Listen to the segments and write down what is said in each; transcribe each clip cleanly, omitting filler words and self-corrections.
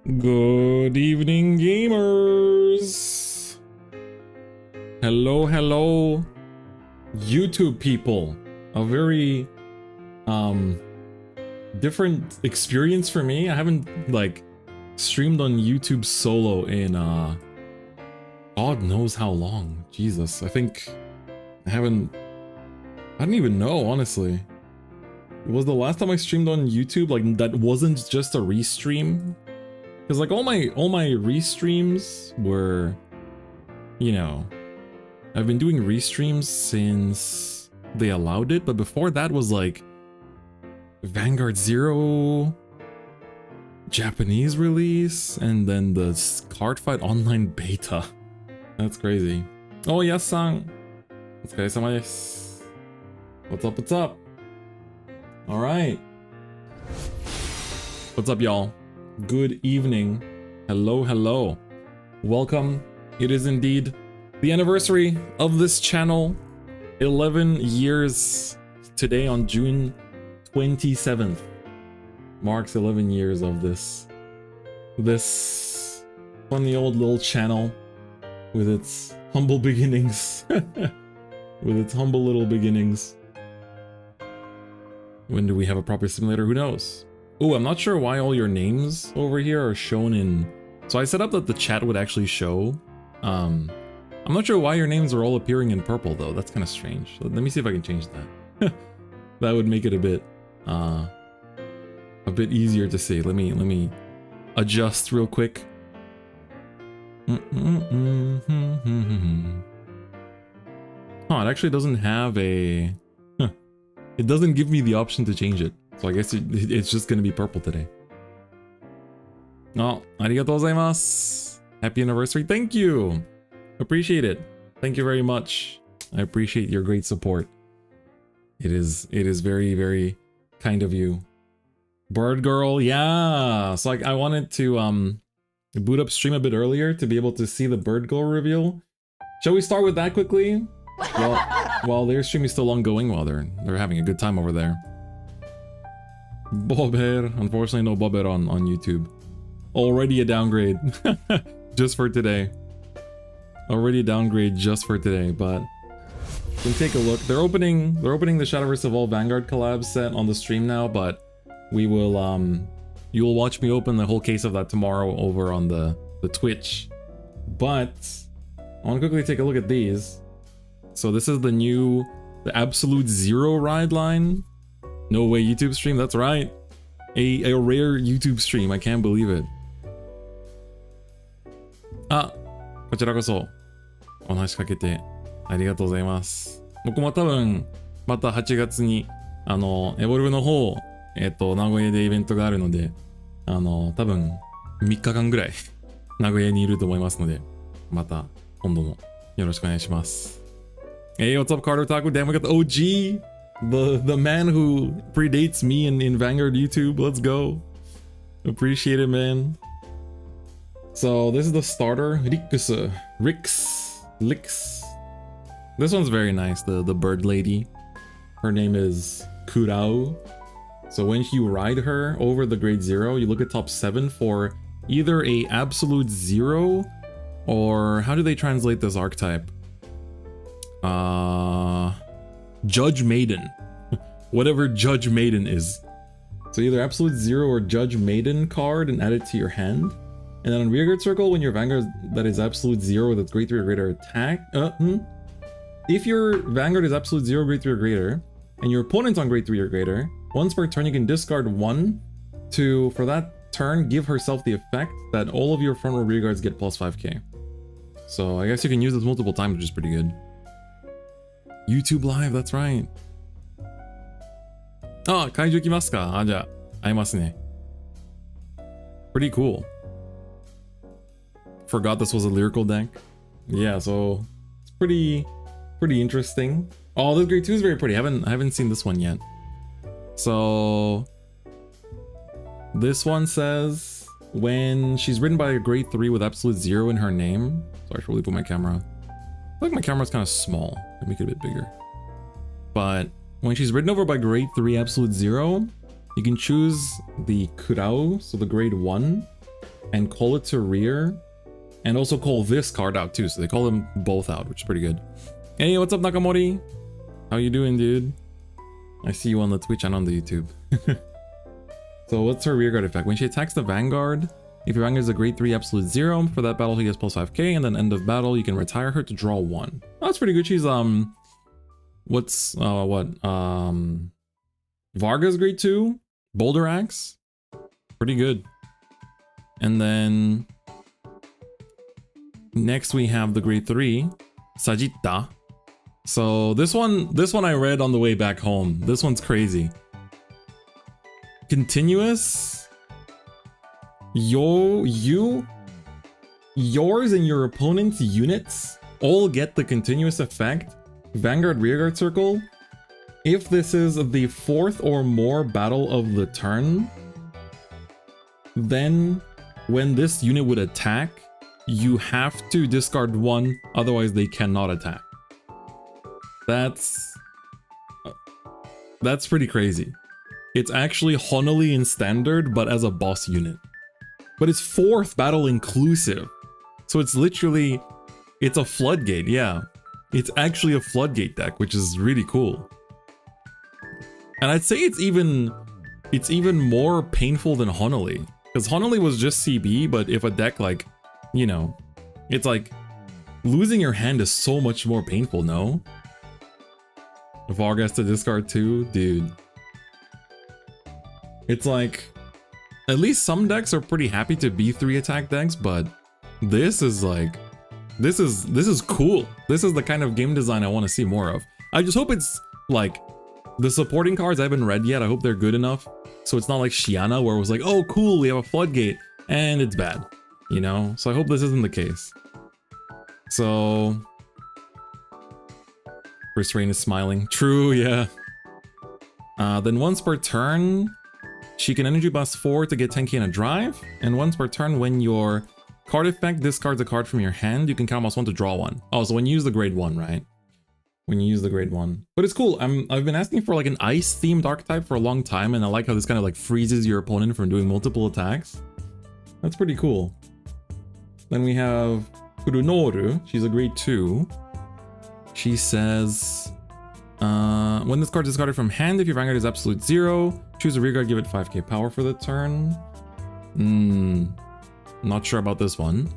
Good evening, gamers. Hello, YouTube people. A very different experience for me. I haven't like streamed on YouTube solo in God knows how long. Jesus, I think I don't even know, honestly. It was the last time I streamed on YouTube like that wasn't just a restream. Because like all my restreams were, you know, I've been doing restreams since they allowed it, but before that was like Vanguard 0 Japanese release and then the Cardfight online beta. That's crazy. Oh, yes-san. Otsukaresama desu. What's up? All right. What's up, y'all? Good evening. Hello. Welcome. It is indeed the anniversary of this channel. 11 years today on June 27th. Marks 11 years of this funny old little channel with its humble beginnings. With its humble little beginnings. When do we have a proper simulator? Who knows? Oh, I'm not sure why all your names over here are shown in... So I set up that the chat would actually show. I'm not sure why your names are all appearing in purple though. That's kind of strange. Let me see if I can change that. That would make it a bit easier to see. Let me adjust real quick. Oh, it actually doesn't have a... It doesn't give me the option to change it. So I guess it's just gonna be purple today. Oh, arigatou gozaimasu. Happy anniversary. Thank you. Appreciate it. Thank you very much. I appreciate your great support. It is very, very kind of you. Bird girl, yeah. So I wanted to boot up stream a bit earlier to be able to see the bird girl reveal. Shall we start with that quickly? While their stream is still ongoing, while they're having a good time over there. Bobber, unfortunately no Bobber on YouTube. Already a downgrade. Just for today. Already a downgrade just for today, but you can take a look. They're opening the Shadowverse Evolve Vanguard collab set on the stream now, but we will you will watch me open the whole case of that tomorrow over on the Twitch. But I want to quickly take a look at these. So this is the Absolute Zero ride line. No way YouTube stream, that's right. A rare YouTube stream, I can't believe it. Ah, こちらこそお話しかけてありがとうございます。僕も多分また8月にエボルブの方名古屋でイベントがあるので多分3日間ぐらい名古屋にいると思いますのでまた今度もよろしくお願いします。Hey, what's up, Carter Taco? Damn, we got the OG, the man who predates me in Vanguard YouTube. Let's go. Appreciate it, man. So this is the starter, Rix. This one's very nice. The bird lady. Her name is Kurao. So when you ride her over the grade 0, you look at top 7 for either a absolute 0 or how do they translate this archetype? Judge Maiden. Whatever Judge Maiden is. So either Absolute 0 or Judge Maiden card and add it to your hand. And then on Rearguard Circle, when your Vanguard that is Absolute 0 with its grade 3 or greater attack... If your Vanguard is Absolute 0, grade 3 or greater, and your opponent's on grade 3 or greater, once per turn you can discard 1 to, for that turn, give herself the effect that all of your front row rearguards get plus 5k. So I guess you can use this multiple times, which is pretty good. YouTube Live, that's right. Ah, kaiju ikimasu ka? Ah, ja, aimasu ne. Pretty cool. Forgot this was a lyrical deck. Yeah, so it's pretty interesting. Oh, this grade 2 is very pretty. I haven't seen this one yet. So this one says when she's ridden by a grade 3 with absolute 0 in her name. Sorry, I should really put my camera. I feel like my camera's kind of small. Let me make it a bit bigger. But when she's ridden over by grade 3 absolute 0, you can choose the Kurao, so the grade 1, and call it to rear, and also call this card out too. So they call them both out, which is pretty good. Hey, what's up, Nakamori? How you doing, dude? I see you on the Twitch and on the YouTube. So what's her rearguard effect? When she attacks the Vanguard, if your Vanguard is a grade 3 absolute 0, for that battle she gets plus 5k, and then end of battle you can retire her to draw 1. Oh, that's pretty good. She's Varga's grade 2, Boulder Axe. Pretty good. And then next we have the grade 3, Sagitta. So this one I read on the way back home. This one's crazy. Continuous. Yours and your opponent's units all get the continuous effect. Vanguard rearguard circle. If this is the 4th or more battle of the turn, then when this unit would attack, you have to discard 1, otherwise they cannot attack. That's pretty crazy. It's actually Honoli in standard, but as a boss unit. But it's 4th battle inclusive. So it's literally, it's a floodgate, yeah. It's actually a floodgate deck, which is really cool. And I'd say it's even more painful than Honoli. Because Honoli was just CB, but if a deck like, you know, it's like losing your hand is so much more painful, no? Varga has to discard 2, dude. It's like, at least some decks are pretty happy to be 3 attack decks, but this is like, this is cool. This is the kind of game design I want to see more of. I just hope it's like, the supporting cards I haven't read yet, I hope they're good enough. So it's not like Shiana where it was like, oh cool, we have a floodgate, and it's bad, you know? So I hope this isn't the case. So, First Rain is smiling. True, yeah. Then once per turn, she can energy bust 4 to get 10k in a drive, and once per turn when your card effect discards a card from your hand, you can count -1 to draw 1. Oh, so when you use the grade 1, right? When you use the grade 1. But it's cool. I've been asking for like an ice-themed archetype for a long time, and I like how this kind of like freezes your opponent from doing multiple attacks. That's pretty cool. Then we have Kurunoru. She's a grade 2. She says, when this card is discarded from hand, if your Vanguard is absolute 0, choose a rearguard, give it 5k power for the turn. Not sure about this one.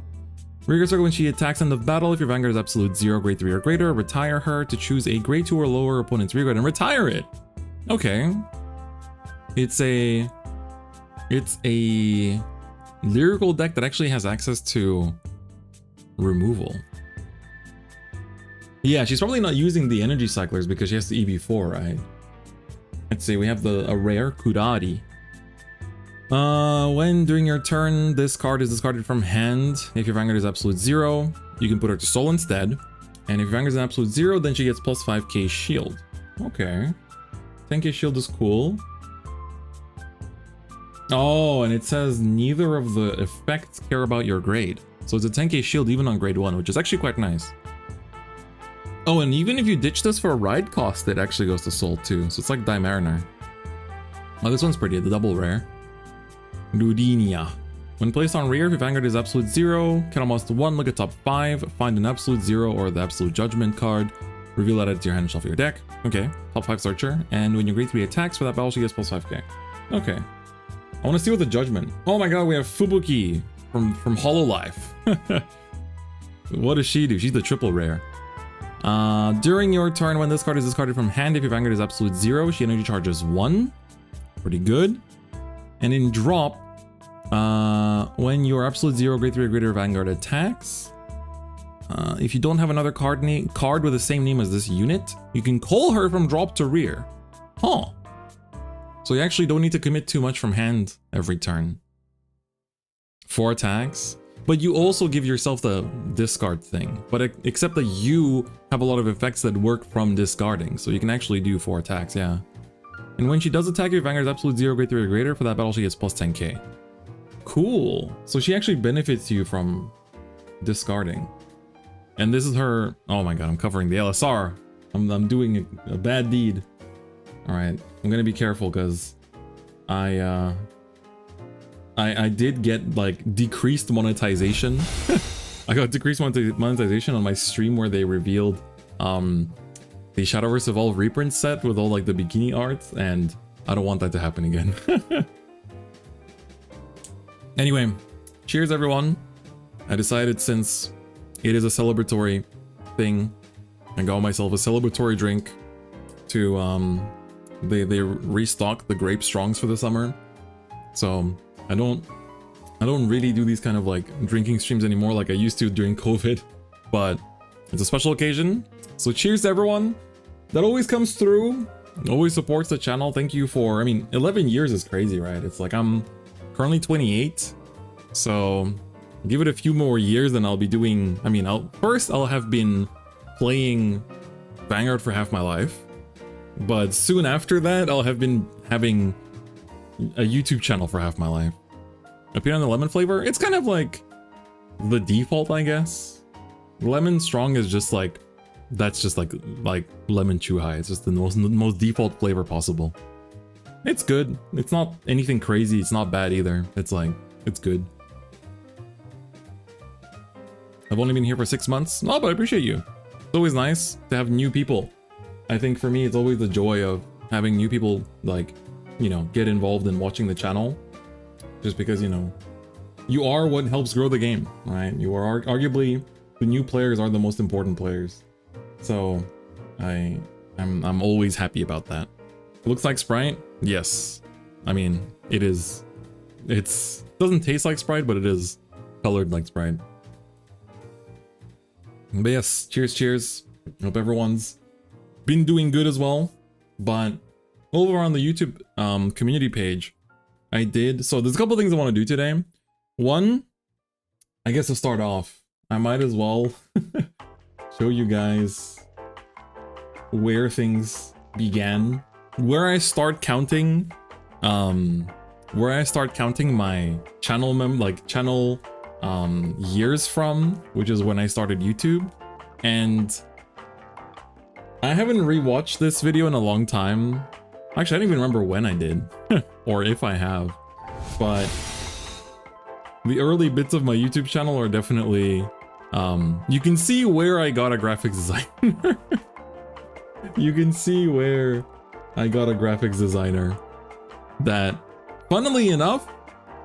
Rearguard circle when she attacks end of battle. If your Vanguard is absolute 0, grade 3 or greater, retire her to choose a grade 2 or lower opponent's rearguard and retire it. Okay. It's a lyrical deck that actually has access to removal. Yeah, she's probably not using the energy cyclers because she has the EV4, right? Let's see, we have a rare Kurari. When during your turn, this card is discarded from hand. If your Vanguard is absolute 0, you can put her to soul instead. And if your Vanguard is absolute 0, then she gets plus 5k shield. Okay. 10k shield is cool. Oh, and it says neither of the effects care about your grade. So it's a 10k shield even on grade 1, which is actually quite nice. Oh, and even if you ditch this for a ride cost, it actually goes to soul too. So it's like Die Mariner. Oh, this one's pretty, the double rare. Ludinia. When placed on rear, if your Vanguard is absolute 0, count almost 1, look at top 5, find an absolute 0 or the absolute judgment card, reveal that to your hand and shuffle your deck. Okay, top 5 searcher, and when your grade 3 attacks for that battle, she gets plus 5k. Okay. I want to see what the judgment. Oh my god, we have Fubuki from Hololive. What does she do? She's the triple rare. During your turn, when this card is discarded from hand, if your Vanguard is absolute 0, she energy charges 1. Pretty good. And in drop, when your absolute 0, grade 3 or greater Vanguard attacks, if you don't have another card with the same name as this unit, you can call her from drop to rear. Huh. So you actually don't need to commit too much from hand every turn. 4 attacks. But you also give yourself the discard thing. But except that you have a lot of effects that work from discarding. So you can actually do 4 attacks, yeah. And when she does attack your Vanguard is absolute 0, grade 3 or greater, for that battle she gets plus 10k. Cool. So she actually benefits you from discarding. And this is her... Oh my god, I'm covering the LSR. I'm doing a bad deed. Alright, I'm gonna be careful because I I did get like decreased monetization. I got decreased monetization on my stream where they revealed the Shadowverse Evolve reprint set with all like the bikini art, and I don't want that to happen again. Anyway, cheers everyone. I decided since it is a celebratory thing, I got myself a celebratory drink to they restocked the grape strongs for the summer. So I don't really do these kind of like drinking streams anymore like I used to during COVID, but it's a special occasion. So cheers to everyone that always comes through, always supports the channel. Thank you for, I mean, 11 years is crazy, right? It's like I'm currently 28, so give it a few more years and I'll be doing, I mean, I'll have been playing Vanguard for half my life, but soon after that I'll have been having a YouTube channel for half my life. Opinion on the lemon flavor? It's kind of like the default, I guess. Lemon strong is just like, that's just like lemon chew high. It's just the most default flavor possible. It's good. It's not anything crazy. It's not bad either. It's like, it's good. I've only been here for 6 months. No, but I appreciate you. It's always nice to have new people. I think for me, it's always the joy of having new people, like, you know, get involved in watching the channel. Just because, you know, you are what helps grow the game, right? You are arguably, the new players are the most important players. So I'm always happy about that. It looks like Sprite? Yes. I mean, it is. It's doesn't taste like Sprite, but it is colored like Sprite. But yes, cheers. Hope everyone's been doing good as well. But over on the YouTube community page, I did. So there's a couple things I want to do today. One, I guess to start off, I might as well show you guys where things began, where I start counting my channel years from, which is when I started YouTube. And I haven't rewatched this video in a long time. Actually, I don't even remember when I did or if I have, but the early bits of my YouTube channel are definitely you can see where I got a graphics designer. You can see where I got a graphics designer that, funnily enough,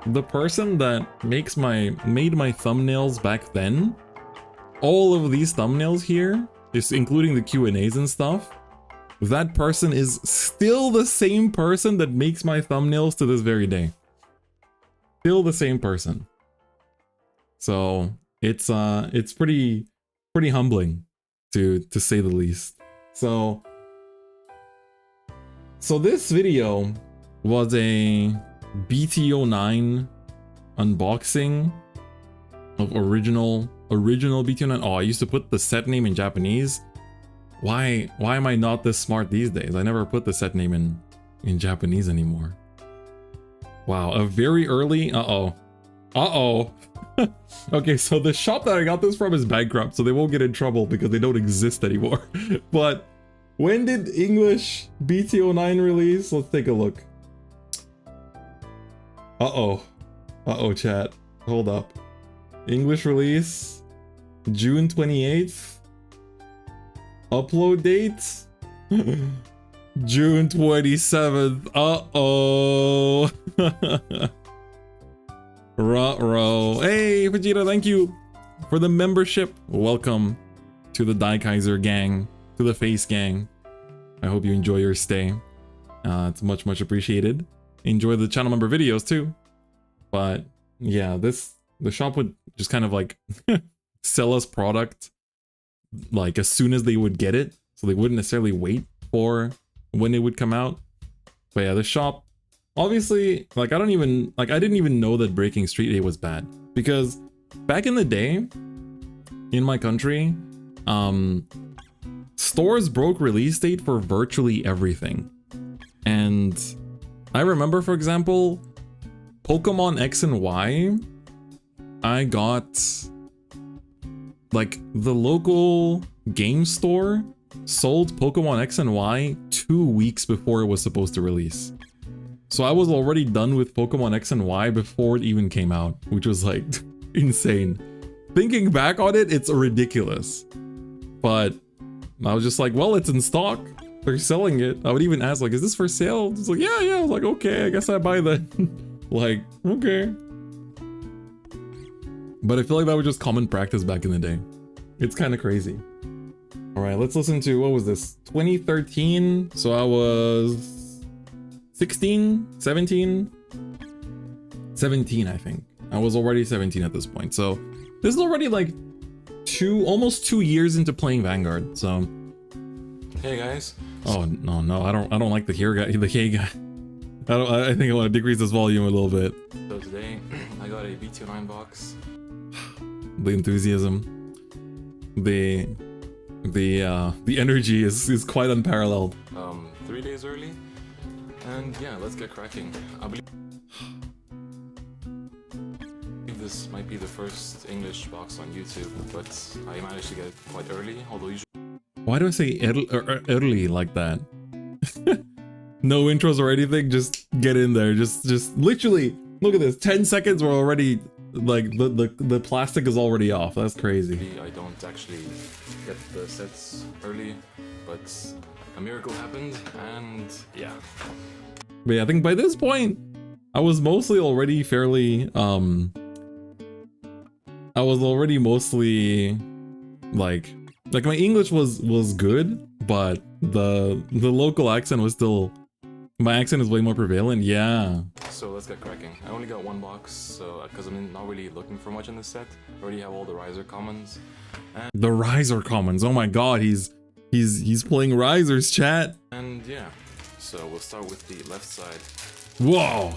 the person that made my thumbnails back then, all of these thumbnails here, just including the Q&As and stuff, that person is still the same person that makes my thumbnails to this very day. Still the same person. So it's pretty humbling to say the least. So this video was a BT09 unboxing of original BT09. Oh, I used to put the set name in Japanese. Why am I not this smart these days? I never put the set name in Japanese anymore. Wow, a very early okay, so the shop that I got this from is bankrupt, so they won't get in trouble because they don't exist anymore. But when did English BT09 release? Let's take a look. Chat. Hold up. English release June 28th. Upload date June 27th. Ruh-roh. Hey, Vegeta, thank you for the membership. Welcome to the Daikaiser gang, to the Face gang. I hope you enjoy your stay. It's much appreciated. Enjoy the channel member videos too. But yeah, the shop would just kind of like sell us product like as soon as they would get it, so they wouldn't necessarily wait for when it would come out. But yeah, the shop, obviously, like I didn't even know that Breaking Street A was bad, because back in the day in my country, stores broke release date for virtually everything. And I remember, for example, Pokemon X and Y, I got like the local game store sold Pokemon X and Y 2 weeks before it was supposed to release. So I was already done with Pokemon X and Y before it even came out, which was like insane. Thinking back on it, it's ridiculous. But I was just like, well, it's in stock. They're selling it. I would even ask, like, is this for sale? It's like, yeah. I was like, okay, I guess I buy that. Like, okay. But I feel like that was just common practice back in the day. It's kind of crazy. All right, let's listen to, what was this? 2013. So I was 16, 17? 17, I think. I was already 17 at this point. So this is already like almost 2 years into playing Vanguard. So, hey guys. Oh no, I don't like the hey guy. I think I want to decrease this volume a little bit. So today I got a B29 box. The enthusiasm, the energy is quite unparalleled. 3 days early, and yeah, let's get cracking. I believe this might be the first English box on YouTube, but I managed to get it quite early, although usually. Why do I say early like that? No intros or anything, just get in there. Just literally, look at this. 10 seconds, we're already, like, the plastic is already off. That's crazy. I don't actually get the sets early, but a miracle happened, and yeah. But yeah, I think by this point, I was mostly already fairly, I was already mostly, like my English was good, but the local accent was still, my accent is way more prevalent. Yeah. So let's get cracking. I only got one box, so because I'm not really looking for much in this set. I already have all the riser commons. And the riser commons. Oh my god, he's playing risers, chat. And yeah, so we'll start with the left side. Whoa.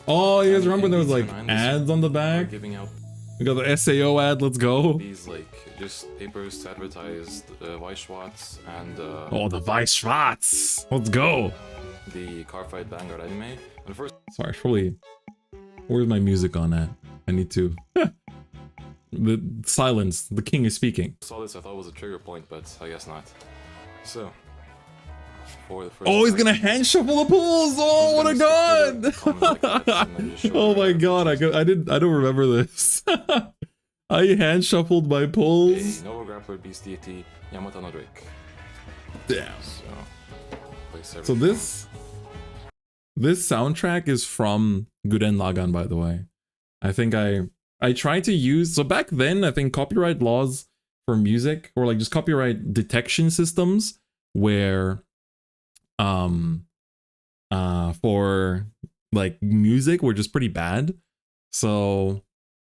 Oh, you guys remember there was like ads on the back? Giving out. We got the SAO ad. Let's go. These like just papers to advertise the Weisschwarz and oh, the Weisschwarz. Let's go. The Cardfight Vanguard anime. And first, sorry, probably. Where's my music on at? I need to. The silence. The king is speaking. Saw this, I thought it was a trigger point, but I guess not. So, for the first. Oh, he's gonna hand shuffle the pulls. Oh, what a god! Oh my god, I don't remember this. I hand shuffled my pulls. A Nova Grappler Beast Deity Yamata no Drake. Damn. So this soundtrack is from Gurren Lagann, by the way. I think I tried to use, so back then I think copyright laws for music, or like just copyright detection systems, where for like music were just pretty bad. So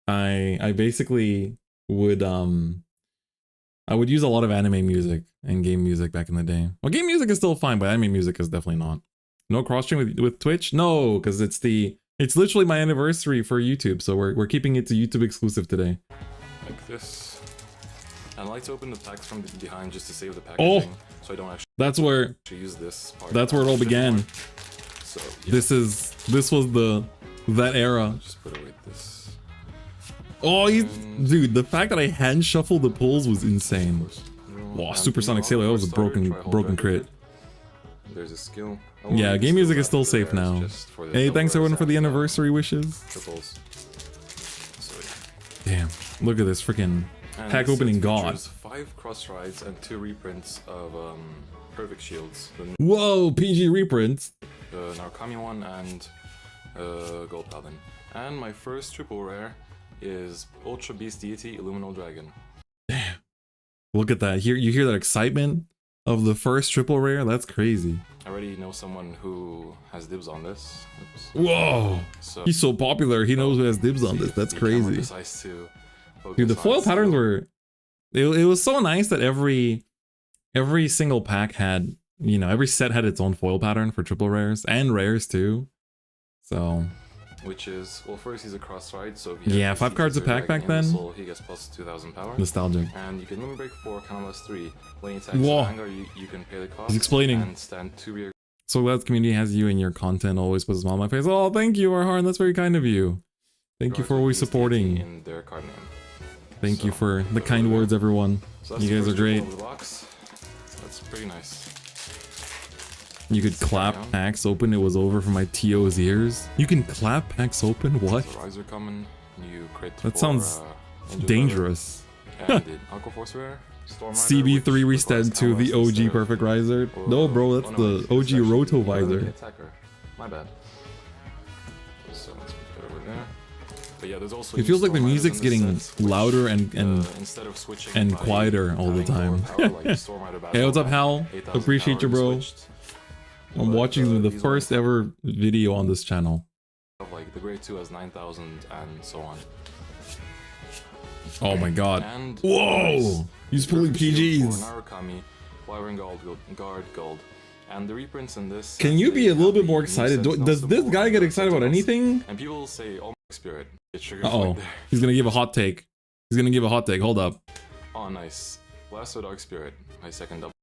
I basically would I would use a lot of anime music and game music back in the day. Well, game music is still fine, but anime music is definitely not. No cross-stream with Twitch? No, because it's literally my anniversary for YouTube, so we're keeping it to YouTube exclusive today. Like this. And I like to open the packs from behind just to save the packaging, so I don't actually. That's where. Use this part. That's where it all began. So yeah. This was that era. I'll just put away this. Oh, dude, the fact that I hand shuffled the pulls was insane. Wow, Supersonic Sailor, that was a broken crit. There's a skill. Yeah, game music is still safe now. Hey, thanks everyone for the anniversary wishes. Damn, look at this freaking pack opening god. 5 cross rides and 2 reprints of Perfect Shields. Whoa, PG reprints. The Narukami one and Gold Paladin. And my first triple rare is Ultra Beast Deity Illuminal Dragon. Damn. Look at that. You hear that excitement of the first triple rare? That's crazy. I already know someone who has dibs on this. Oops. Whoa! So, he's so popular, he knows who has dibs on this. That's crazy. Dude, the foil patterns were... It was so nice that every single pack had, you know, every set had its own foil pattern for triple rares, and rares too. So... Which is, well, first he's a cross ride, so if yeah, 5 cards a pack back then. He gets plus 2,000 power. Nostalgic. And you can limit break 4, counterblast 3. When he attacks Vanguard, you can pay the cost. He's explaining. And stand 2 rear. So glad the community has you and your content always puts a smile on my face. Oh, thank you, Arhan. That's very kind of you. Thank you for always supporting. In their card name. Thank you for the kind words, everyone. So you guys are great. That's pretty nice. You could clap packs open, it was over for my TO's ears. You can clap packs open? What? Riser coming, you crit That for, sounds dangerous. And the Aqua Force rare. CB3 restand to the OG Perfect Riser. No, bro, that's the OG Roto Visor. My bad. So let's put it over there. But yeah, there's also It feels like the music's getting louder and quieter all the time. Hey, what's up, Hal? Appreciate you, bro. I'm watching the first ever video on this channel. Like the grade 2 has 9,000 and so on. Oh my god. And whoa! He's pulling PGs. Vanguard gold. And the reprints in this. Can you be a little bit more excited? Does this guy get excited about anything? And people say, "Oh, my spirit." Uh-oh. He's gonna give a hot take. He's gonna give a hot take. Hold up. Oh, nice. Blasto Dark Spirit. My second double.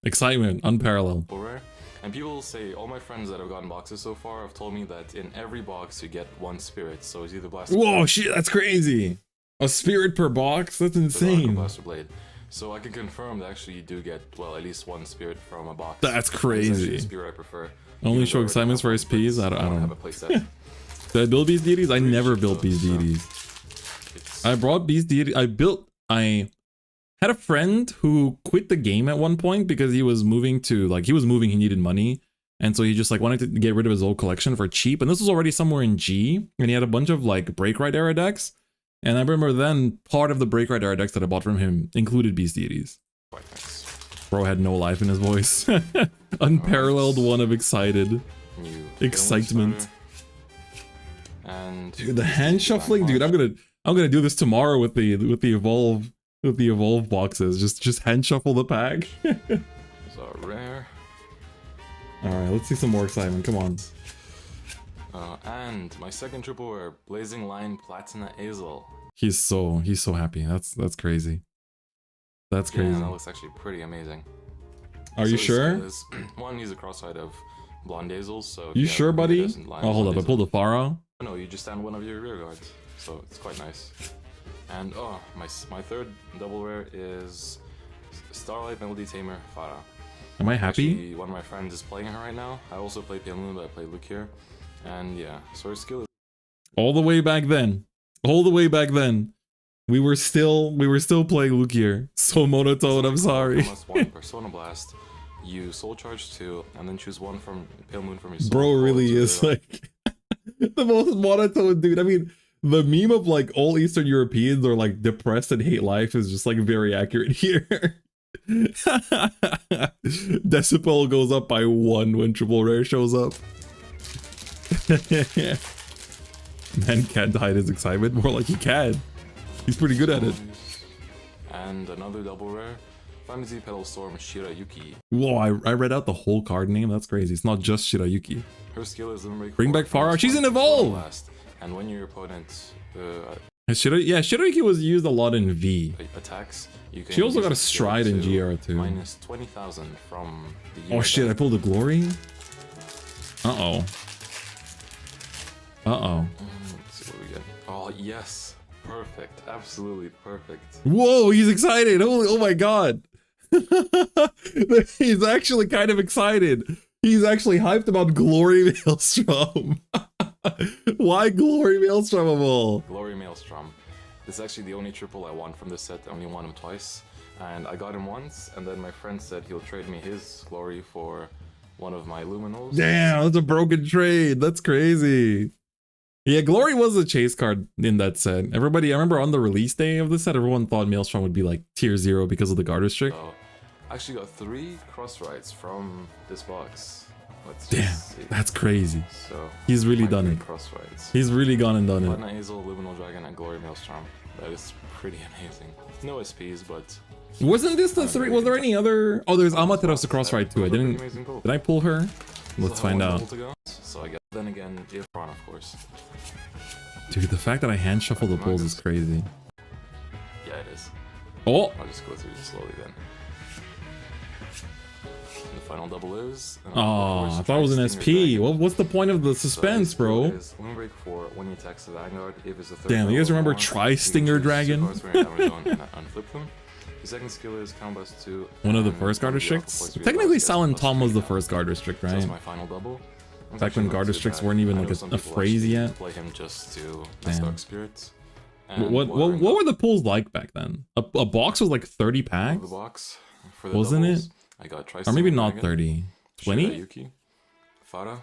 Excitement, unparalleled. Rare. And people say, all my friends that have gotten boxes so far have told me that in every box you get one spirit. So it's either Blaster. Whoa, shit, that's crazy. A spirit per box? That's insane. Blaster Blade. So I can confirm that actually you do get, well, at least one spirit from a box. That's crazy. The spirit I prefer. Only show excitements for SPs? I don't have a playset. Did I build Beast Deities? I never built Beast Deities. I brought Beast Deities. I had a friend who quit the game at one point because he was moving, he needed money. And so he just like wanted to get rid of his old collection for cheap. And this was already somewhere in G. And he had a bunch of like Break Ride era decks. And I remember then part of the Break Ride era decks that I bought from him included Beast Deities. Bro had no life in his voice. Unparalleled one of excited. Excitement. And dude, the hand shuffling, dude, I'm gonna do this tomorrow with the evolve boxes. Just hand shuffle the pack. So rare. Alright, let's see some more excitement. Come on. And my second triple rare, Blazing Line Platina Azel. He's so happy. That's crazy. That's crazy. Yeah, that looks actually pretty amazing. Are you sure? One, he's a cross-side of Blonde Azels, so... You sure, buddy? Oh, hold up, I pulled a Pharaoh. No, you just stand one of your rear guards, so it's quite nice. And oh, my third double rare is Starlight Melody Tamer Farah. Am I happy? Actually, one of my friends is playing her right now. I also play Pianluna, but I play Luke here. And yeah, so her skill is... All the way back then. All the way back then. We were still playing Luke here. So monotone, I'm sorry. One Persona Blast. You Soul Charge 2, and then choose one from Pale Moon from your soul. Bro really is like the most monotone dude. I mean, the meme of like all Eastern Europeans are like depressed and hate life is just like very accurate here. Decibel goes up by 1 when triple rare shows up. Man can't hide his excitement. More like he can. He's pretty good at it. And another double rare. Fantasy Petal Storm Shirayuki. Whoa, I read out the whole card name. That's crazy. It's not just Shirayuki. Her skill is Bring back Farah. She's an Evolve! And when your opponent Shirayuki was used a lot in V. Attacks, you can... She also got a Stride in GR too. Minus 20,000 from the... Oh shit, I pulled a Glory? Uh-oh. Uh-oh. Let's see what we get. Oh yes. Perfect. Absolutely perfect. Whoa, he's excited. Holy, oh my god. He's actually kind of excited. He's actually hyped about Glory Maelstrom. Why Glory Maelstrom of all? Glory Maelstrom. This is actually the only triple I want from this set. I only won him twice. And I got him once, and then my friend said he'll trade me his Glory for one of my Luminals. Damn, that's a broken trade. That's crazy. Yeah, Glory was a chase card in that set. Everybody, I remember on the release day of the set, everyone thought Maelstrom would be like tier 0 because of the guard restrict. So, I actually got 3 cross rights from this box. Damn, that's crazy. So he's really done it. Cross rights. He's really gone and done it. Platina Azel, Luminal Dragon, and Glory Maelstrom. That is pretty amazing. No SPs, but... Wasn't this the 3? Was there any other? Oh, there's Amaterasu cross right too. Did I pull her? Let's find out. So I guess then again, Ifron, of course. Dude, the fact that I hand shuffle the pulls is crazy. Yeah, it is. Oh! I'll just go through this slowly then. And the final double is... Oh, I thought it was an SP. Well, what's the point of the suspense, bro? Break 4 when he attacks the Vanguard. If it's a third damn, you guys remember Tri-Stinger Dragon? Unflip them. The second skill is combust 2. One of the first guard restricts? Technically, Silent Tom was the first guard restrict, So right? that's my final double. Back when guard restricts weren't even like a phrase yet. Play him just to mess Dark Spirits. What were the pulls like back then? A box was like 30 packs? The box for the Wasn't doubles, it? I got Or maybe not 30. 20? Farah.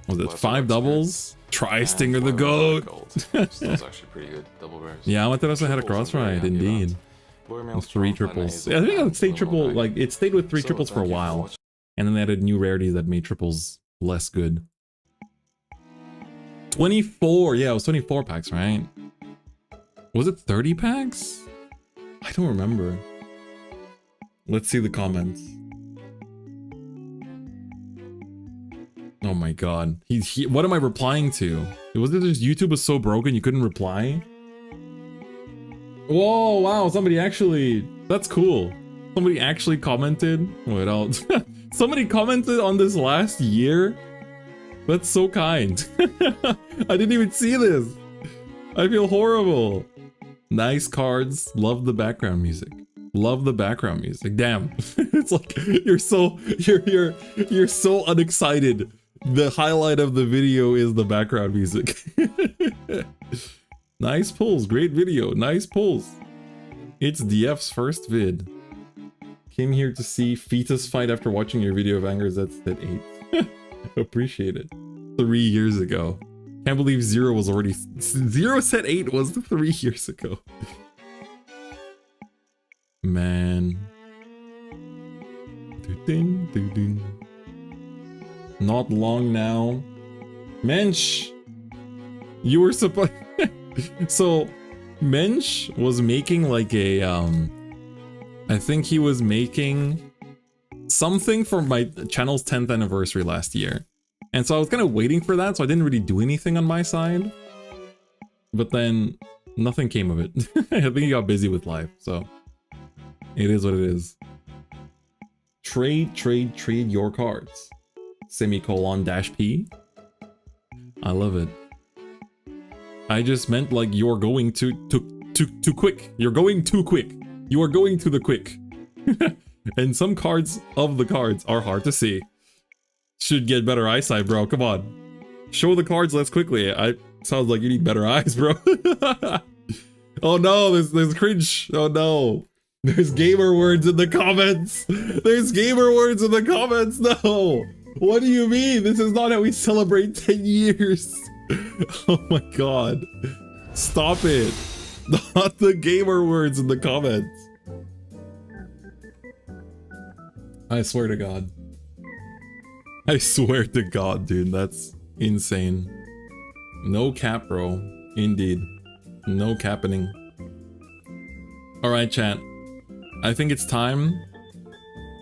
Was it 5 doubles? Tri-Stinger the GOAT! That was actually pretty good. Double rares. Yeah, Amaterasu had a cross-ride, indeed. With 3 triples. Yeah, I think it stayed triple, like, it stayed with 3 triples for a while. And then they added new rarities that made triples less good. 24! Yeah, it was 24 packs, right? Was it 30 packs? I don't remember. Let's see the comments. Oh my god. What am I replying to? Was it just YouTube was so broken you couldn't reply? Whoa, wow, somebody actually... That's cool. Somebody actually commented. What else? Somebody commented on this last year? That's so kind. I didn't even see this. I feel horrible. Nice cards. Love the background music. Love the background music. Damn. It's like you're so unexcited. The highlight of the video is the background music. Nice pulls. Great video. Nice pulls. It's DF's first vid. Came here to see fetus fight after watching your video of Vanguard. That's set 8. Appreciate it. 3 years ago. Can't believe Zero was already... Zero set 8 was 3 years ago. Man. Not long now. Mensch! You were supposed... So, Mensch was making like a, I think he was making something for my channel's 10th anniversary last year. And so I was kind of waiting for that, so I didn't really do anything on my side. But then, nothing came of it. I think he got busy with life, so... It is what it is. Trade your cards. Semicolon -P. I love it. I just meant like you're going too quick. You're going too quick. You are going to the quick. And some cards of the cards are hard to see. Should get better eyesight, bro. Come on. Show the cards less quickly. Sounds like you need better eyes, bro. Oh no, there's cringe. Oh no. There's gamer words in the comments. There's gamer words in the comments. No. What do you mean? This is not how we celebrate 10 years. Oh my god. Stop it. Not the gamer words in the comments. I swear to god. I swear to god, dude. That's insane. No cap, bro. Indeed. No capping. Alright, chat. I think it's time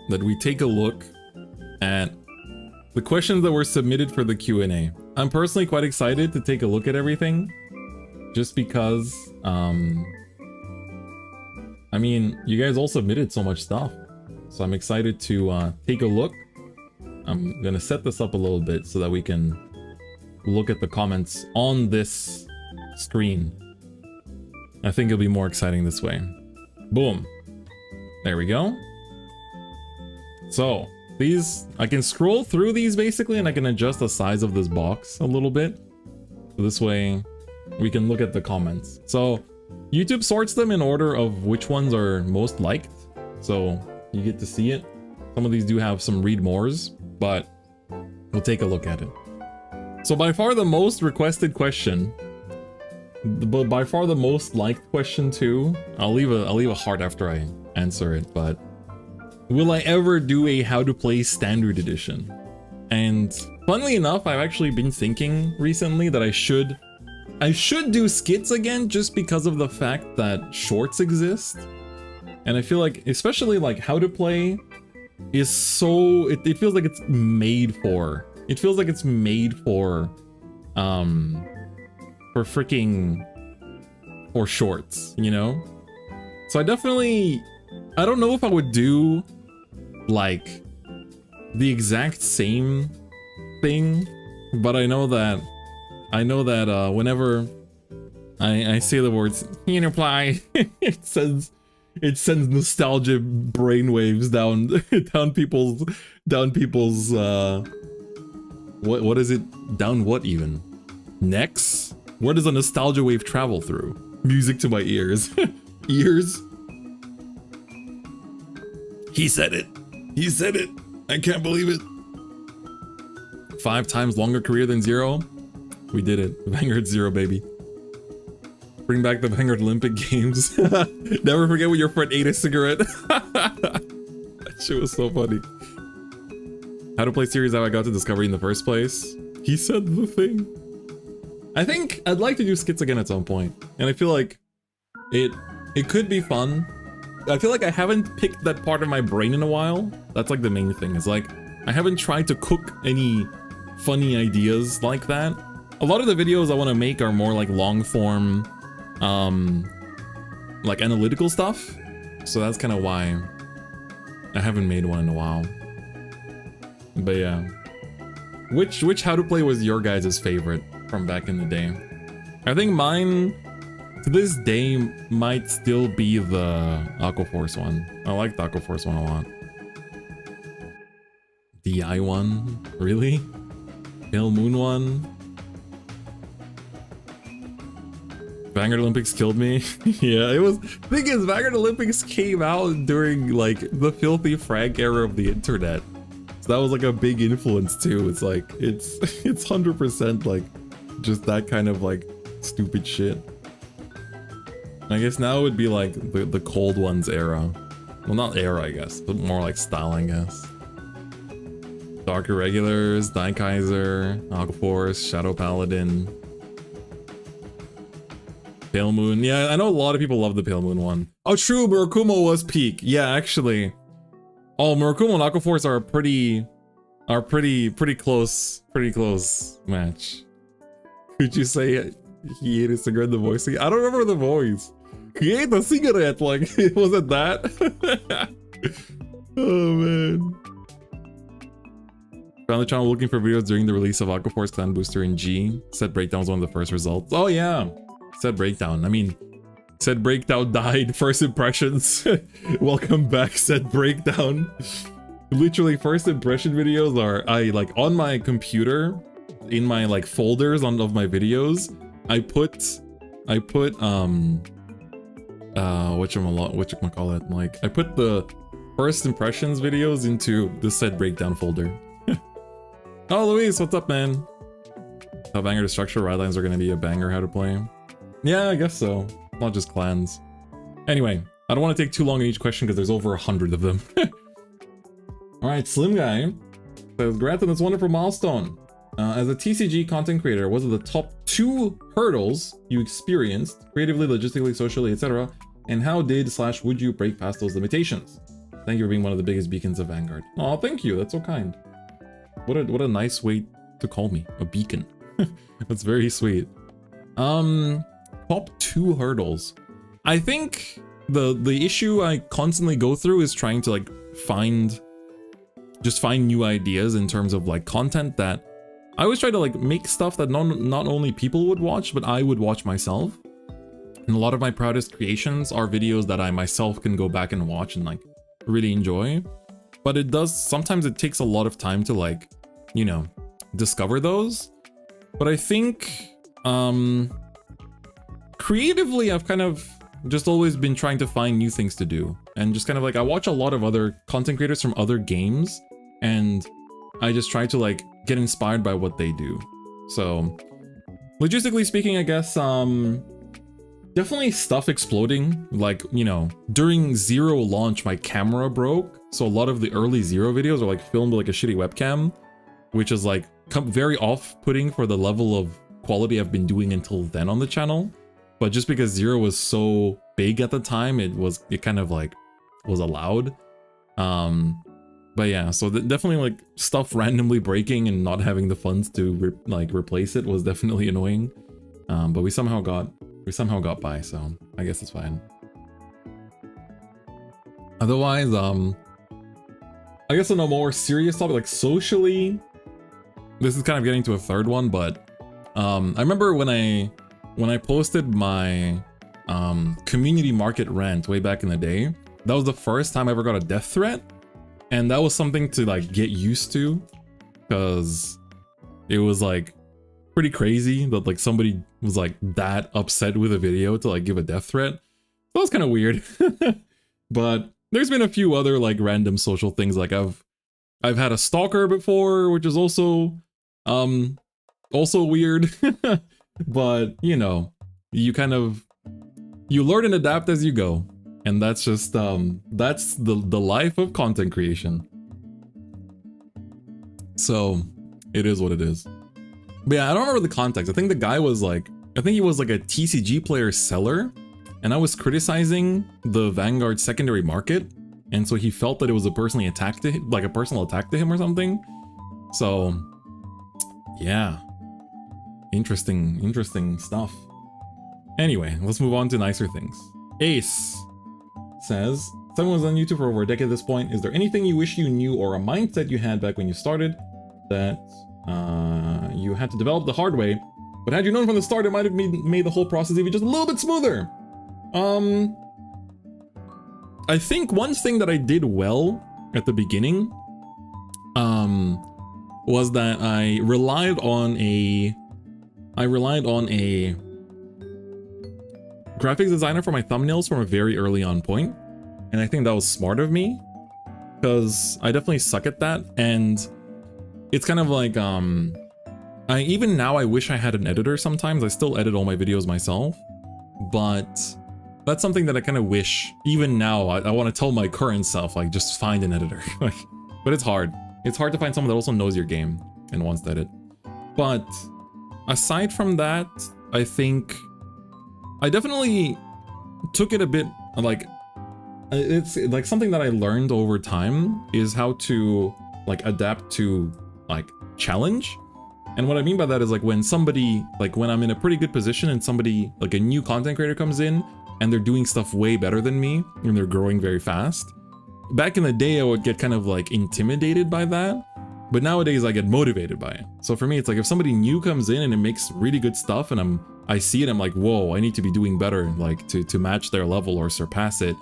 that we take a look at the questions that were submitted for the Q&A. I'm personally quite excited to take a look at everything. Just because, I mean, you guys all submitted so much stuff. So I'm excited to take a look. I'm gonna set this up a little bit so that we can look at the comments on this screen. I think it'll be more exciting this way. Boom. There we go. So, these, I can scroll through these basically, and I can adjust the size of this box a little bit. So this way, we can look at the comments. So, YouTube sorts them in order of which ones are most liked. So, you get to see it. Some of these do have some read mores, but we'll take a look at it. So by far the most requested question, but by far the most liked question too, I'll leave a heart after I answer it, but will I ever do a how to play standard edition? And funnily enough, I've actually been thinking recently that I should do skits again, just because of the fact that shorts exist. And I feel like, especially like how to play is so, it feels like it's made for, it feels like it's made for freaking, for shorts, you know? So I don't know if I would do like the exact same thing, but I know that whenever I say the words "in reply," it it sends nostalgia brainwaves down down people's what is it? Down what even? Necks? Where does a nostalgia wave travel through? Music to my ears. Ears? He said it. He said it. I can't believe it. 5 times longer career than Zero. We did it. Vanguard 0, baby. Bring back the Vanguard Olympic Games. Never forget when your friend ate a cigarette. That shit was so funny. How to play series how I got to Discovery in the first place. He said the thing. I think I'd like to do skits again at some point. And I feel like it could be fun. I feel like I haven't picked that part of my brain in a while. That's like the main thing. Is like, I haven't tried to cook any funny ideas like that. A lot of the videos I want to make are more like long form, like analytical stuff. So that's kind of why I haven't made one in a while. But yeah. Which how to play was your guys' favorite from back in the day? I think mine to this day might still be the Aquaforce one. I like the Aquaforce one a lot. The DI one? Really? Pale Moon one? Vanguard Olympics killed me. Yeah, it was. Thing is, Vanguard Olympics came out during like the filthy frag era of the internet. So that was like a big influence too. It's like, it's 100% like just that kind of like stupid shit. I guess now it would be like the Cold Ones era. Well, not era, I guess, but more like style, I guess. Dark Irregulars, Daikaiser, Aquaforce, Shadow Paladin. Pale Moon. Yeah, I know a lot of people love the Pale Moon one. Oh, true, Murakumo was peak. Yeah, actually. Oh, Murakumo and Aquaforce are pretty close match. Could you say he ate a cigarette in the voice? I don't remember the voice. He ate the cigarette, like, was it that? Oh, man. Found the channel looking for videos during the release of Aquaforce Clan Booster in G. Set Breakdown was one of the first results. Oh, yeah. Set Breakdown. I mean, Set Breakdown died. First impressions. Welcome back, Set Breakdown. Literally, first impression videos are, I like on my computer, in my like folders of my videos, I put whatchamacallit, like I put the first impressions videos into the Set Breakdown folder. Oh, Luis, what's up, man? How Vanguard structure Ride-Lines are gonna be a banger how to play. Yeah, I guess so. Not just clans. Anyway, I don't want to take too long on each question because there's over 100 of them. Alright, Slim Guy says, congrats on this wonderful milestone. As a TCG content creator, what are the top 2 hurdles you experienced, creatively, logistically, socially, etc.? And how did/would you break past those limitations? Thank you for being one of the biggest beacons of Vanguard. Oh, thank you. That's so kind. What a nice way to call me. A beacon. That's very sweet. Top 2 hurdles. I think the issue I constantly go through is trying to like find new ideas in terms of like content that I always try to like make stuff that not only people would watch, but I would watch myself. And a lot of my proudest creations are videos that I myself can go back and watch and like really enjoy. But sometimes it takes a lot of time to like, you know, discover those. But I think creatively, I've kind of just always been trying to find new things to do. And just kind of like, I watch a lot of other content creators from other games, and I just try to like get inspired by what they do. So logistically speaking, I guess, definitely stuff exploding. Like, you know, during Zero launch, my camera broke. So a lot of the early Zero videos are like filmed with like a shitty webcam, which is like very off-putting for the level of quality I've been doing until then on the channel. But just because Zero was so big at the time, it kind of like was allowed. But yeah, so definitely like stuff randomly breaking and not having the funds to replace it was definitely annoying. But we somehow got by, so I guess it's fine. Otherwise, I guess on a more serious topic, like socially, this is kind of getting to a third one, but I remember when I posted my community market rant way back in the day. That was the first time I ever got a death threat, and that was something to like get used to, because it was like pretty crazy that like somebody was like that upset with a video to like give a death threat. That was kind of weird. But there's been a few other like random social things. Like I've had a stalker before, which is also weird. But you know, you learn and adapt as you go, and that's just that's the life of content creation. So it is what it is. But yeah, I don't remember the context. I think the guy was like, I think he was like a TCG player seller, and I was criticizing the Vanguard secondary market, and so he felt that it was a personal attack to him or something. So yeah, interesting stuff. Anyway, let's move on to nicer things. Ace says, someone was on YouTube for over a decade at this point. Is there anything you wish you knew or a mindset you had back when you started that you had to develop the hard way, but had you known from the start, it might have made the whole process even just a little bit smoother? I think one thing that I did well at the beginning was that I relied on a graphics designer for my thumbnails from a very early on point, and I think that was smart of me, because I definitely suck at that. And it's kind of like even now I wish I had an editor. Sometimes I still edit all my videos myself, but that's something that I kind of wish even now I want to tell my current self, like, just find an editor. Like, but it's hard to find someone that also knows your game and wants to edit. But aside from that, I think I definitely took it a bit like, it's like something that I learned over time is how to like adapt to like challenge. And what I mean by that is like when I'm in a pretty good position and somebody like a new content creator comes in and they're doing stuff way better than me and they're growing very fast. Back in the day, I would get kind of like intimidated by that, but nowadays I get motivated by it. So for me, it's like if somebody new comes in and it makes really good stuff and I see it, I'm like, whoa, I need to be doing better, like to match their level or surpass it.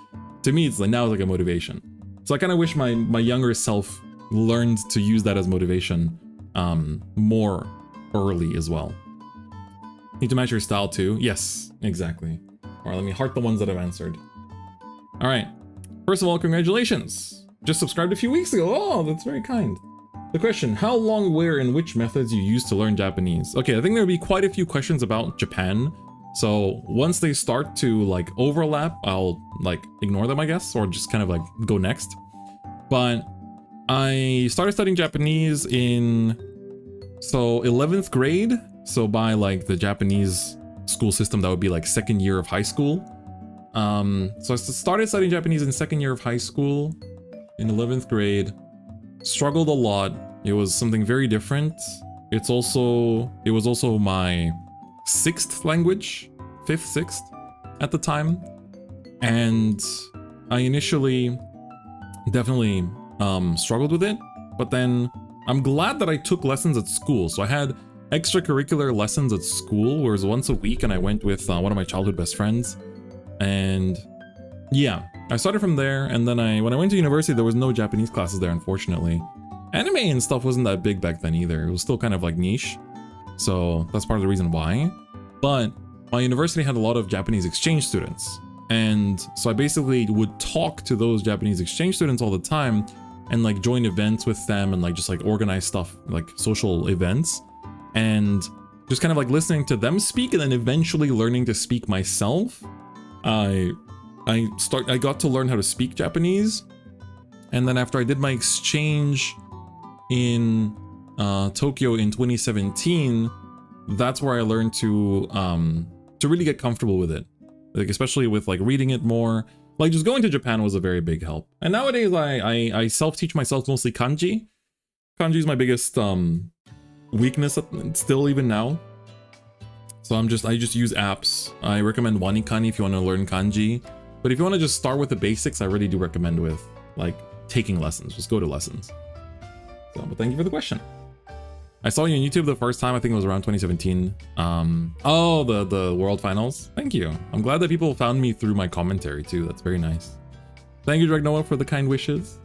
To me, it's like now it's like a motivation. So I kind of wish my younger self learned to use that as motivation more early as well. Need to match your style too. Yes, exactly. All right, let me heart the ones that I've answered. All right. First of all, congratulations. Just subscribed a few weeks ago. Oh, that's very kind. The question, how long, where, and which methods you use to learn Japanese? Okay, I think there'll be quite a few questions about Japan. So once they start to like overlap, I'll like ignore them, I guess, or just kind of like go next. But I started studying Japanese in 11th grade. So by like the Japanese school system, that would be like second year of high school. So I started studying Japanese in second year of high school in 11th grade. Struggled a lot. It was something very different. It was also my sixth language, sixth at the time. And I initially definitely struggled with it, but then I'm glad that I took lessons at school. So I had extracurricular lessons at school, where it was once a week, and I went with one of my childhood best friends. And yeah, I started from there, and then when I went to university, there was no Japanese classes there, unfortunately. Anime and stuff wasn't that big back then either. It was still kind of like niche. So that's part of the reason why. But my university had a lot of Japanese exchange students. And so I basically would talk to those Japanese exchange students all the time and like join events with them and like just like organize stuff, like social events, and just kind of like listening to them speak and then eventually learning to speak myself. I got to learn how to speak Japanese. And then after I did my exchange in Tokyo in 2017, that's where I learned to really get comfortable with it. Like, especially with like reading it more. Like just going to Japan was a very big help. And nowadays I self-teach myself mostly kanji. Kanji is my biggest weakness still even now. So I just use apps. I recommend Wanikani if you want to learn kanji. But if you want to just start with the basics, I really do recommend with like taking lessons. Just go to lessons. So, but thank you for the question. I saw you on YouTube the first time. I think it was around 2017. Oh, the World Finals. Thank you. I'm glad that people found me through my commentary too. That's very nice. Thank you, Drag Noah, for the kind wishes.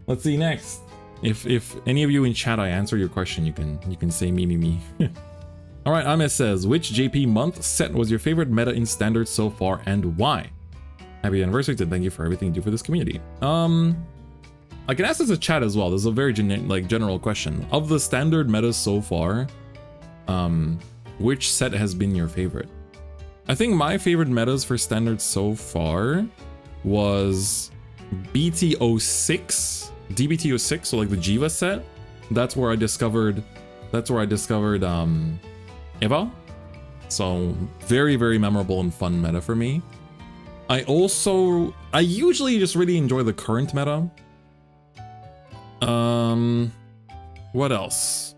Let's see next. If any of you in chat I answer your question, you can say me. All right, Ahmed says, which JP month set was your favorite meta in standard so far and why? Happy anniversary and thank you for everything you do for this community. I can ask this in chat as well. This is a very general question. Of the standard metas so far, which set has been your favorite? I think my favorite metas for standard so far was BT06, DBT06, so like the Jiva set. That's where I discovered Eva. So very, very memorable and fun meta for me. I usually just really enjoy the current meta. What else?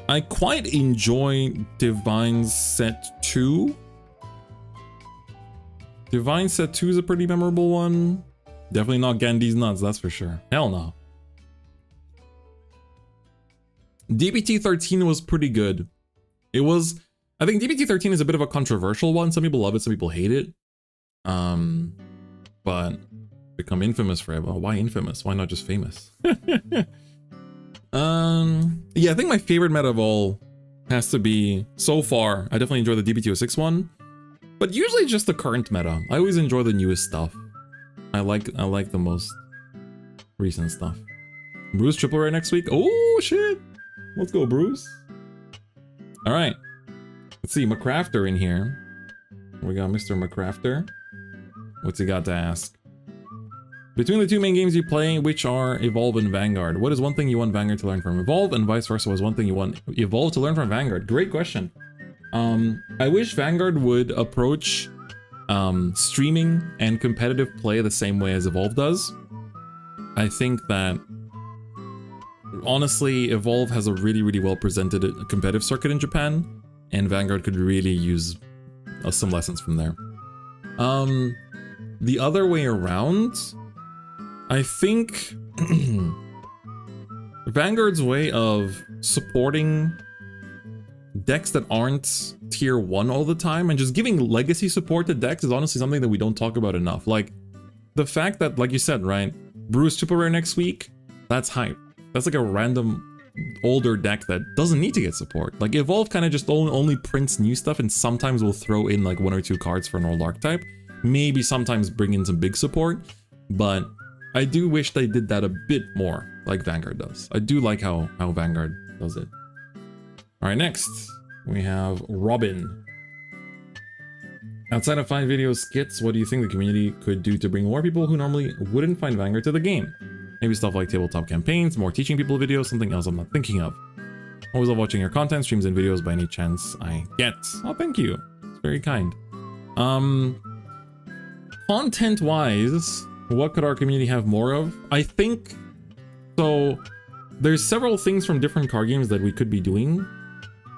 I quite enjoy Divine Set 2. Divine Set 2 is a pretty memorable one. Definitely not Gandhi's Nuts, that's for sure. Hell no. DBT 13 was pretty good. I think DBT 13 is a bit of a controversial one. Some people love it, some people hate it. But become infamous forever. Why infamous? Why not just famous? Yeah, I think my favorite meta of all has to be, so far, I definitely enjoy the DBT06 one, but usually just the current meta. I always enjoy the newest stuff. I like the most recent stuff. Bruce triple rare next week. Oh shit! Let's go, Bruce. All right. Let's see, McCrafter in here. We got Mr. McCrafter. What's he got to ask? Between the two main games you play, which are Evolve and Vanguard, what is one thing you want Vanguard to learn from Evolve, and vice versa, was one thing you want Evolve to learn from Vanguard? Great question. I wish Vanguard would approach streaming and competitive play the same way as Evolve does. I think that, honestly, Evolve has a really, really well presented competitive circuit in Japan, and Vanguard could really use some lessons from there. The other way around, I think Vanguard's way of supporting decks that aren't tier 1 all the time and just giving legacy support to decks is honestly something that we don't talk about enough. Like, the fact that, like you said, right, Bruce triple rare next week, that's hype. That's like a random older deck that doesn't need to get support. Like, Evolve kind of just only prints new stuff and sometimes will throw in like 1 or 2 cards for an old archetype. Maybe sometimes bring in some big support, but I do wish they did that a bit more like Vanguard does. I do like how Vanguard does it. All right, next we have Robin. Outside of 5 video skits, what do you think the community could do to bring more people who normally wouldn't find Vanguard to the game? Maybe stuff like tabletop campaigns, more teaching people videos, something else I'm not thinking of. Always love watching your content, streams and videos by any chance I get. Oh, thank you. It's very kind. Content-wise, what could our community have more of? I think, so there's several things from different card games that we could be doing.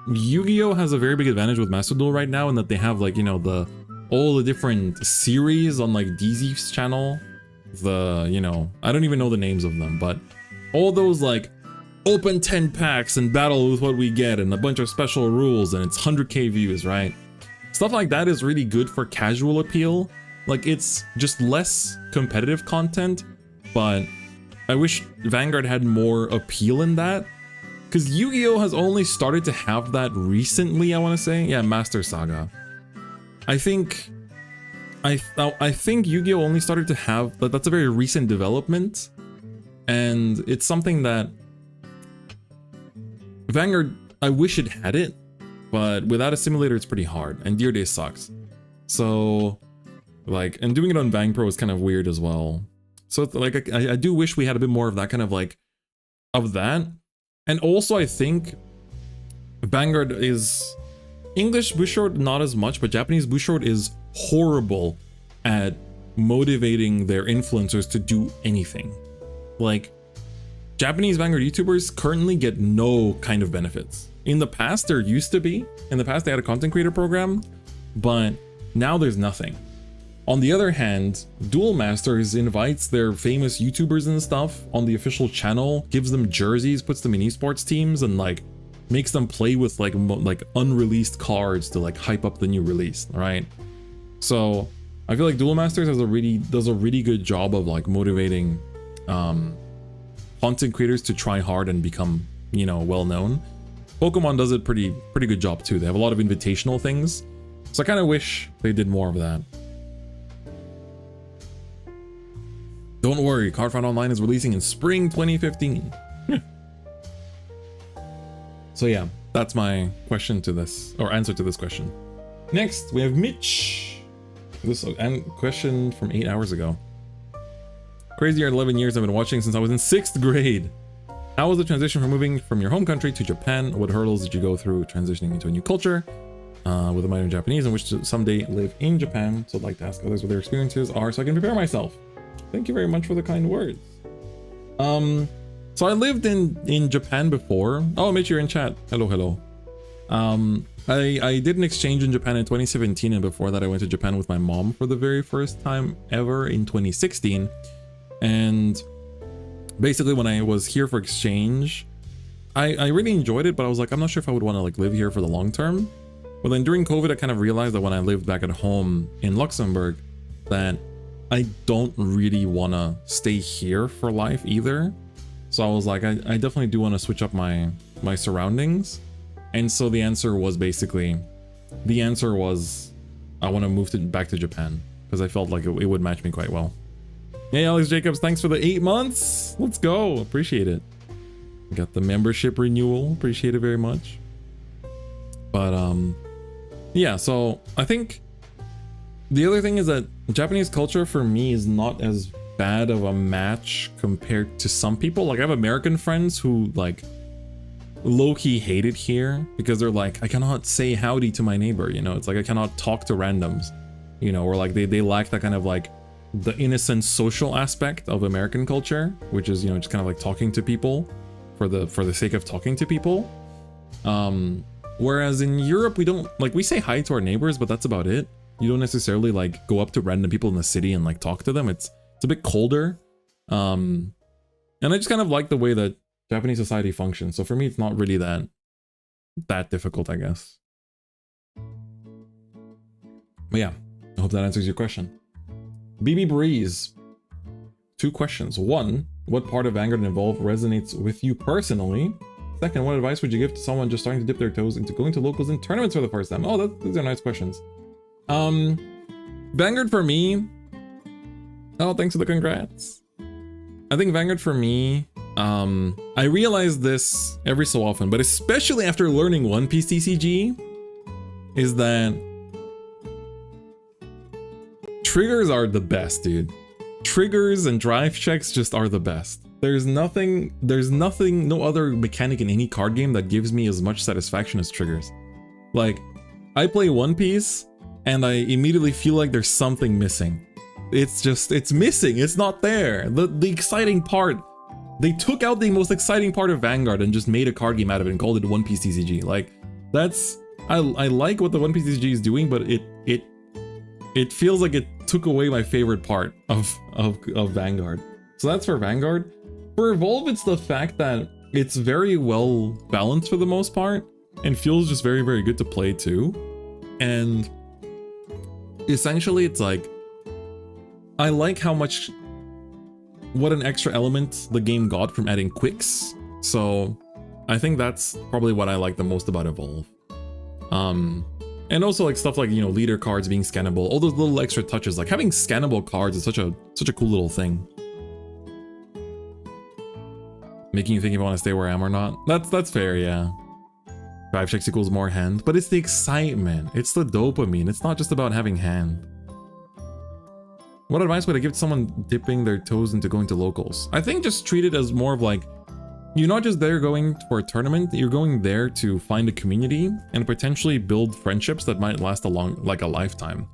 Yu-Gi-Oh! Has a very big advantage with Master Duel right now in that they have, like, you know, all the different series on like DZ's channel. You know, I don't even know the names of them, but all those like open 10 packs and battle with what we get and a bunch of special rules and it's 100k views, right? Stuff like that is really good for casual appeal. Like, it's just less competitive content, but I wish Vanguard had more appeal in that. Because Yu-Gi-Oh! Has only started to have that recently, I want to say. Yeah, Master Saga. I think Yu-Gi-Oh! Only started to have, but that's a very recent development. And it's something that Vanguard, I wish it had it, but without a simulator, it's pretty hard. And Dear Day sucks. So, like, and doing it on Vang Pro is kind of weird as well. So, like, I do wish we had a bit more of that kind of, like, of that. And also, I think Vanguard is English Bushiroad, not as much, but Japanese Bushiroad is horrible at motivating their influencers to do anything. Like, Japanese Vanguard YouTubers currently get no kind of benefits. In the past, there used to be. In the past, they had a content creator program, but now there's nothing. On the other hand, Duel Masters invites their famous YouTubers and stuff on the official channel, gives them jerseys, puts them in esports teams, and like makes them play with like unreleased cards to like hype up the new release, right? So I feel like Duel Masters does a really good job of like motivating content creators to try hard and become, you know, well known. Pokemon does it pretty good job too. They have a lot of invitational things, so I kind of wish they did more of that. Don't worry, Cardfight Online is releasing in spring 2015. So yeah, that's my question to this, or answer to this question. Next, we have Mitch. This question from 8 hours ago. Crazy 11 years I've been watching since I was in 6th grade. How was the transition from moving from your home country to Japan? What hurdles did you go through transitioning into a new culture? With a minor in Japanese and wish to someday live in Japan. So I'd like to ask others what their experiences are so I can prepare myself. Thank you very much for the kind words. So I lived in Japan before. Oh, Mitch, you're in chat. Hello. I did an exchange in Japan in 2017, and before that I went to Japan with my mom for the very first time ever in 2016. And basically when I was here for exchange, I really enjoyed it, but I was like, I'm not sure if I would want to like live here for the long term. But then during COVID, I kind of realized that when I lived back at home in Luxembourg, that I don't really want to stay here for life either. So I was like, I definitely do want to switch up my surroundings. And so the answer was I want to move back to Japan because I felt like it would match me quite well. Hey, Alex Jacobs, thanks for the 8 months. Let's go. Appreciate it. Got the membership renewal. Appreciate it very much. But yeah, so I think the other thing is that Japanese culture for me is not as bad of a match compared to some people. Like I have American friends who like low-key hate it here because they're like, I cannot say howdy to my neighbor, you know? It's like I cannot talk to randoms, you know, or like they lack that kind of like the innocent social aspect of American culture, which is, you know, just kind of like talking to people for the sake of talking to people. Whereas in Europe, we don't like, we say hi to our neighbors, but that's about it. You don't necessarily like go up to random people in the city and like talk to them. It's a bit colder. And I just kind of like the way that Japanese society functions. So for me, it's not really that difficult, I guess. But yeah, I hope that answers your question. BB Breeze. 2 questions. 1, what part of Vanguard and Evolve resonates with you personally? 2nd, what advice would you give to someone just starting to dip their toes into going to locals and tournaments for the first time? Oh, these are nice questions. Vanguard for me. Oh, thanks for the congrats. I think Vanguard for me, I realize this every so often, but especially after learning One Piece TCG, is that triggers are the best, dude. Triggers and drive checks just are the best. There's nothing, no other mechanic in any card game that gives me as much satisfaction as triggers. Like, I play One Piece, and I immediately feel like there's something missing. It's missing, it's not there. The exciting part, they took out the most exciting part of Vanguard and just made a card game out of it and called it One Piece TCG. Like, that's, I like what the One Piece TCG is doing, but it feels like it took away my favorite part of Vanguard. So that's for Vanguard. For Evolve, it's the fact that it's very well balanced for the most part and feels just very, very good to play too. And essentially it's like, I like what an extra element the game got from adding quicks. So I think that's probably what I like the most about Evolve. And also like stuff like, you know, leader cards being scannable, all those little extra touches, like having scannable cards is such a cool little thing. Making you think if I want to stay where I am or not. That's fair, yeah. 5 checks equals more hand, but it's the excitement, it's the dopamine, it's not just about having hand. What advice would I give to someone dipping their toes into going to locals? I think just treat it as more of like, you're not just there going for a tournament, you're going there to find a community and potentially build friendships that might last a lifetime.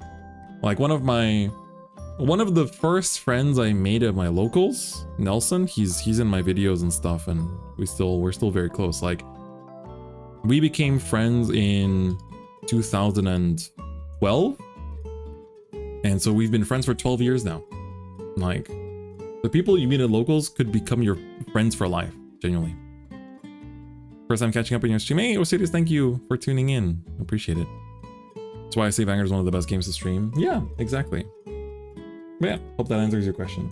Like one of the first friends I made at my locals, Nelson, he's in my videos and stuff, and we're still very close. Like, we became friends in 2012, And so we've been friends for 12 years now. Like, the people you meet at locals could become your friends for life, genuinely. First time catching up on your stream. Hey, Osiris, thank you for tuning in. Appreciate it. That's why I say Vanguard is one of the best games to stream. Yeah, exactly. But yeah, hope that answers your question.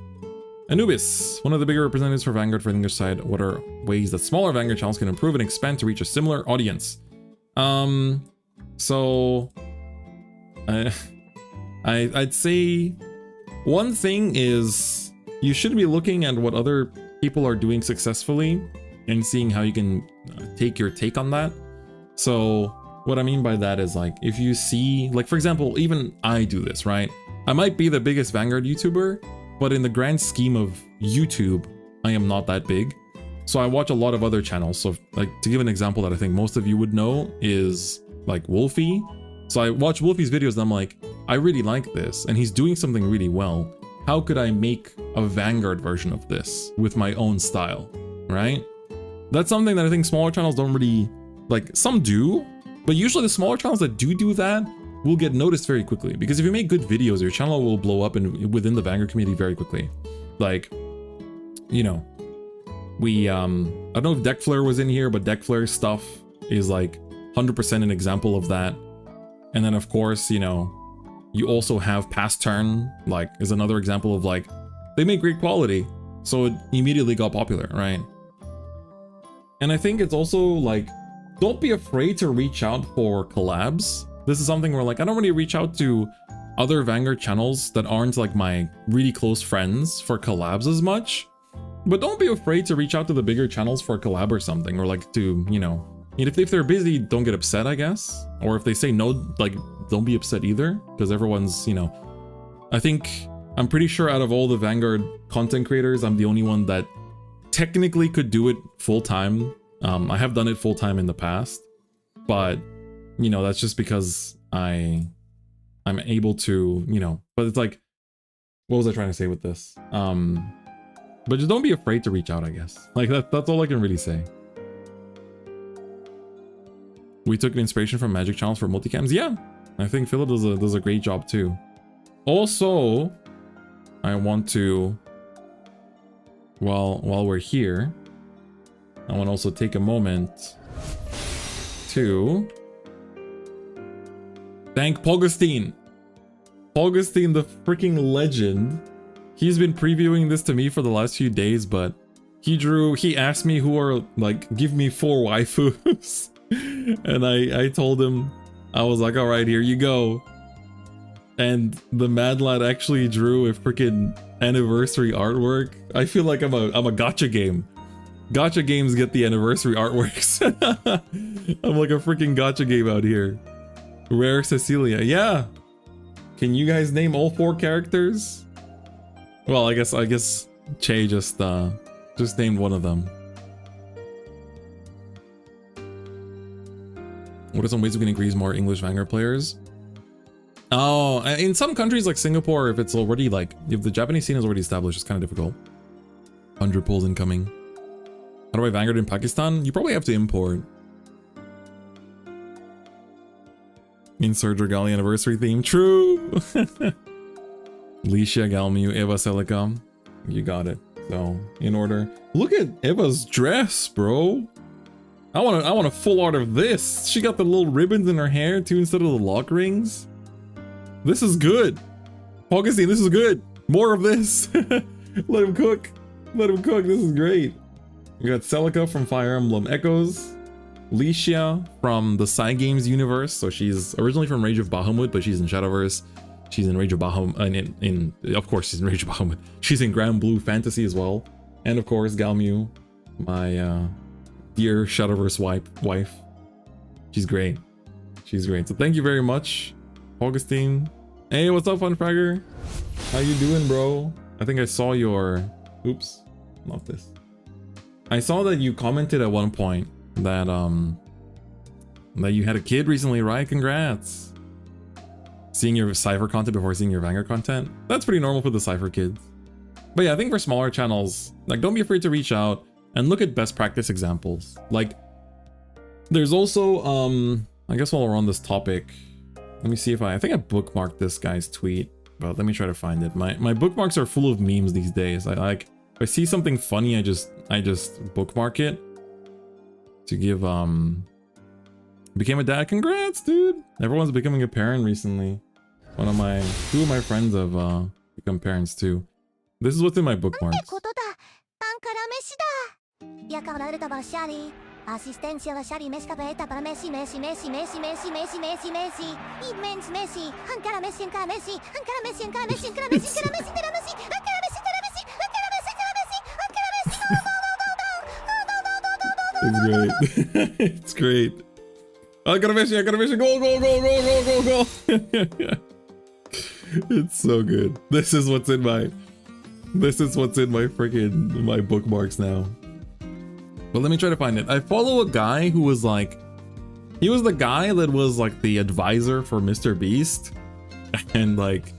Anubis, one of the bigger representatives for Vanguard for the English side. What are ways that smaller Vanguard channels can improve and expand to reach a similar audience? So I'd say one thing is you should be looking at what other people are doing successfully and seeing how you can take your take on that. So what I mean by that is, like, if you see, like, for example, even I do this, right? I might be the biggest Vanguard YouTuber, but in the grand scheme of YouTube, I am not that big. So I watch a lot of other channels. So, like, to give an example that I think most of you would know is like Wolfie. So I watch Wolfie's videos and I'm like, I really like this and he's doing something really well. How could I make a Vanguard version of this with my own style, right? That's something that I think smaller channels don't really, like, some do, but usually the smaller channels that do that will get noticed very quickly, because if you make good videos, your channel will blow up within the Vanguard community very quickly. Like, you know, we, I don't know if Deckflare was in here, but Deckflare stuff is like 100% an example of that. And then of course, you know, you also have Past Turn, like, is another example of, like, they make great quality, so it immediately got popular, right? And I think it's also, like, don't be afraid to reach out for collabs. This is something where, like, I don't really reach out to other Vanguard channels that aren't, like, my really close friends for collabs as much. But don't be afraid to reach out to the bigger channels for a collab or something, or, like, to, you know, if they're busy, don't get upset, I guess. Or if they say no, like, don't be upset either, because everyone's, you know, I'm pretty sure out of all the Vanguard content creators, I'm the only one that technically could do it full-time. I have done it full-time in the past, but, you know, that's just because I'm able to, you know, but it's like, what was I trying to say with this? But just don't be afraid to reach out, I guess. Like, that's all I can really say. We took an inspiration from Magic channels for multicams. Yeah, I think Philip does a great job too. Also, I want to, while we're here, I want to also take a moment to thank Pogustine. Pogustine, the freaking legend. He's been previewing this to me for the last few days, but he asked me who are, like, give me 4 waifus. And I told him, I was like, all right, here you go. And the mad lad actually drew a freaking anniversary artwork. I feel like I'm a gacha game. Gacha games get the anniversary artworks. I'm like a freaking gacha game out here. Rare Cecilia, yeah. Can you guys name all 4 characters? Well, I guess Che just named one of them. What are some ways we can increase more English Vanguard players? Oh, in some countries like Singapore, if it's already, like, if the Japanese scene is already established, it's kind of difficult. 100 pulls incoming. How do I Vanguard in Pakistan? You probably have to import. Insert Regali anniversary theme. True! Licia, Galmu, Eva Celica. You got it. So, in order. Look at Eva's dress, bro. I want a full art of this. She got the little ribbons in her hair too instead of the lock rings. This is good. Augustine, this is good. More of this. Let him cook. Let him cook. This is great. We got Celica from Fire Emblem Echoes. Licia from the Side Games universe. So she's originally from Rage of Bahamut, but she's in Shadowverse. She's in Rage of Bahamut. Of course, she's in Rage of Bahamut. She's in Grand Blue Fantasy as well. And of course, Galmu, my dear Shadowverse wife. She's great. She's great. So thank you very much, Augustine. Hey, what's up, Funfragger? How you doing, bro? I think I saw your... Oops, not this. I saw that you commented at one point that that you had a kid recently, right? Congrats. Seeing your Cypher content before seeing your Vanguard content. That's pretty normal for the Cypher kids. But yeah, I think for smaller channels, like, don't be afraid to reach out and look at best practice examples. Like, there's also, I guess while we're on this topic, let me see if I think I bookmarked this guy's tweet. but let me try to find it. My bookmarks are full of memes these days. I like, if I see something funny, I just bookmark it to give became a dad. Congrats, dude. Everyone's becoming a parent recently. Two of my friends have become parents too. This is what's in my bookmarks. Assistencia Shari Mesca Beta para Messi, Messi, Messi, Messi, Messi, Messi, Messi, Messi, immens Messi, Ankara Messi, Ankara Messi, Ankara Messi, Ankara Messi, Ankara Messi, Ankara Messi, Ankara Messi, Ankara Messi, Ankara Messi, Ankara Messi, Ankara Messi, It's great. Ankara Messi, Ankara Messi, goal, goal, goal, goal, goal, goal, goal. It's so good. This is what's in my freaking my bookmarks now. But let me try to find it. I follow a guy who was like, he was the guy that was like the advisor for Mr. Beast. And like,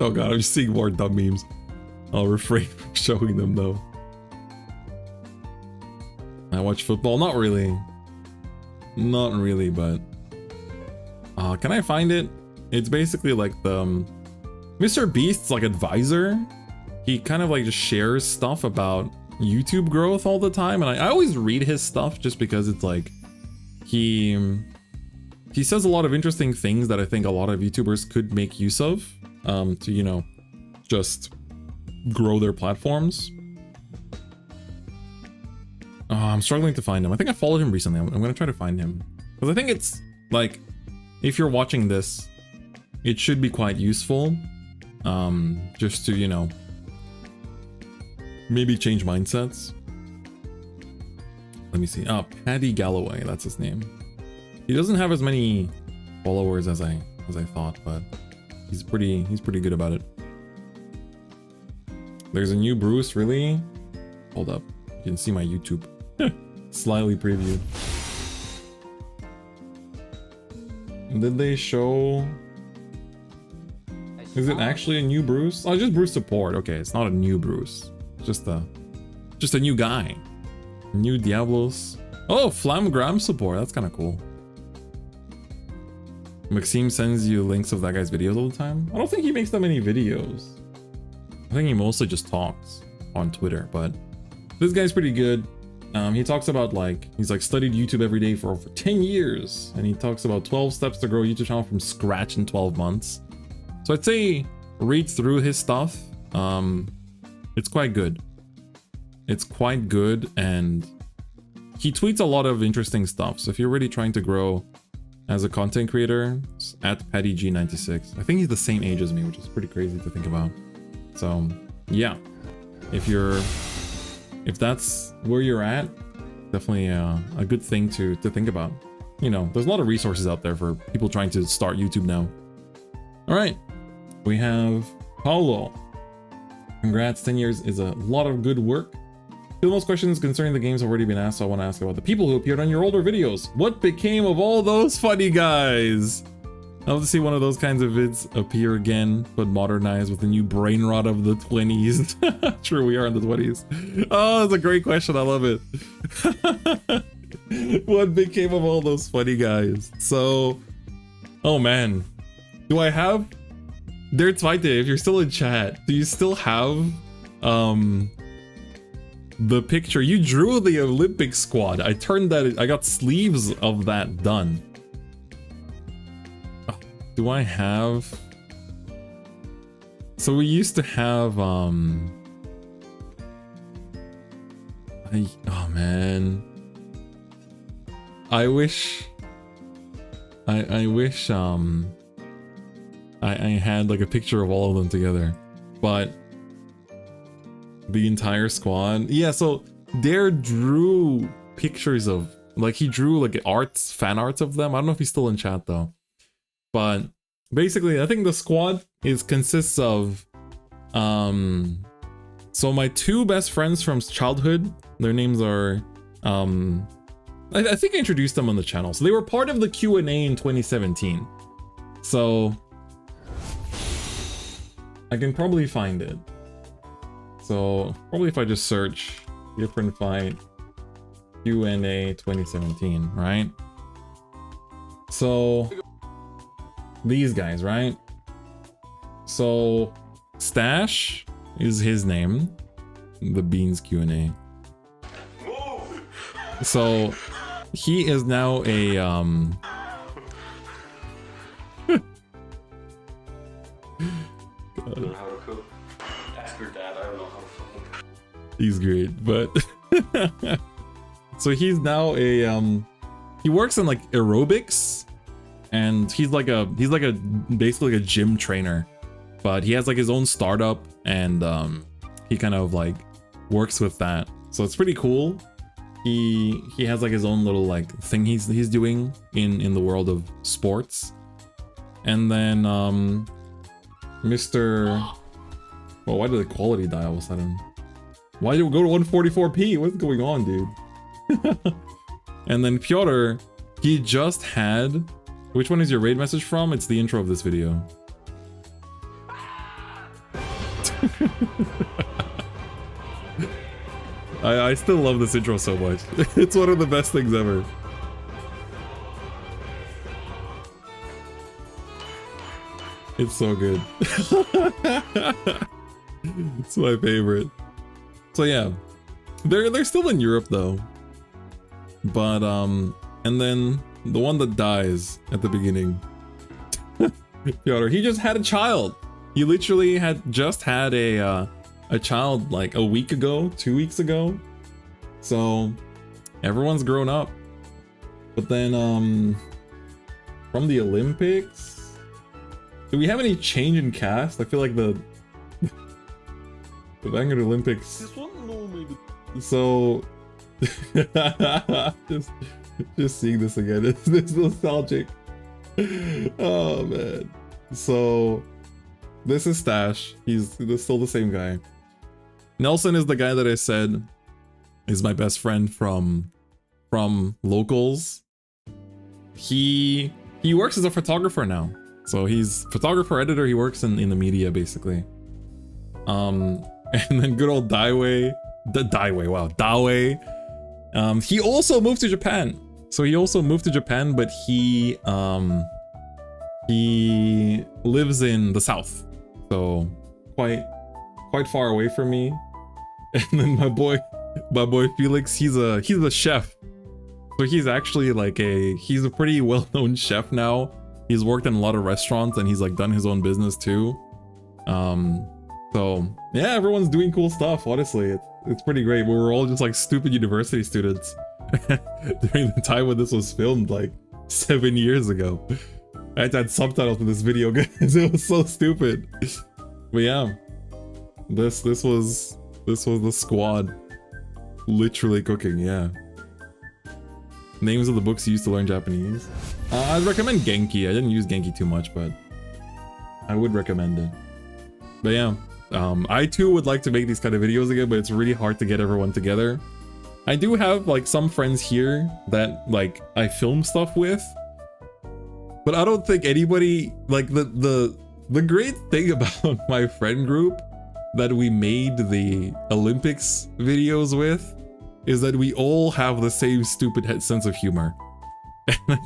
oh god, I'm just seeing more dumb memes. I'll refrain from showing them though. I watch football, not really, but can I find it? It's basically like the Mr. Beast's like advisor. He kind of like just shares stuff about YouTube growth all the time, and I always read his stuff just because it's like he says a lot of interesting things that I think a lot of YouTubers could make use of to, you know, just grow their platforms. I'm struggling to find him. I think I followed him recently. I'm gonna try to find him because I think it's like, if you're watching this, it should be quite useful just to, you know, maybe change mindsets. Let me see. Oh, Paddy Galloway, that's his name. He doesn't have as many followers as I thought, but he's pretty good about it. There's a new Bruce, really? Hold up. You can see my YouTube. Slightly previewed. Did they show? Is it actually a new Bruce? Oh, just Bruce support. Okay, it's not a new Bruce. Just a new guy. New Diablos. Oh, Flamgram support. That's kind of cool. Maxime sends you links of that guy's videos all the time. I don't think he makes that many videos. I think he mostly just talks on Twitter, but this guy's pretty good. He talks about like, he's like studied YouTube every day for over 10 years. And he talks about 12 steps to grow a YouTube channel from scratch in 12 months. So I'd say read through his stuff. It's quite good. It's quite good, and he tweets a lot of interesting stuff. So if you're really trying to grow as a content creator, it's at PattyG96. I think he's the same age as me, which is pretty crazy to think about. So yeah, if that's where you're at, definitely a good thing to think about. You know, there's a lot of resources out there for people trying to start YouTube now. All right, we have Paulo. Congrats, 10 years is a lot of good work. The most questions concerning the games have already been asked, so I want to ask about the people who appeared on your older videos. What became of all those funny guys? I'd love to see one of those kinds of vids appear again, but modernized with the new brain rot of the 20s. True, we are in the 20s. Oh, that's a great question. I love it. What became of all those funny guys? So, oh man, do I have... Der Zweite, if you're still in chat, do you still have the picture? You drew the Olympic squad. I got sleeves of that done. Oh, do I have... So we used to have oh man, I wish I had like a picture of all of them together, but the entire squad. Yeah, so Dare drew pictures of, like, he drew like fan arts of them. I don't know if he's still in chat though, but basically I think the squad consists of so my two best friends from childhood, their names are I think I introduced them on the channel, so they were part of the Q&A in 2017. So I can probably find it. So probably if I just search DifferentFight Q&A 2017, right? So these guys, right? So Stash is his name. The Beans Q&A. So he is now a I don't know how to cook. Ask your dad. I don't know how to cook. he's great, but so he's now a he works in like aerobics, and he's like a basically like a gym trainer, but he has like his own startup, and he kind of like works with that, so it's pretty cool. He has like his own little like thing he's doing in the world of sports. And then Mr. Well, why did the quality die all of a sudden? Why did we go to 144p? What's going on, dude? And then Pyotr, he just had, which one is your raid message from? It's the intro of this video. I still love this intro so much. It's one of the best things ever. It's so good. It's my favorite. So yeah, they're still in Europe though. But and then the one that dies at the beginning, Pyotr, he just had a child. He literally had just had a child like a week ago, 2 weeks ago. So everyone's grown up. But then from the Olympics, do we have any change in cast? I feel like the Vanguard Olympics. This one? No, maybe. So just seeing this again, it's nostalgic. Oh man. So this is Stash. He's still the same guy. Nelson is the guy that I said is my best friend from locals. He works as a photographer now. So he's photographer, editor, he works in the media basically. And then good old Dawe. He also moved to Japan. So he also moved to Japan, but he lives in the south. So quite far away from me. And then my boy Felix, he's a chef. So he's actually like he's a pretty well-known chef now. He's worked in a lot of restaurants and he's like done his own business too. So yeah, everyone's doing cool stuff, honestly. It's pretty great. We were all just like stupid university students during the time when this was filmed like 7 years ago. I had to add subtitles for this video because it was so stupid. But yeah, this was the squad literally cooking. Yeah. Names of the books you used to learn Japanese. I'd recommend Genki. I didn't use Genki too much, but I would recommend it. But yeah, I too would like to make these kind of videos again, but it's really hard to get everyone together. I do have like some friends here that like I film stuff with, but I don't think anybody like the great thing about my friend group that we made the Olympics videos with is that we all have the same stupid sense of humor. And I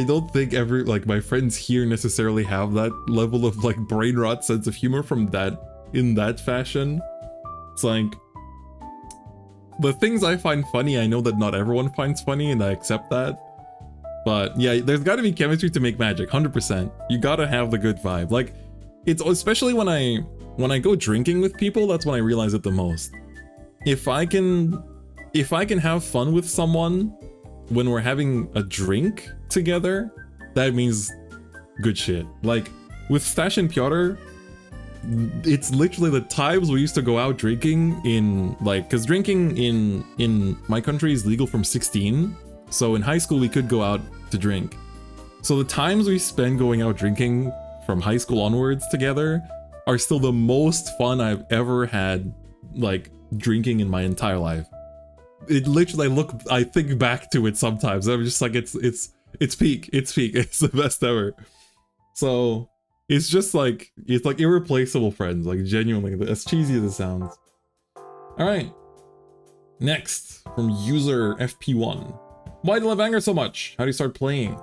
don't think every like my friends here necessarily have that level of like brain rot sense of humor from that in that fashion. It's like the things I find funny, I know that not everyone finds funny, and I accept that. But yeah, there's got to be chemistry to make magic, 100%. You gotta have the good vibe. Like, it's especially when I go drinking with people, that's when I realize it the most. If I can have fun with someone when we're having a drink together, that means good shit. Like with Stash and Pyotr, it's literally the times we used to go out drinking in like, because drinking in my country is legal from 16. So in high school we could go out to drink. So the times we spend going out drinking from high school onwards together are still the most fun I've ever had, like drinking in my entire life. It literally, I think back to it sometimes. I'm just like, it's peak. It's peak. It's the best ever. So it's just like, it's like irreplaceable friends, like genuinely, as cheesy as it sounds. All right. Next, from user FP1. Why do I love Vanguard so much? How do you start playing?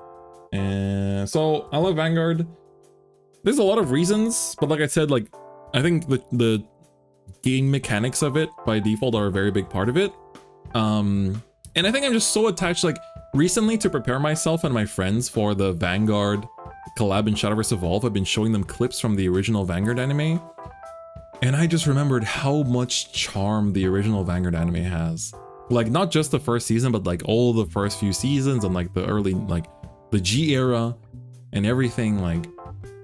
And so I love Vanguard there's a lot of reasons, but like I said, like I think the game mechanics of it by default are a very big part of it. And I think I'm just so attached, like recently to prepare myself and my friends for the Vanguard collab in Shadowverse Evolve, I've been showing them clips from the original Vanguard anime. And I just remembered how much charm the original Vanguard anime has. Like not just the first season, but like all the first few seasons and like the early, like the G era and everything. Like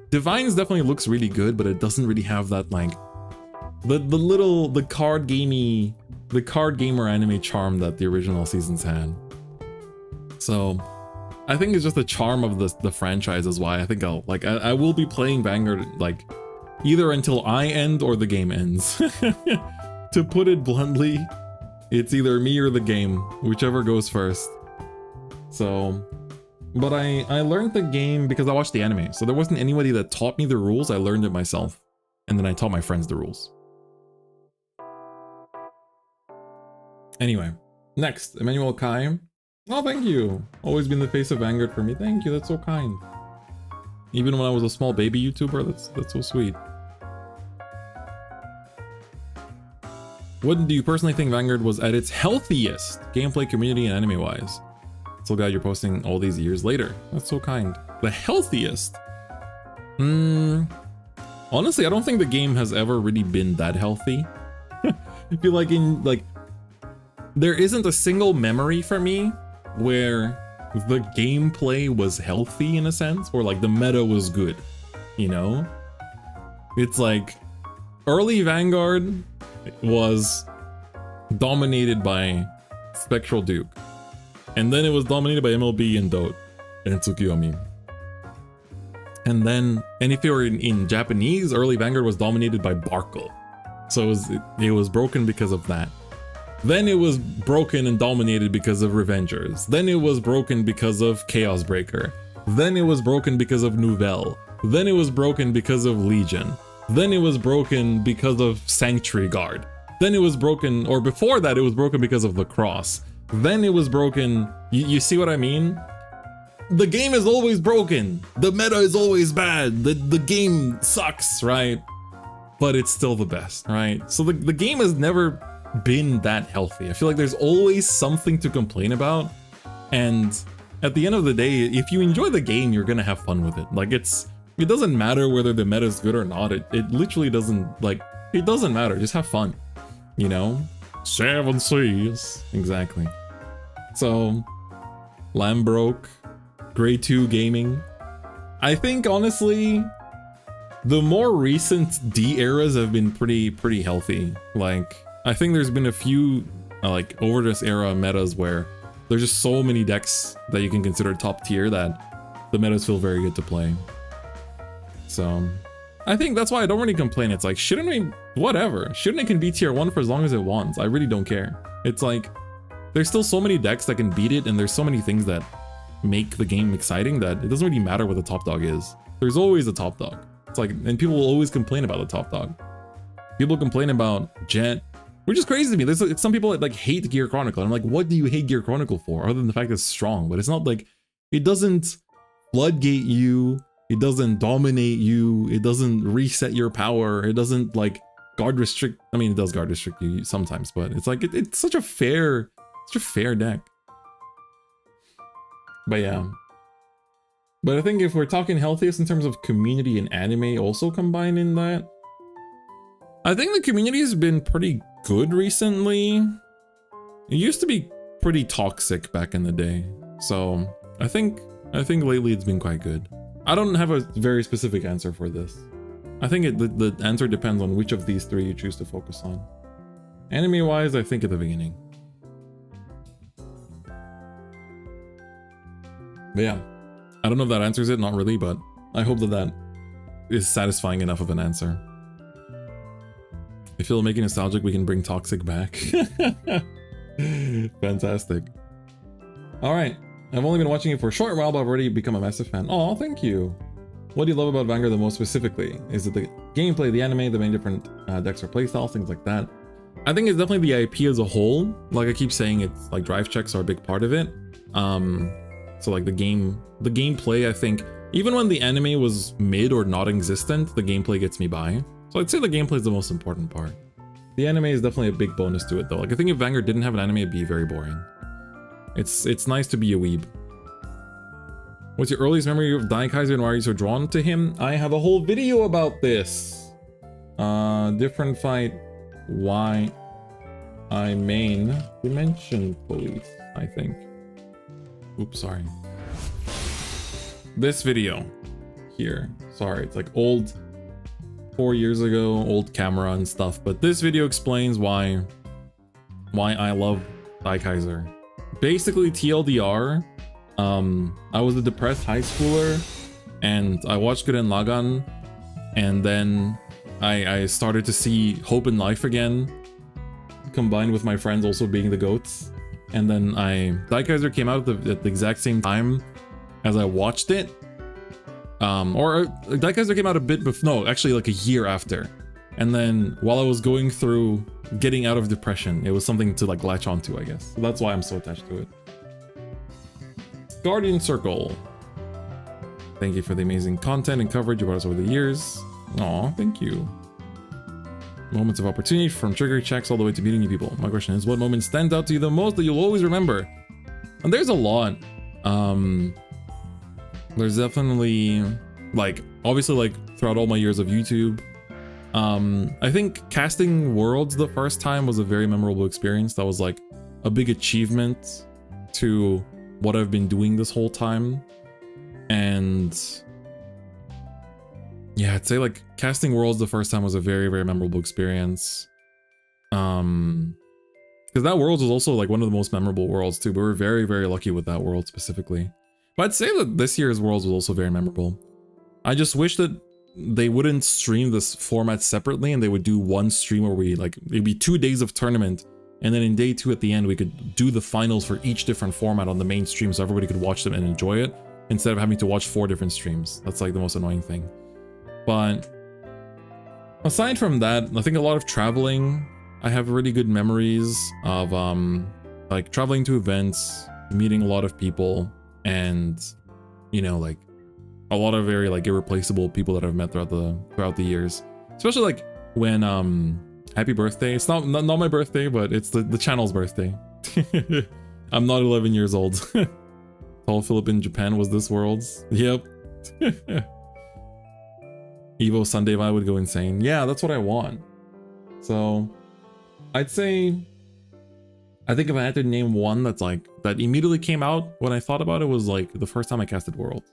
Divines definitely looks really good, but it doesn't really have that like the card gamer anime charm that the original seasons had. So I think it's just the charm of the franchise is why I think I will be playing Vanguard like either until I end or the game ends. To put it bluntly, it's either me or the game, whichever goes first. So, but I learned the game because I watched the anime. So there wasn't anybody that taught me the rules. I learned it myself. And then I taught my friends the rules. Anyway, next, Emmanuel Kai. Oh, thank you. Always been the face of Vanguard for me. Thank you, that's so kind. Even when I was a small baby YouTuber, that's so sweet. What do you personally think Vanguard was at its healthiest gameplay, community, and anime-wise? So glad you're posting all these years later. That's so kind. The healthiest? Honestly, I don't think the game has ever really been that healthy. I feel like there isn't a single memory for me where the gameplay was healthy in a sense, or like the meta was good, you know? It's like early Vanguard was dominated by Spectral Duke, and then it was dominated by MLB and Dot and Tsukiyomi. And if you were in Japanese, early Vanguard was dominated by Barkle. So it was broken because of that. Then it was broken and dominated because of Revengers. Then it was broken because of Chaos Breaker. Then it was broken because of Nouvelle. Then it was broken because of Legion. Then it was broken because of Sanctuary Guard. Then it was broken, or before that it was broken because of Lacrosse. Then it was broken, you see what I mean? The game is always broken. The meta is always bad. The game sucks, right? But it's still the best, right? So the game has never been that healthy. I feel like there's always something to complain about, and at the end of the day, if you enjoy the game, you're gonna have fun with it. Like it doesn't matter whether the meta is good or not. It literally doesn't, like, it doesn't matter. Just have fun, you know? 7 Seas. Exactly. So Lambroke, Grey 2 Gaming. I think honestly the more recent D eras have been pretty healthy. Like I think there's been a few like over this era metas where there's just so many decks that you can consider top tier that the metas feel very good to play. So I think that's why I don't really complain. It's like, shouldn't we, whatever, shouldn't it can be tier 1 for as long as it wants? I really don't care. It's like there's still so many decks that can beat it, and there's so many things that make the game exciting that it doesn't really matter what the top dog is. There's always a top dog. It's like, and people will always complain about the top dog. People complain about Jet, which is crazy to me. There's some people that like hate Gear Chronicle. I'm like, what do you hate Gear Chronicle for, other than the fact that it's strong? But it's not like, it doesn't floodgate you, it doesn't dominate you, it doesn't reset your power, it doesn't like guard restrict. I mean, it does guard restrict you sometimes, but it's like it's such a fair deck. But yeah. But I think if we're talking healthiest in terms of community and anime also combined in that, I think the community has been pretty good recently. It used to be pretty toxic back in the day. So I think lately it's been quite good. I don't have a very specific answer for this. I think the answer depends on which of these 3 you choose to focus on. Anime wise, I think at the beginning. But yeah, I don't know if that answers it, not really, but I hope that is satisfying enough of an answer. If you'll make it nostalgic, we can bring Toxic back. Fantastic. Alright, I've only been watching it for a short while, but I've already become a massive fan. Oh, thank you. What do you love about Vanguard the most specifically? Is it the gameplay, the anime, the many different decks or playstyles, things like that? I think it's definitely the IP as a whole. Like I keep saying, it's like drive checks are a big part of it. So like the gameplay, I think Even when the anime was mid or not existent, the gameplay gets me by. So I'd say the gameplay is the most important part. The anime is definitely a big bonus to it though. Like I think if Vanguard didn't have an anime, it'd be very boring. It's nice to be a weeb. What's your earliest memory of Daikaiser and why are you so drawn to him? I have a whole video about this. DifferentFight, why I main Dimension Police, I think. Oops, sorry. This video here. Sorry, it's like old 4 years ago, old camera and stuff, but this video explains why I love Daikaiser. Basically, TLDR, I was a depressed high schooler and I watched Gurren Lagann, and then I started to see hope in life again, combined with my friends also being the goats. And then Daikaiser came out at the exact same time as I watched it. Or Daikaiser came out a bit before, no, actually like a year after. And then while I was going through getting out of depression, it was something to like latch onto, I guess. So that's why I'm so attached to it. Guardian Circle. Thank you for the amazing content and coverage you brought us over the years. Aw, thank you. Moments of opportunity from trigger checks all the way to meeting new people. My question is, what moment stands out to you the most that you'll always remember? And there's a lot. There's definitely, like, obviously, like, throughout all my years of YouTube, I think casting Worlds the first time was a very memorable experience. That was, like, a big achievement to what I've been doing this whole time. And yeah, I'd say, like, casting Worlds the first time was a very, very memorable experience. Because that Worlds was also, like, one of the most memorable Worlds, too. We were very, very lucky with that World specifically. But I'd say that this year's Worlds was also very memorable. I just wish that they wouldn't stream this format separately and they would do one stream where we, like, it'd be 2 days of tournament, and then in day 2 at the end we could do the finals for each different format on the main stream so everybody could watch them and enjoy it, instead of having to watch 4 different streams. That's like the most annoying thing. But aside from that, I think a lot of traveling. I have really good memories of like traveling to events, meeting a lot of people, and you know, like a lot of very like irreplaceable people that I've met throughout the years. Especially like when happy birthday. It's not my birthday, but it's the channel's birthday. I'm not 11 years old. Tall Philip in Japan was this Worlds. Yep. Evo Sunday vibe would go insane. Yeah, that's what I want. So I'd say, I think if I had to name one that's like, that immediately came out when I thought about it, was like the first time I casted Worlds.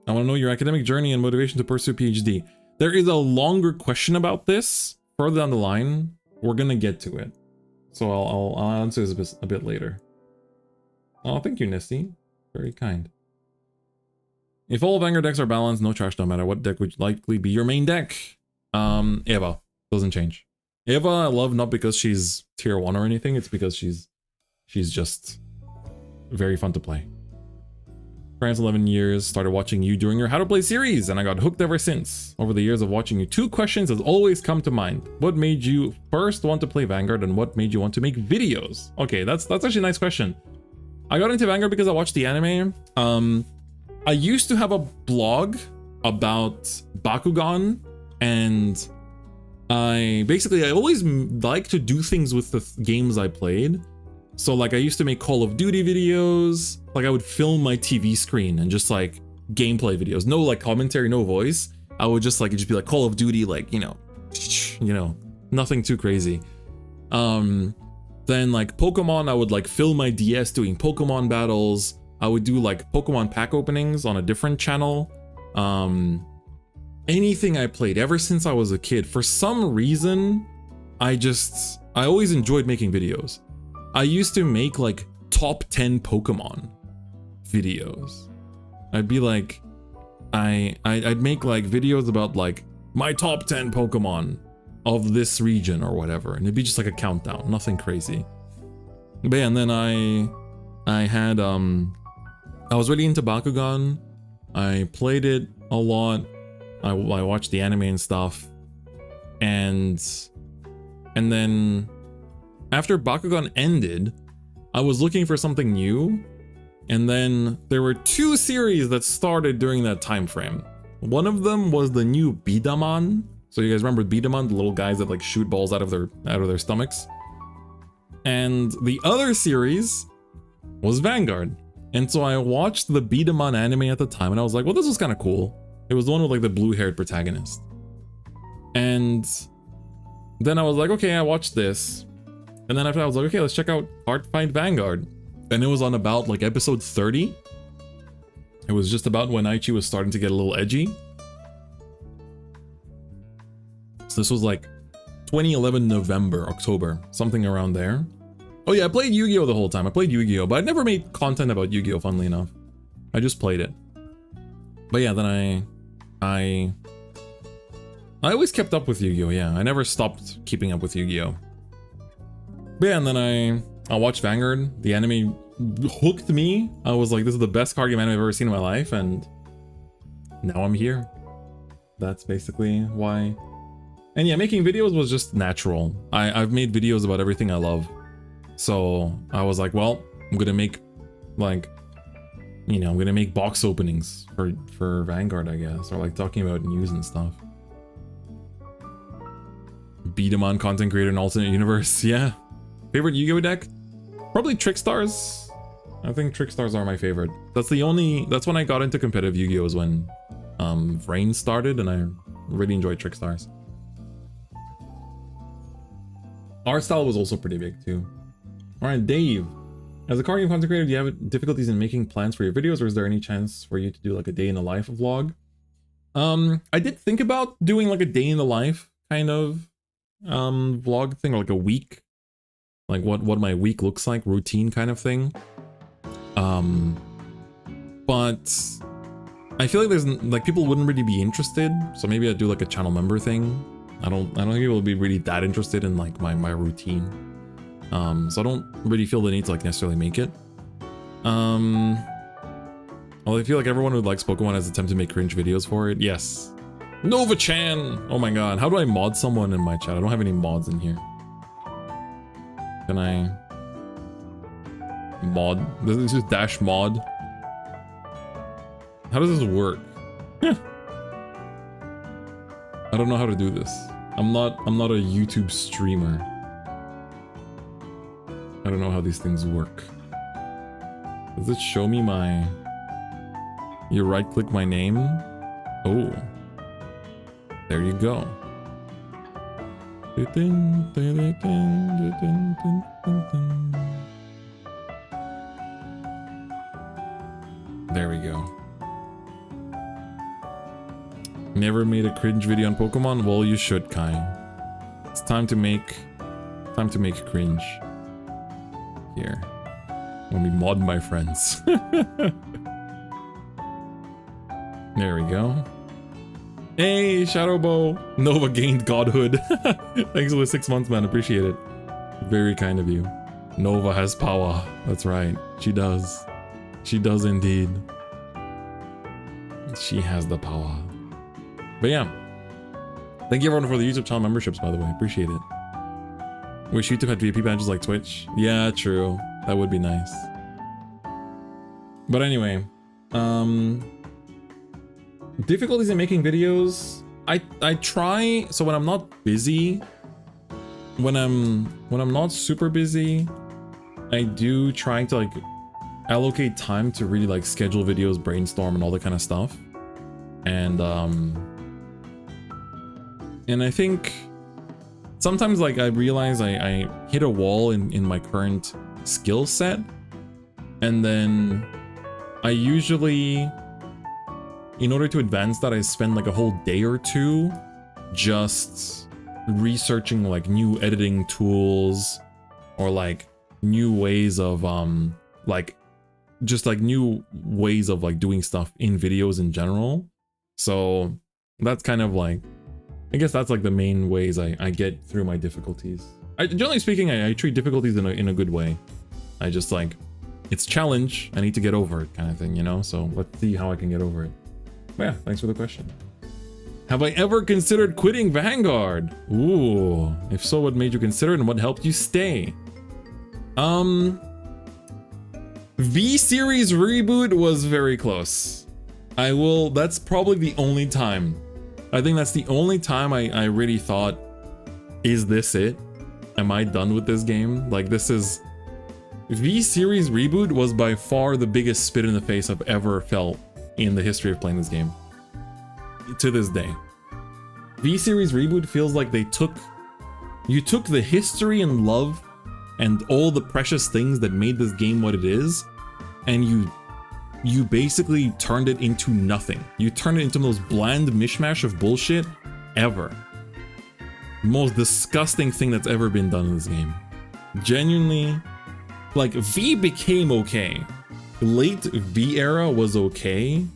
I want to know your academic journey and motivation to pursue PhD. There is a longer question about this further down the line. We're gonna get to it. So I'll answer this a bit later. Oh, thank you, Nisty. Very kind. If all Vanguard decks are balanced, no trash, no matter what deck would likely be your main deck. Eva. Doesn't change. Eva I love not because she's tier 1 or anything, it's because she's just very fun to play. France 11 years, started watching you during your How to Play series, and I got hooked ever since. Over the years of watching you, 2 questions has always come to mind. What made you first want to play Vanguard, and what made you want to make videos? Okay, that's actually a nice question. I got into Vanguard because I watched the anime. I used to have a blog about Bakugan, and I always like to do things with the games I played. So like I used to make Call of Duty videos, like I would film my TV screen and just like gameplay videos, no like commentary, no voice. I would just be like Call of Duty, like, you know, nothing too crazy. Then like Pokemon, I would like film my DS doing Pokemon battles. I would do like Pokemon pack openings on a different channel. Anything I played ever since I was a kid. For some reason, I always enjoyed making videos. I used to make like top 10 Pokemon videos. I'd be like, I'd make like videos about like my top 10 Pokemon of this region or whatever, and it'd be just like a countdown, nothing crazy. But yeah, and then I had I was really into Bakugan. I played it a lot. I watched the anime and stuff, and then after Bakugan ended, I was looking for something new, And then there were 2 series that started during that time frame. One of them was the new Bidaman. So you guys remember Bidaman, the little guys that like shoot balls out of their stomachs. And the other series was Vanguard. And so I watched the Bidaman anime at the time and I was like, well, this was kind of cool. It was the one with like the blue-haired protagonist. And then I was like, okay, I watched this. And then after I was like, okay, let's check out Cardfight Vanguard. And it was on about like episode 30. It was just about when Aichi was starting to get a little edgy. So this was like 2011 November, October, something around there. Oh yeah, I played Yu-Gi-Oh the whole time. I played Yu-Gi-Oh, but I never made content about Yu-Gi-Oh, funnily enough. I just played it. But yeah, then I always kept up with Yu-Gi-Oh, yeah. I never stopped keeping up with Yu-Gi-Oh. But yeah, and then I watched Vanguard. The anime hooked me. I was like, this is the best card game anime I've ever seen in my life, and now I'm here. That's basically why. And yeah, making videos was just natural. I've made videos about everything I love. So I was like, well, I'm gonna make like, you know, I'm gonna make box openings for Vanguard, I guess, or like talking about news and stuff. Beat 'em on content creator in alternate universe, yeah. Favorite Yu-Gi-Oh deck? Probably Trickstars. I think Trickstars are my favorite. That's when I got into competitive Yu-Gi-Oh is when Vrain started, and I really enjoyed Trickstars. Art style was also pretty big too. Alright, Dave. As a card game content creator, do you have difficulties in making plans for your videos, or is there any chance for you to do like a day in the life vlog? I did think about doing like a day in the life kind of vlog thing, or like a week. Like what my week looks like, routine kind of thing. But I feel like there's like people wouldn't really be interested, so maybe I'd do like a channel member thing. I don't think people will be really that interested in like my routine. So I don't really feel the need to like necessarily make it. Well, I feel like everyone who likes Pokemon has attempted to make cringe videos for it. Yes. Nova-chan! Oh my god, how do I mod someone in my chat? I don't have any mods in here. Can I mod? This is just dash mod. How does this work? I don't know how to do this. I'm not a YouTube streamer. I don't know how these things work. Does it show me my... You right click my name? Oh. There you go. There we go. Never made a cringe video on Pokemon? Well, you should, Kai. It's time to make cringe. Here. Let me mod my friends. There we go. Hey, Shadowbow! Nova gained godhood. Thanks for the 6 months, man. Appreciate it. Very kind of you. Nova has power. That's right. She does. She does indeed. She has the power. But yeah. Thank you everyone for the YouTube channel memberships, by the way. Appreciate it. Wish YouTube had VIP badges like Twitch. Yeah, true. That would be nice. But anyway. Difficulties in making videos. I try, so when I'm not busy, when I'm not super busy, I do try to like allocate time to really like schedule videos, brainstorm, and all that kind of stuff. And I think sometimes like I realize I hit a wall in my current skill set, and then I usually, in order to advance that, I spend like a whole day or two just researching like new editing tools, or like new ways of like just like new ways of like doing stuff in videos in general. So that's kind of like, I guess that's like the main ways I get through my difficulties. Generally speaking, I treat difficulties in a good way. I just like, it's challenge, I need to get over it kind of thing, you know? So let's see how I can get over it. But yeah, thanks for the question. Have I ever considered quitting Vanguard? Ooh, if so, what made you consider it and what helped you stay? V-Series reboot was very close. That's probably the only time. I think that's the only time I really thought, is this it? Am I done with this game? Like, this is... V-Series reboot was by far the biggest spit in the face I've ever felt in the history of playing this game. To this day. V-Series reboot feels like you took the history and love and all the precious things that made this game what it is, and you basically turned it into nothing. You turned it into the most bland mishmash of bullshit ever. Most disgusting thing that's ever been done in this game. Genuinely, like, V became okay. Late V era was okay,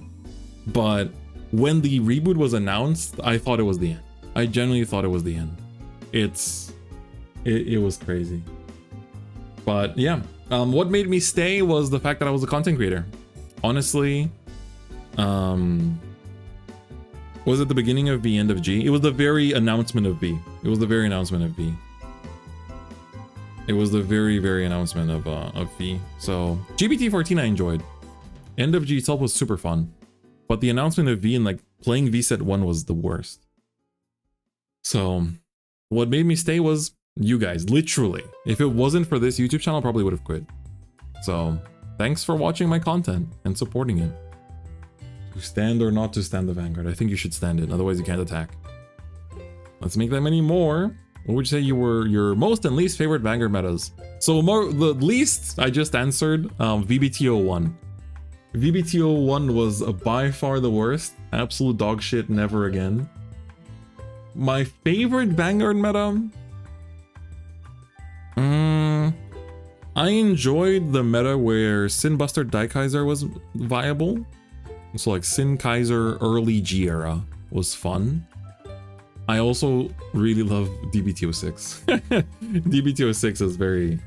but when the reboot was announced, I thought it was the end. I genuinely thought it was the end. It was crazy. But yeah, what made me stay was the fact that I was a content creator. Honestly, was it the beginning of V, end of G? It was the very announcement of V. It was the very announcement of V. It was the very, very announcement of V. So GBT14 I enjoyed. End of G itself was super fun. But the announcement of V and like playing V set 1 was the worst. So what made me stay was you guys, literally. If it wasn't for this YouTube channel, I probably would have quit. So thanks for watching my content and supporting it. To stand or not to stand the Vanguard? I think you should stand it, otherwise you can't attack. Let's make that many more. What would you say your most and least favorite Vanguard metas? So the least I just answered, VBT01. VBT01 was by far the worst. Absolute dog shit, never again. My favorite Vanguard meta? I enjoyed the meta where Sin Buster Daikaiser was viable. So like Sin Kaiser early G era was fun. I also really love DBT06. DBT06 is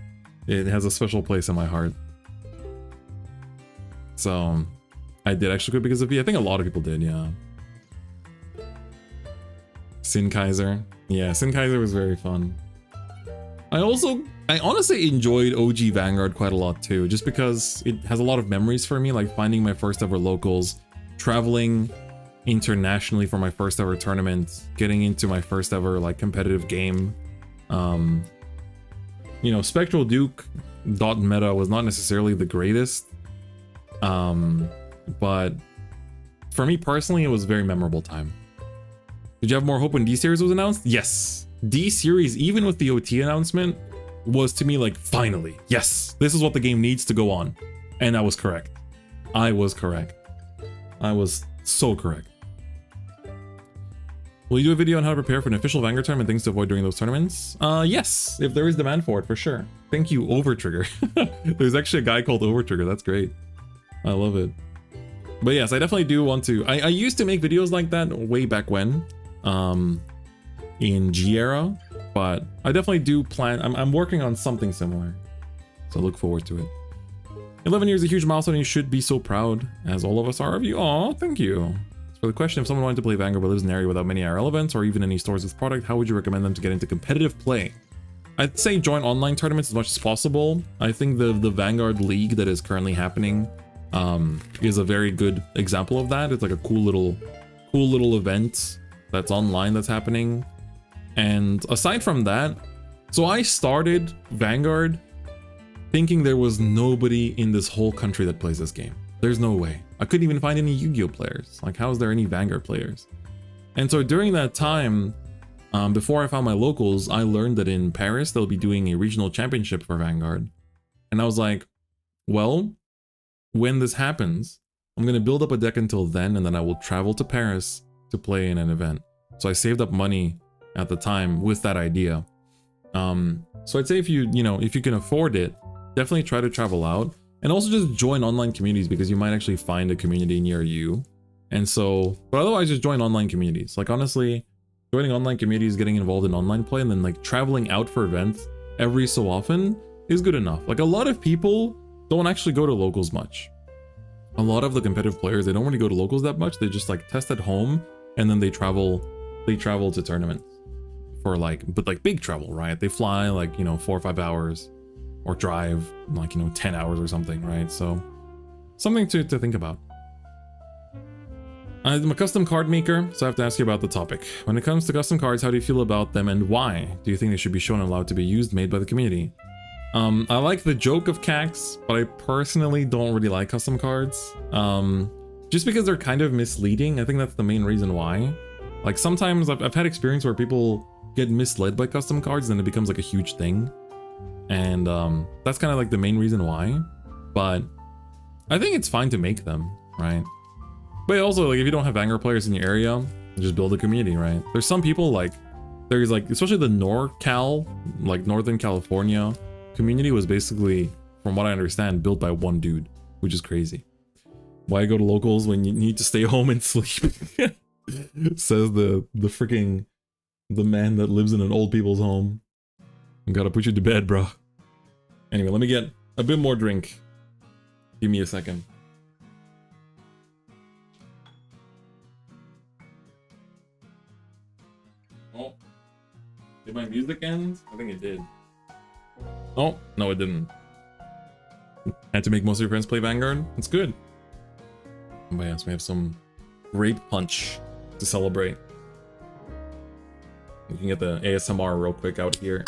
it has a special place in my heart. So I did actually quit because of V. I think a lot of people did, yeah. Sin Kaiser. Yeah, Sin Kaiser was very fun. I honestly enjoyed OG Vanguard quite a lot too, just because it has a lot of memories for me, like finding my first ever locals, traveling internationally for my first ever tournament, getting into my first ever like competitive game. You know, Spectral Duke dot meta was not necessarily the greatest, but for me personally, it was a very memorable time. Did you have more hope when D-Series was announced? Yes. D-Series, even with the OT announcement, was to me like, finally, yes, this is what the game needs to go on. And I was correct. I was correct. I was so correct. Will you do a video on how to prepare for an official Vanguard tournament and things to avoid during those tournaments? Yes, if there is demand for it, for sure. Thank you, Overtrigger. There's actually a guy called Overtrigger. That's great. I love it. But yes, I definitely do want to. I used to make videos like that way back when, in G era, but I definitely do plan. I'm working on something similar, so look forward to it. 11 years is a huge milestone, and you should be so proud, as all of us are of you. Aw, thank you. For the question, if someone wanted to play Vanguard but lives in an area without many IRL events or even any stores with product, how would you recommend them to get into competitive play? I'd say join online tournaments as much as possible. I think the Vanguard League that is currently happening is a very good example of that. It's like a cool little event that's online that's happening. And aside from that, so I started Vanguard thinking there was nobody in this whole country that plays this game. There's no way. I couldn't even find any Yu-Gi-Oh players. Like, how is there any Vanguard players? And so during that time, before I found my locals, I learned that in Paris, they'll be doing a regional championship for Vanguard. And I was like, well, when this happens, I'm going to build up a deck until then, and then I will travel to Paris to play in an event. So I saved up money at the time with that idea. So I'd say if you can afford it, definitely try to travel out. And also just join online communities, because you might actually find a community near you. And so, but otherwise just join online communities. Like honestly, joining online communities, getting involved in online play, and then like traveling out for events every so often is good enough. Like a lot of people don't actually go to locals much. A lot of the competitive players, they don't really go to locals that much. They just like test at home, and then they travel to tournaments for like, but like big travel, right? They fly like, 4 or 5 hours or drive like, you know, 10 hours or something, right? So something to think about. I'm a custom card maker, so I have to ask you about the topic. When it comes to custom cards, how do you feel about them and why? Do you think they should be shown and allowed to be used, made by the community? I like the joke of CACs, but I personally don't really like custom cards. Just because they're kind of misleading. I think that's the main reason why. Like sometimes I've had experience where people get misled by custom cards and it becomes like a huge thing. And that's kind of like the main reason why. But I think it's fine to make them, right? But also, like, if you don't have Vanguard players in your area, just build a community, right? There's some people like, there's like, especially the NorCal, like Northern California community was basically, from what I understand, built by one dude, which is crazy. Why go to locals when you need to stay home and sleep? Says the man that lives in an old people's home. I gotta put you to bed, bro. Anyway, let me get a bit more drink. Give me a second. Oh, did my music end? I think it did. Oh, no, it didn't. Had to make most of your friends play Vanguard? That's good. But yes, we have some grape punch to celebrate. We can get the ASMR real quick out here.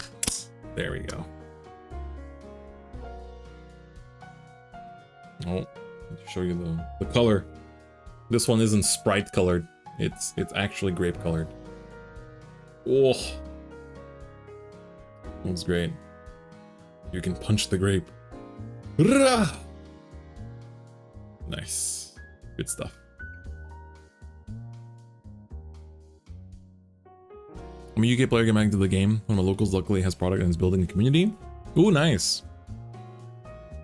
There we go. Oh, let me show you the color. This one isn't Sprite colored. It's actually grape colored. Oh, looks great. You can punch the grape. Nice. Good stuff. I'm a UK player getting back into the game. One of my locals luckily has product and is building a community. Ooh, nice.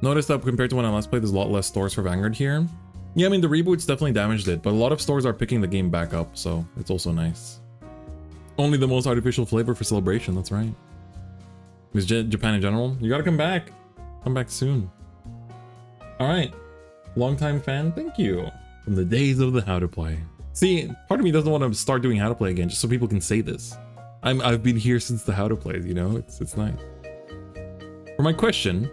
Noticed that compared to when I last played, there's a lot less stores for Vanguard here. Yeah, I mean, the reboots definitely damaged it, but a lot of stores are picking the game back up, so it's also nice. Only the most artificial flavor for celebration, that's right. Because Japan in general, you gotta come back. Come back soon. Alright. Longtime fan, thank you. From the days of the How to Play. See, part of me doesn't want to start doing How to Play again, just so people can say this. I've been here since the How to Plays, you know? It's nice. For my question,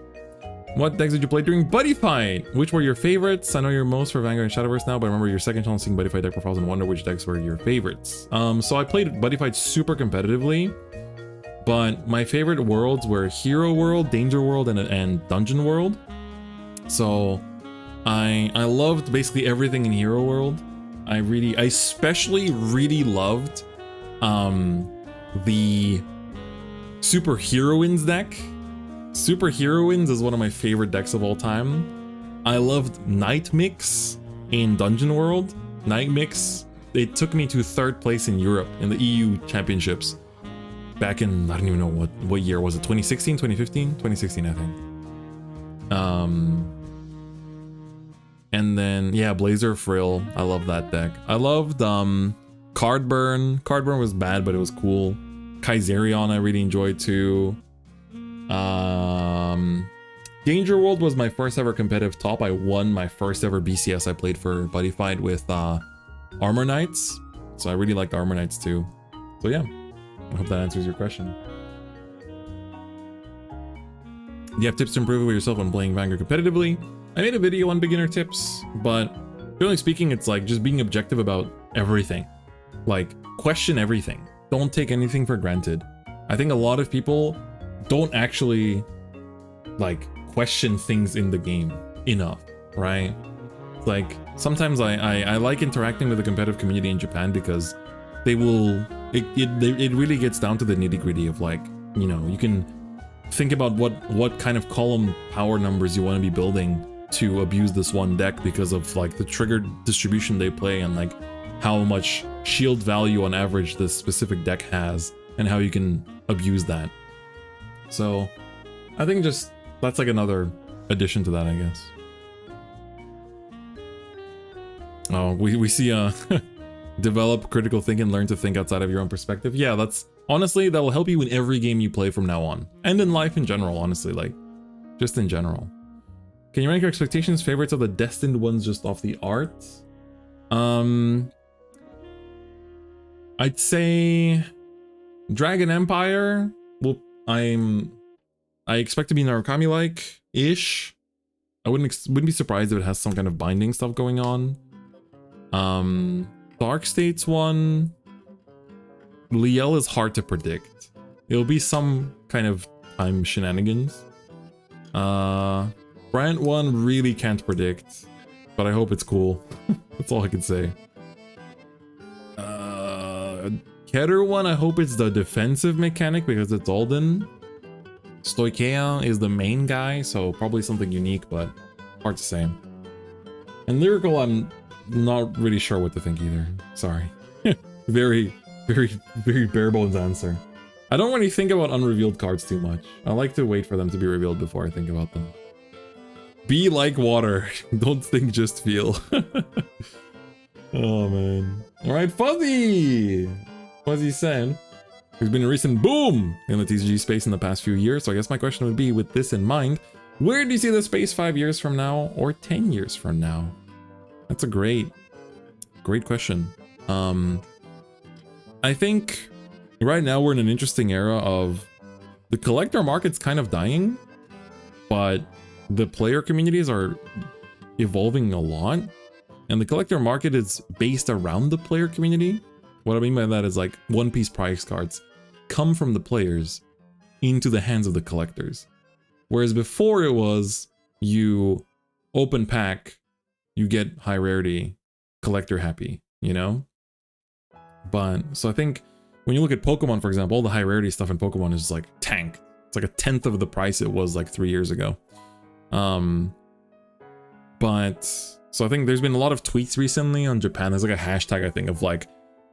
what decks did you play during DifferentFight? Which were your favorites? I know you're most for Vanguard and Shadowverse now, but I remember your second channel seeing DifferentFight deck profiles and wonder which decks were your favorites. So I played DifferentFight super competitively, but my favorite worlds were Hero World, Danger World, and Dungeon World. So I loved basically everything in Hero World. I especially really loved the Super Heroines deck. Super Heroines is one of my favorite decks of all time. I loved Night Mix in Dungeon World. Night Mix, it took me to 3rd place in Europe in the EU championships. Back in, I don't even know what year was it, 2016, 2015? 2016, I think. And then, yeah, Blazer Frill, I love that deck. I loved Cardburn. Cardburn was bad, but it was cool. Kaiserion I really enjoyed too. Danger World was my first ever competitive top. I won my first ever BCS I played for DifferentFight with Armor Knights. So I really liked Armor Knights too. So yeah, I hope that answers your question. Do you have tips to improve with yourself when playing Vanguard competitively? I made a video on beginner tips, but generally speaking, it's like just being objective about everything. Like, question everything. Don't take anything for granted. I think a lot of people don't actually like question things in the game enough, right? Like sometimes I like interacting with the competitive community in Japan because they will, it really gets down to the nitty-gritty of like, you know, you can think about what kind of column power numbers you want to be building to abuse this one deck because of like the trigger distribution they play and like how much shield value on average this specific deck has and how you can abuse that. So I think just that's like another addition to that, I guess. Oh, we see develop critical thinking, learn to think outside of your own perspective. Yeah, that's honestly, that will help you in every game you play from now on. And in life in general, honestly, like just in general. Can you rank your expectations, favorites of the destined ones just off the art? I'd say Dragon Empire. Well, I'm I expect to be Narukami-like-ish. I wouldn't be surprised if it has some kind of binding stuff going on. Dark States one, Liel is hard to predict. It'll be some kind of time shenanigans. Brant one really can't predict, but I hope it's cool. That's all I can say. Keter one, I hope it's the defensive mechanic because it's Alden. Stoikea is the main guy, so probably something unique, but hard to say. And Lyrical, I'm not really sure what to think either. Sorry. Very bare bones answer. I don't really think about unrevealed cards too much. I like to wait for them to be revealed before I think about them. Be like water. Don't think, just feel. Oh man. Alright, Fuzzy! Fuzzy said, there's been a recent boom in the TCG space in the past few years, so I guess my question would be, with this in mind, where do you see the space 5 years from now or 10 years from now? That's a great question. I think right now we're in an interesting era of the collector market's kind of dying, but the player communities are evolving a lot, and the collector market is based around the player community. What I mean by that is like One Piece prize cards come from the players into the hands of the collectors. Whereas before it was you open pack, you get high rarity, collector happy, you know? But so I think when you look at Pokemon, for example, all the high rarity stuff in Pokemon is just like tanked. It's like 1/10 of the price it was like 3 years ago. But so I think there's been a lot of tweets recently on Japan. There's like a hashtag, I think, of like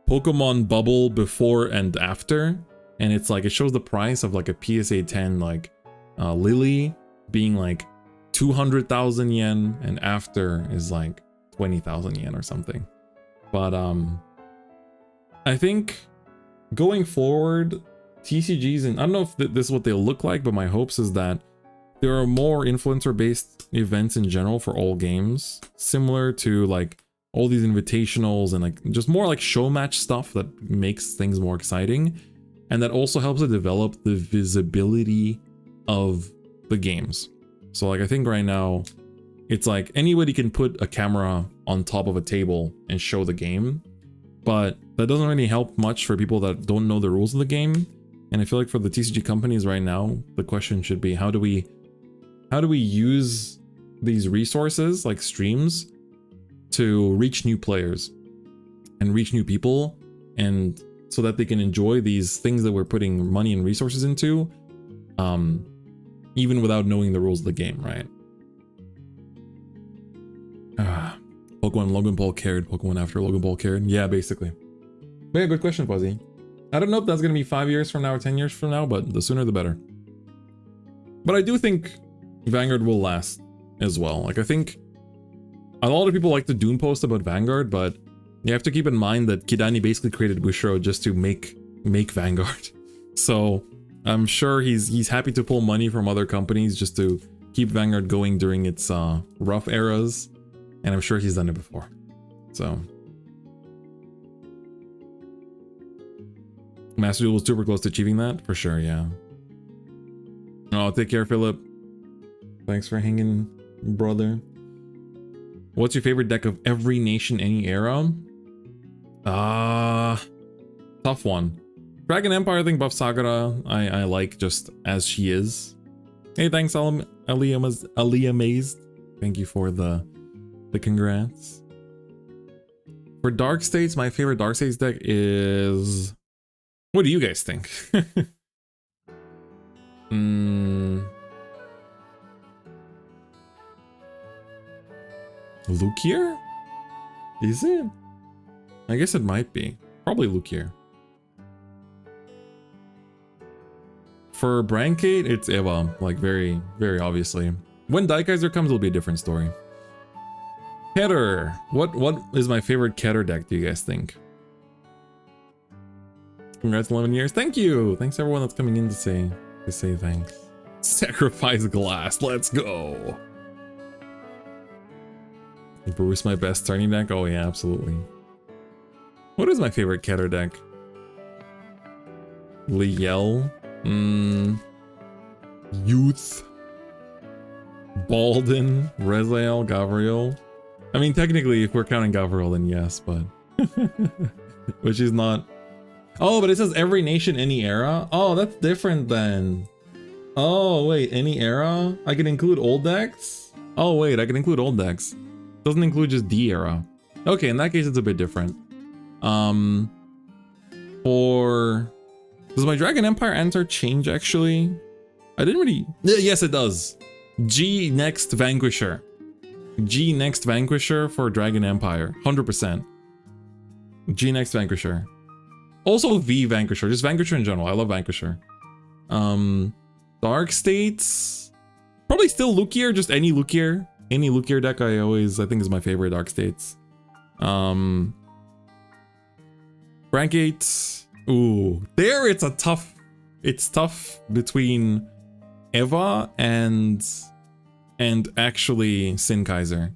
Pokemon bubble before and after, and it's like it shows the price of like a PSA 10 like Lily being like 200,000 yen, and after is like 20,000 yen or something. But I think going forward, TCGs, and I don't know if this is what they'll look like, but my hopes is that there are more influencer based events in general for all games, similar to like all these invitationals and like just more like show match stuff that makes things more exciting, and that also helps to develop the visibility of the games. So like I think right now it's like anybody can put a camera on top of a table and show the game, but that doesn't really help much for people that don't know the rules of the game. And I feel like for the TCG companies right now, the question should be, how do we use these resources like streams to reach new players and reach new people, and so that they can enjoy these things that we're putting money and resources into, even without knowing the rules of the game, right? Pokemon Logan Paul cared, Pokemon after Logan Paul cared. Yeah, basically. But yeah, good question, Fuzzy. I don't know if that's gonna be 5 years from now or 10 years from now, but the sooner the better. But I do think Vanguard will last as well. Like I think a lot of people like to doom post about Vanguard, but you have to keep in mind that Kidani basically created Bushro just to make Vanguard. So I'm sure he's happy to pull money from other companies just to keep Vanguard going during its rough eras, and I'm sure he's done it before. So Master Duel was super close to achieving that, for sure, yeah. Oh, take care, Philip. Thanks for hanging, brother. What's your favorite deck of every nation, any era? Tough one. Dragon Empire, I think Buff Sagara, I like just as she is. Hey, thanks, Aliyah Mazed. Thank you for the congrats. For Dark States, my favorite Dark States deck is... What do you guys think? Lukier? Is it? I guess it might be. Probably Lukier. For Brancade, it's Eva, like very, very obviously. When Daikaiser comes, it'll be a different story. Keter. What is my favorite Keter deck, do you guys think? Congrats, 11 years. Thank you. Thanks everyone that's coming in to say thanks. Sacrifice Glass. Let's go. Bruce, my best turning deck. Oh yeah, absolutely. What is my favorite Keter deck? Liel. Youth. Balden, Rezael, Gavriel. I mean, technically, if we're counting Gavriel, then yes, but... Which is not... Oh, but it says every nation, any era? Oh, that's different then. Oh, wait, any era? I can include old decks? Oh, wait, I can include old decks. Doesn't include just D era. Okay, in that case, it's a bit different. Does my Dragon Empire answer change, actually? I didn't really... Yes, it does. G next Vanquisher. G next Vanquisher for Dragon Empire. 100%. G next Vanquisher. Also V Vanquisher. Just Vanquisher in general. I love Vanquisher. Dark States. Probably still Lukier. Just any Lukier. Any Lukier deck I think is my favorite Dark States. Brancate. Ooh. There it's a tough... It's tough between Eva and actually Sin Kaiser.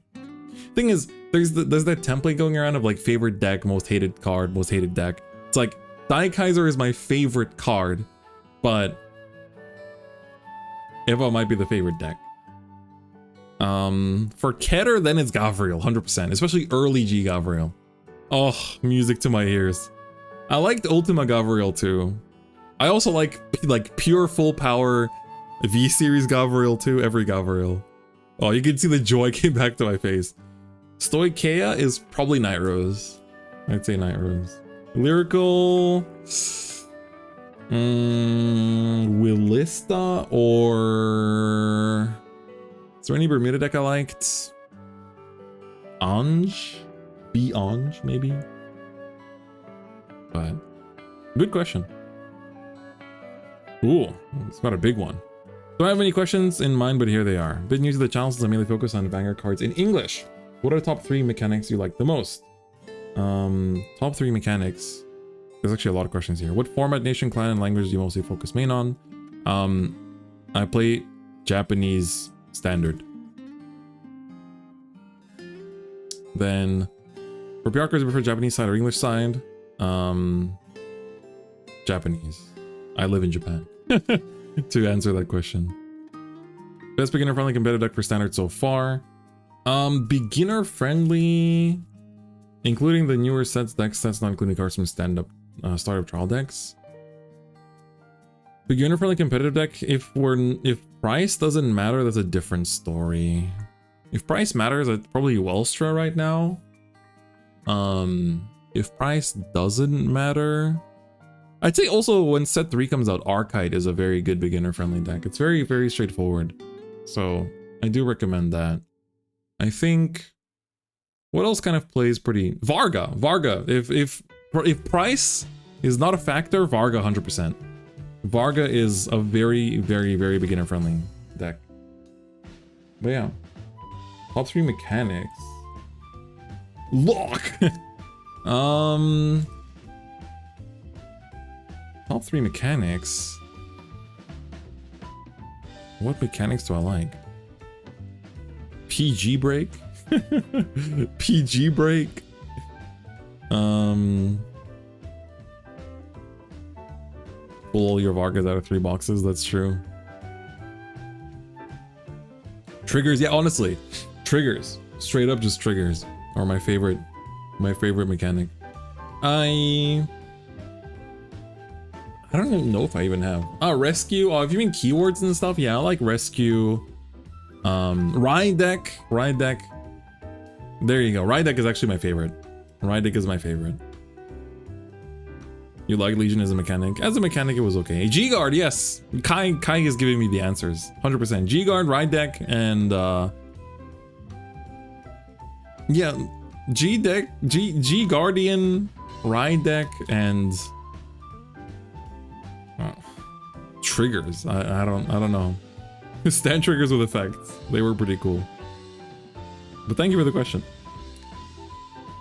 Thing is, there's that template going around of like favorite deck, most hated card, most hated deck. It's like Dai Kaiser is my favorite card, but Eva might be the favorite deck. For Keter, then it's Gavriel, 100%, especially early G Gavriel. Oh, music to my ears. I liked Ultima Gavriel too. I also like pure full power V series Gavriel too, every Gavriel. Oh, you can see the joy came back to my face. Stoicheia is probably Night Rose. I'd say Night Rose. Lyrical... Willista or... Is there any Bermuda deck I liked? Ange? B-Ange, maybe? But... Good question. Ooh, it's got a big one. Don't have any questions in mind, but here they are. Bit new to the channel since I mainly focus on Vanguard cards in English. What are the top 3 mechanics you like the most? Top 3 mechanics. There's actually a lot of questions here. What format, nation, clan, and language do you mostly focus main on? I play Japanese standard. Then for PR cards, I prefer Japanese side or English side. Japanese. I live in Japan. To answer that question. Best beginner friendly competitive deck for standard so far. Beginner friendly, including the newer sets, deck sets, not including cards from stand-up startup trial decks. Beginner friendly competitive deck, if price doesn't matter, that's a different story. If price matters, it's probably Welstra right now. If price doesn't matter, I'd say also when set 3 comes out, Archite is a very good beginner friendly deck. It's very, very straightforward. So I do recommend that. I think what else kind of plays pretty... Varga. If price is not a factor, Varga 100%. Varga is a very, very, very beginner friendly deck. But yeah. Top 3 mechanics. Lock! Top 3 mechanics. What mechanics do I like? PG break? PG break? Pull all your Vargas out of 3 boxes, that's true. Triggers, yeah, honestly. Triggers. Straight up just triggers are my favorite mechanic. I don't even know if I even have. Rescue. Oh, if you mean keywords and stuff, yeah, I like rescue. Ride deck. There you go. Ride deck is actually my favorite. Ride deck is my favorite. You like Legion as a mechanic? As a mechanic, it was okay. G-Guard, yes. Kai is giving me the answers. 100%. G-Guard, Ride deck, and yeah, G-Deck, G-Guardian, Ride deck, and triggers. I don't know. Stand triggers with effects. They were pretty cool. But thank you for the question.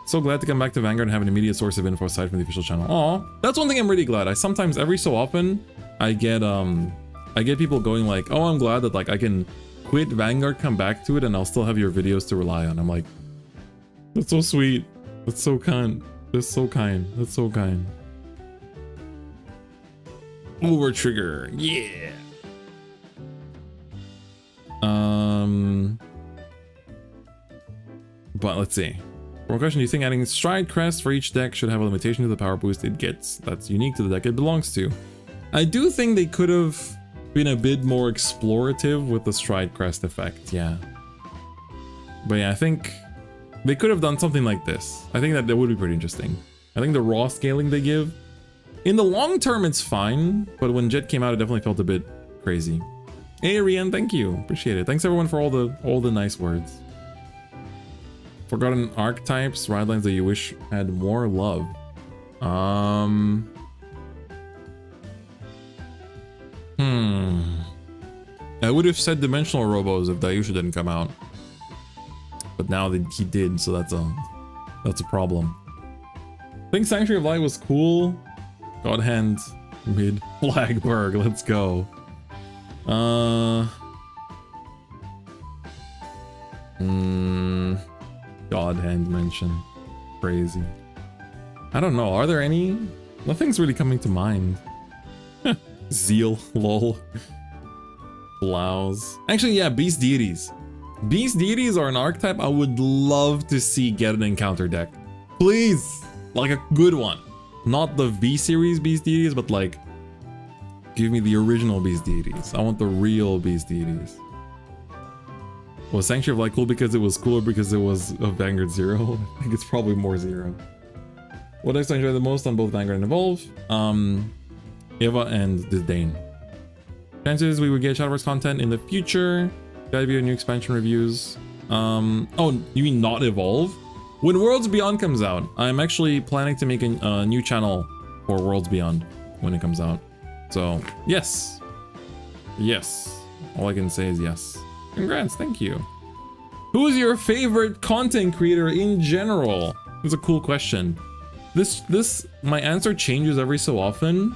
So glad to come back to Vanguard and have an immediate source of info aside from the official channel. Aw, that's one thing I'm really glad. I sometimes, every so often, I get people going like, oh, I'm glad that like I can quit Vanguard, come back to it, and I'll still have your videos to rely on. I'm like, that's so sweet. That's so kind. That's so kind. That's so kind. Over trigger, yeah. But let's see. One question, do you think adding stride crest for each deck should have a limitation to the power boost it gets that's unique to the deck it belongs to? I do think they could have been a bit more explorative with the stride crest effect, yeah. But yeah, I think they could have done something like this. I think that would be pretty interesting. I think the raw scaling they give, in the long term it's fine, but when Jet came out it definitely felt a bit crazy. Hey Rian, thank you, appreciate it. Thanks everyone for all the nice words. Forgotten archetypes, ride lines that you wish had more love. I would have said dimensional robos if Dayusha didn't come out, but now that he did, so that's a problem. I think Sanctuary of Light was cool. God Hand mid Flagberg, let's go. God Hand mention, crazy. I don't know, are there any? Nothing's really coming to mind. Zeal, lol. Blouse. Actually, yeah, Beast Deities. Beast Deities are an archetype I would love to see get an encounter deck. Please! Like a good one. Not the V-Series Beast Deities, but like, give me the original Beast Deities. I want the real Beast Deities. Was Sanctuary of Light cool because it was cooler because it was a Vanguard 0? I think it's probably more 0. What decks I enjoy the most on both Vanguard and Evolve? Eva and Disdain. Chances we would get Shadowverse content in the future. Gotta be a new expansion reviews. Oh, you mean not Evolve? When Worlds Beyond comes out, I'm actually planning to make a new channel for Worlds Beyond when it comes out. So, yes. Yes. All I can say is yes. Congrats, thank you. Who is your favorite content creator in general? It's a cool question. My answer changes every so often.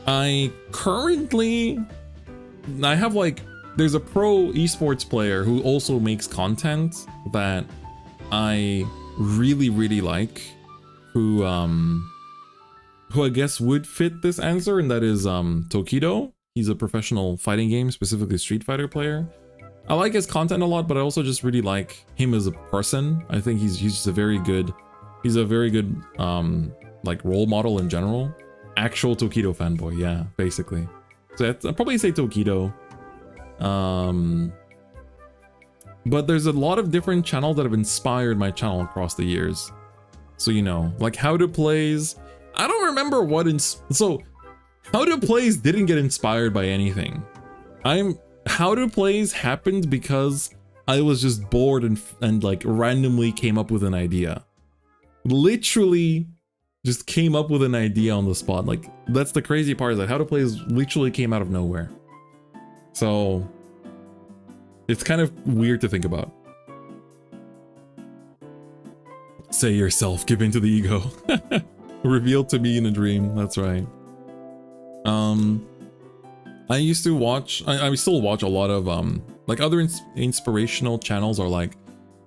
I have like, there's a pro esports player who also makes content that I really, really like, who I guess would fit this answer, and that is Tokido. He's a professional fighting game, specifically Street Fighter player. I like his content a lot, but I also just really like him as a person. I think he's just a very good like role model in general. Actual Tokido fanboy, yeah, basically. So I'd probably say Tokido. But there's a lot of different channels that have inspired my channel across the years. So, you know, like How To Plays. I don't remember what so How To Plays didn't get inspired by anything. How To Plays happened because I was just bored and like randomly came up with an idea. Literally just came up with an idea on the spot. Like, that's the crazy part, is that How To Plays literally came out of nowhere. So it's kind of weird to think about. Say yourself, give in to the ego. Revealed to me in a dream, that's right. I used to watch, I still watch a lot of like other inspirational channels, are like,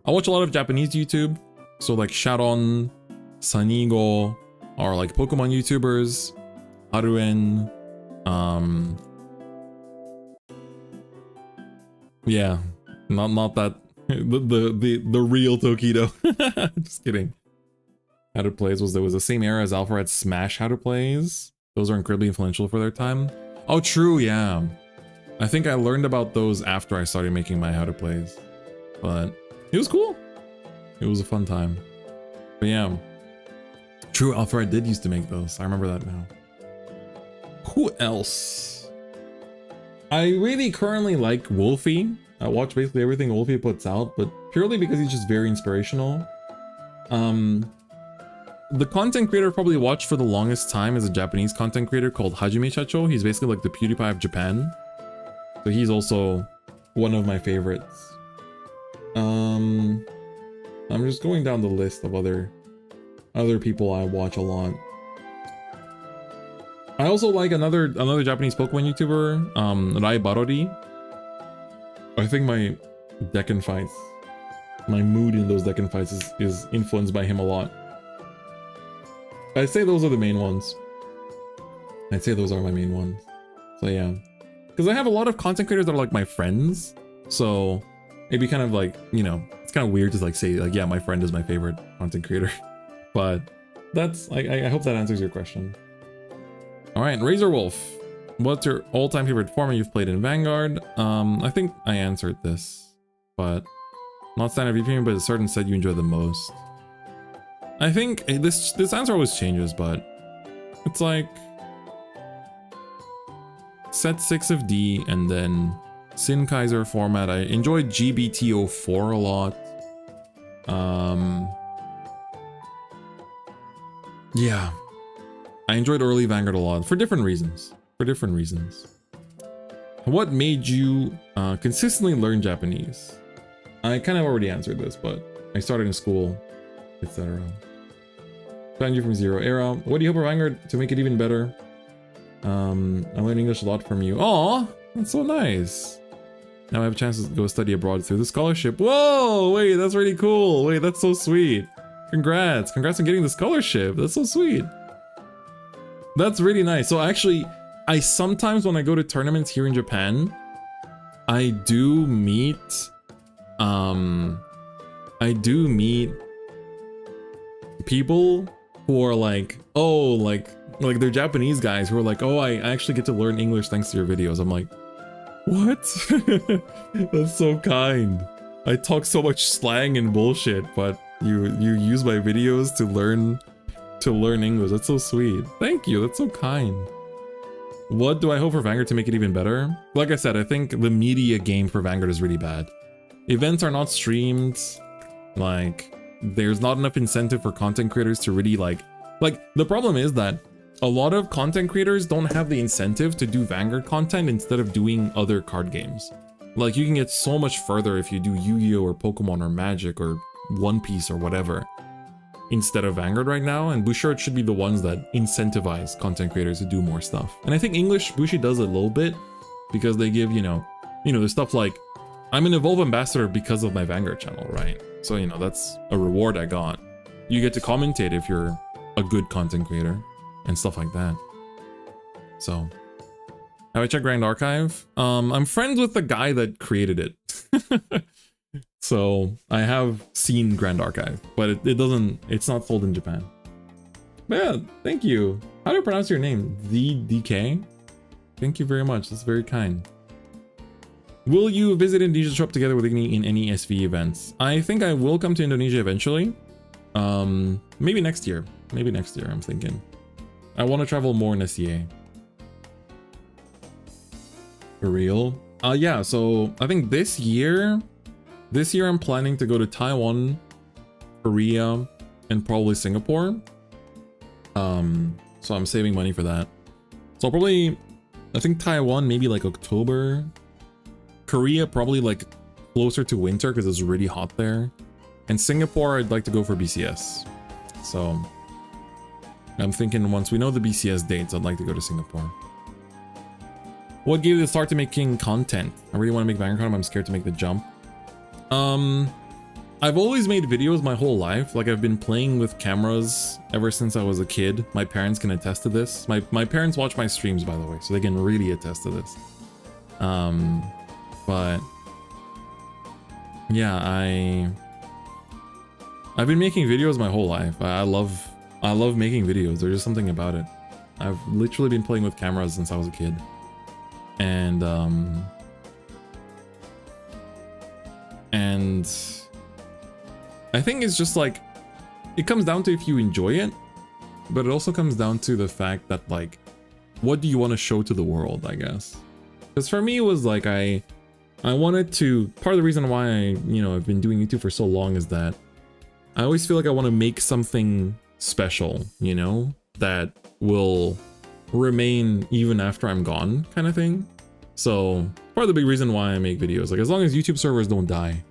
I watch a lot of Japanese YouTube. So like Sharon, Sanigo, or like Pokemon YouTubers, Haruen, yeah, not that, the real Tokido. Just kidding. How To Plays was the same era as Alpharad Smash How To Plays. Those are incredibly influential for their time. Oh, true, yeah. I think I learned about those after I started making my How To Plays. But it was cool. It was a fun time. But yeah. True, Alpharad did used to make those. I remember that now. Who else? I really currently like Wolfie. I watch basically everything Wolfie puts out, but purely because he's just very inspirational. The content creator I probably watched for the longest time is a Japanese content creator called Hajime Shacho. He's basically like the PewDiePie of Japan. So he's also one of my favorites. I'm just going down the list of other people I watch a lot. I also like another Japanese Pokemon YouTuber, Rai Barori. I think my Dekken fights, my mood in those Dekken fights is influenced by him a lot. I'd say those are the main ones. I'd say those are my main ones. So yeah. because I have a lot of content creators that are like my friends. So it'd be kind of like, you know, it's kind of weird to like say like, yeah, my friend is my favorite content creator. But that's, I hope that answers your question. All right, Razor Wolf. What's your all-time favorite format you've played in Vanguard? I think I answered this, but not standard VPN, but a certain set you enjoy the most. I think this answer always changes, but it's like set 6 of D and then Sin Kaiser format. I enjoyed GBT04 a lot. Yeah, I enjoyed early Vanguard a lot for different reasons. What made you consistently learn Japanese? I kind of already answered this, but I started in school, etc. Found you from Zero Era. What do you hope for Vanguard to make it even better? I learned English a lot from you. Aw, that's so nice. Now I have a chance to go study abroad through the scholarship. Whoa, wait, that's really cool. Wait, that's so sweet. Congrats on getting the scholarship. That's so sweet. That's really nice. So actually, I sometimes when I go to tournaments here in Japan, I do meet people who are like, oh, like they're Japanese guys who are like, oh, I actually get to learn English thanks to your videos. I'm like, what? That's so kind. I talk so much slang and bullshit, but you use my videos to learn English. That's so sweet. Thank you. That's so kind. What do I hope for Vanguard to make it even better? Like I said, I think the media game for Vanguard is really bad. Events are not streamed. Like, there's not enough incentive for content creators to really like the problem is that a lot of content creators don't have the incentive to do Vanguard content instead of doing other card games. Like, you can get so much further if you do Yu-Gi-Oh! Or Pokemon or Magic or One Piece or whatever instead of Vanguard right now, and Bouchard should be the ones that incentivize content creators to do more stuff. And I think English Bushi does a little bit because they give, you know, there's stuff like, I'm an Evolve ambassador because of my Vanguard channel, right? So, you know, that's a reward I got. You get to commentate if you're a good content creator and stuff like that. So, have I checked Grand Archive? I'm friends with the guy that created it. So I have seen Grand Archive, but it's not sold in Japan. But yeah, thank you. How do you pronounce your name? DK? Thank you very much. That's very kind. Will you visit Indonesia shop together with Igni in any SV events? I think I will come to Indonesia eventually. Maybe next year. I'm thinking. I want to travel more in SEA. For real? Yeah, so I think this year I'm planning to go to Taiwan, Korea, and probably Singapore. So I'm saving money for that. So I'll probably, I think Taiwan maybe like October. Korea probably like closer to winter because it's really hot there. And Singapore I'd like to go for BCS. So I'm thinking once we know the BCS dates, I'd like to go to Singapore. What gave you the start to making content? I really want to make Vanguard content, but I'm scared to make the jump. I've always made videos my whole life. Like, I've been playing with cameras ever since I was a kid. My parents can attest to this. My parents watch my streams, by the way, so they can really attest to this. But yeah, I've been making videos my whole life. I love making videos. There's just something about it. I've literally been playing with cameras since I was a kid. And I think it's just like, it comes down to if you enjoy it, but it also comes down to the fact that, like, what do you want to show to the world, I guess. Because for me, it was like, I wanted to, part of the reason why I've been doing YouTube for so long is that I always feel like I want to make something special, that will remain even after I'm gone, kind of thing. So part of the big reason why I make videos, like, as long as YouTube servers don't die,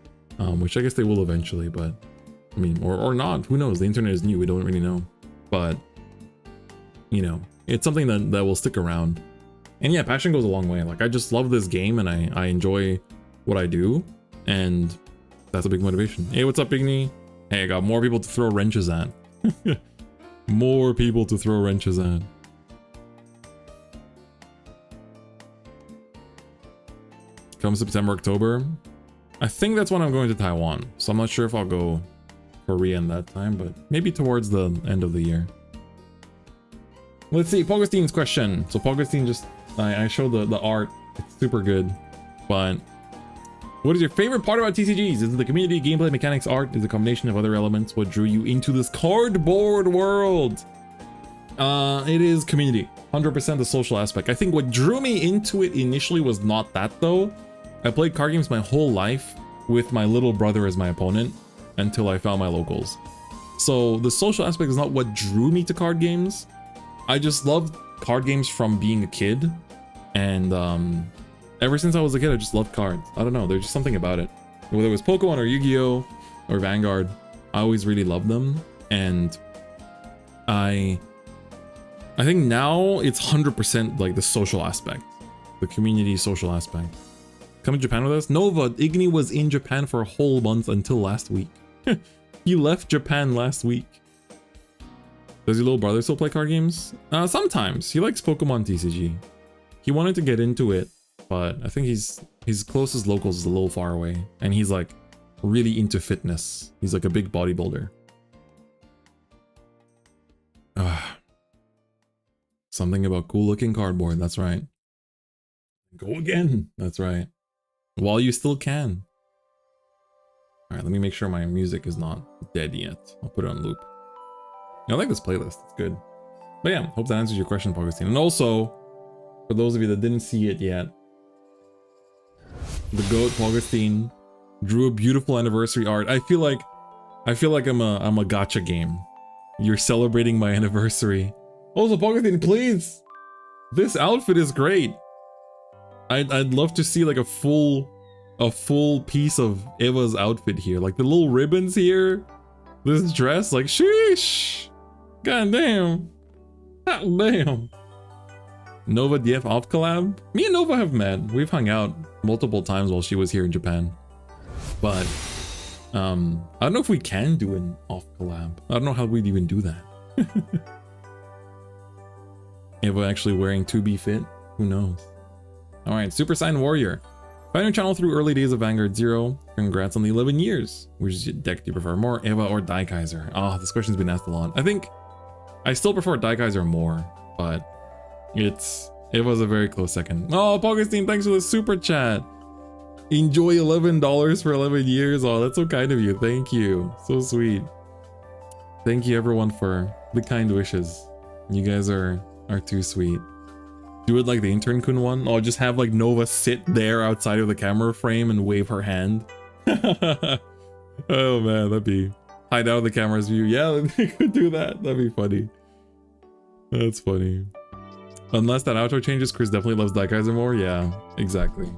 which I guess they will eventually, but I mean, or not, who knows? The internet is new, we don't really know. But it's something that will stick around. And yeah, passion goes a long way. Like, I just love this game and I enjoy what I do, and that's a big motivation. Hey, what's up, Igni? Hey, I got more people to throw wrenches at. More people to throw wrenches at. come September, October, I think that's when I'm going to Taiwan. So I'm not sure if I'll go Korea in that time, but maybe towards the end of the year. Let's see, Pogostein's question. So Pogostine just, I showed the art. It's super good. But what is your favorite part about TCGs? Is it the community, gameplay, mechanics, art? Is it a combination of other elements? What drew you into this cardboard world? It is community. 100% the social aspect. I think what drew me into it initially was not that though. I played card games my whole life with my little brother as my opponent until I found my locals. So the social aspect is not what drew me to card games. I just loved card games from being a kid, and ever since I was a kid I just loved cards. I don't know, there's just something about it. Whether it was Pokemon or Yu-Gi-Oh or Vanguard, I always really loved them, and I think now it's 100% like the social aspect, the community social aspect. Come to Japan with us? Nova, Igni was in Japan for a whole month until last week. He left Japan last week. Does your little brother still play card games? Sometimes. He likes Pokemon TCG. He wanted to get into it, but I think his closest locals is a little far away. And he's like really into fitness. He's like a big bodybuilder. Something about cool looking cardboard, that's right. Go again, that's right. While you still can. Alright, let me make sure my music is not dead yet. I'll put it on loop. I like this playlist, it's good. But yeah, hope that answers your question, Augustine. And also, for those of you that didn't see it yet, the GOAT Augustine drew a beautiful anniversary art. I feel like I'm a gacha game. You're celebrating my anniversary. Also, Augustine, please! This outfit is great. I'd love to see like a full piece of Eva's outfit here. Like the little ribbons here. This dress, like sheesh. God damn. God damn. Nova DF off collab? Me and Nova have met. We've hung out multiple times while she was here in Japan. But I don't know if we can do an off collab. I don't know how we'd even do that. Eva actually wearing 2B fit? Who knows? Alright, Super Saiyan Warrior. Found your channel through early days of Vanguard 0. Congrats on the 11 years. Which deck do you prefer more, Eva or Daikaiser? Oh, this question's been asked a lot. I think I still prefer Daikaiser more, but it was a very close second. Oh, Augustine, thanks for the super chat. Enjoy $11 for 11 years. Oh, that's so kind of you. Thank you. So sweet. Thank you everyone for the kind wishes. You guys are too sweet. Do it like the intern kun one. Oh, just have like Nova sit there outside of the camera frame and wave her hand. Oh man, that'd be hide out of the camera's view. Yeah, they could do that. That'd be funny. That's funny. Unless that outro changes, Chris definitely loves Daikaiser more. Yeah, exactly.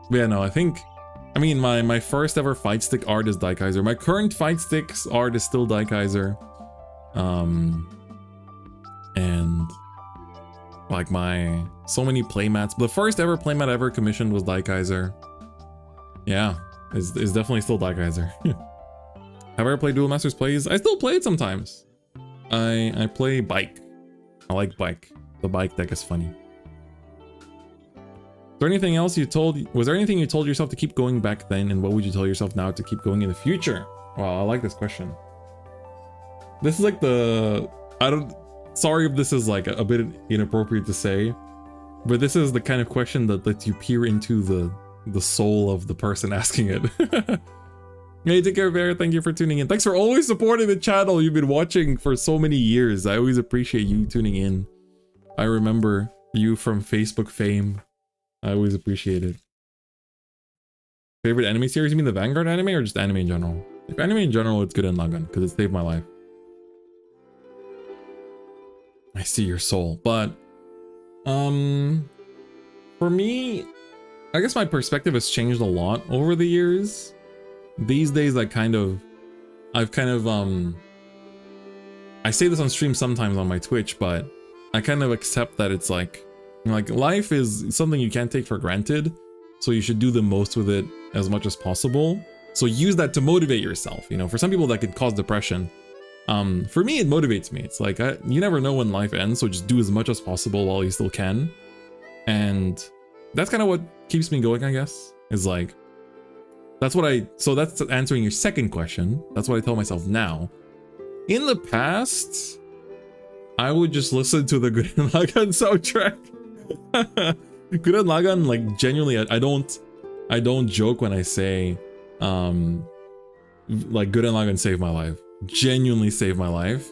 But yeah, no, I mean, my first ever fight stick art is Daikaiser. My current fight sticks art is still Daikaiser. And like so many playmats. The first ever playmat I ever commissioned was Daikaiser. Yeah, it's definitely still Daikaiser. Have I ever played Duel Masters Plays? I still play it sometimes. I play Bike. I like Bike. The Bike deck is funny. Was there anything you told yourself to keep going back then, and what would you tell yourself now to keep going in the future? Wow, I like this question. This is like sorry if this is like a bit inappropriate to say, but this is the kind of question that lets you peer into the soul of the person asking it. Hey, take care, Bear. Thank you for tuning in. Thanks for always supporting the channel. You've been watching for so many years. I always appreciate you tuning in. I remember you from Facebook fame. I always appreciate it. Favorite anime series? You mean the Vanguard anime or just anime in general? If anime in general, it's good in Lagan because it saved my life. I see your soul, but for me, I guess my perspective has changed a lot over the years. These days, I say this on stream sometimes on my Twitch, but I kind of accept that it's like life is something you can't take for granted, so you should do the most with it as much as possible. So use that to motivate yourself. You know, for some people that could cause depression. For me, it motivates me. It's like, you never know when life ends, so just do as much as possible while you still can. And that's kind of what keeps me going, I guess, is like, so that's answering your second question. That's what I tell myself now. In the past, I would just listen to the Gurren Lagann soundtrack. Gurren Lagann, like, genuinely, I don't joke when I say, like, Gurren Lagann saved my life. Genuinely saved my life.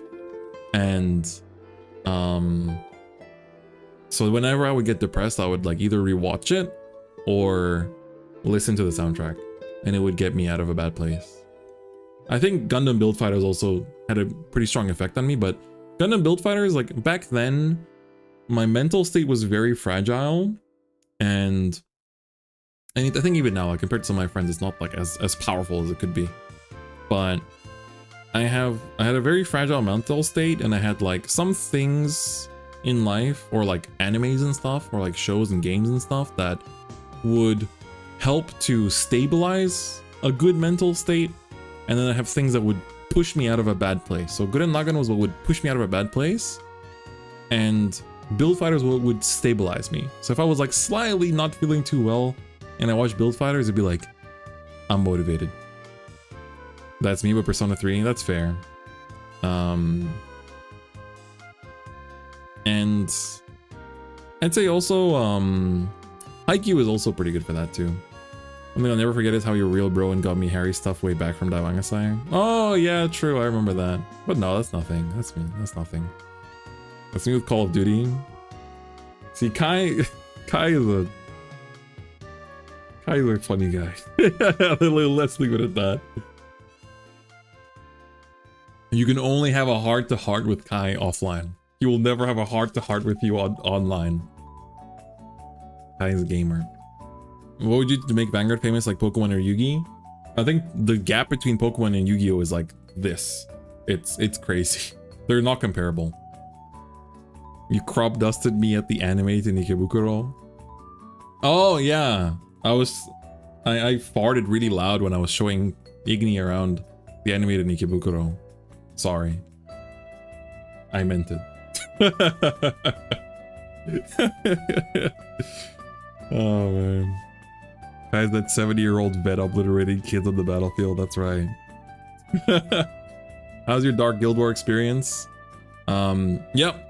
And, so whenever I would get depressed, I would, like, either rewatch it or listen to the soundtrack, and it would get me out of a bad place. I think Gundam Build Fighters also had a pretty strong effect on me, but Gundam Build Fighters, like, back then, my mental state was very fragile, and I think even now, like, compared to some of my friends, it's not, like, as powerful as it could be. But I had a very fragile mental state, and I had, like, some things in life, or like animes and stuff, or like shows and games and stuff, that would help to stabilize a good mental state, and then I have things that would push me out of a bad place. So Gurren Lagann was what would push me out of a bad place, and Build Fighters would stabilize me. So if I was like slightly not feeling too well and I watched Build Fighters, it'd be like, I'm motivated. That's me with Persona 3, that's fair. And I'd say also, Haikyuu is also pretty good for that too. One thing I'll never forget is how your real bro and got me Harry stuff way back from Daiwangasai. Oh yeah, true, I remember that. But no, that's nothing. That's me, that's nothing. That's me with Call of Duty. See, Kai is a funny guy. Let's leave it at that. You can only have a heart-to-heart with Kai offline. He will never have a heart-to-heart with you online. Kai is a gamer. What would you do to make Vanguard famous like Pokemon or Yu-Gi? I think the gap between Pokemon and Yu-Gi-Oh is like this. It's crazy. They're not comparable. You crop dusted me at the anime to Nikebukuro. Oh yeah, I farted really loud when I was showing Igni around the animated Nikebukuro. Sorry. I meant it. Oh man. Guys, that 70-year-old vet obliterating kids on the battlefield, that's right. How's your Dark Guild War experience? Yep.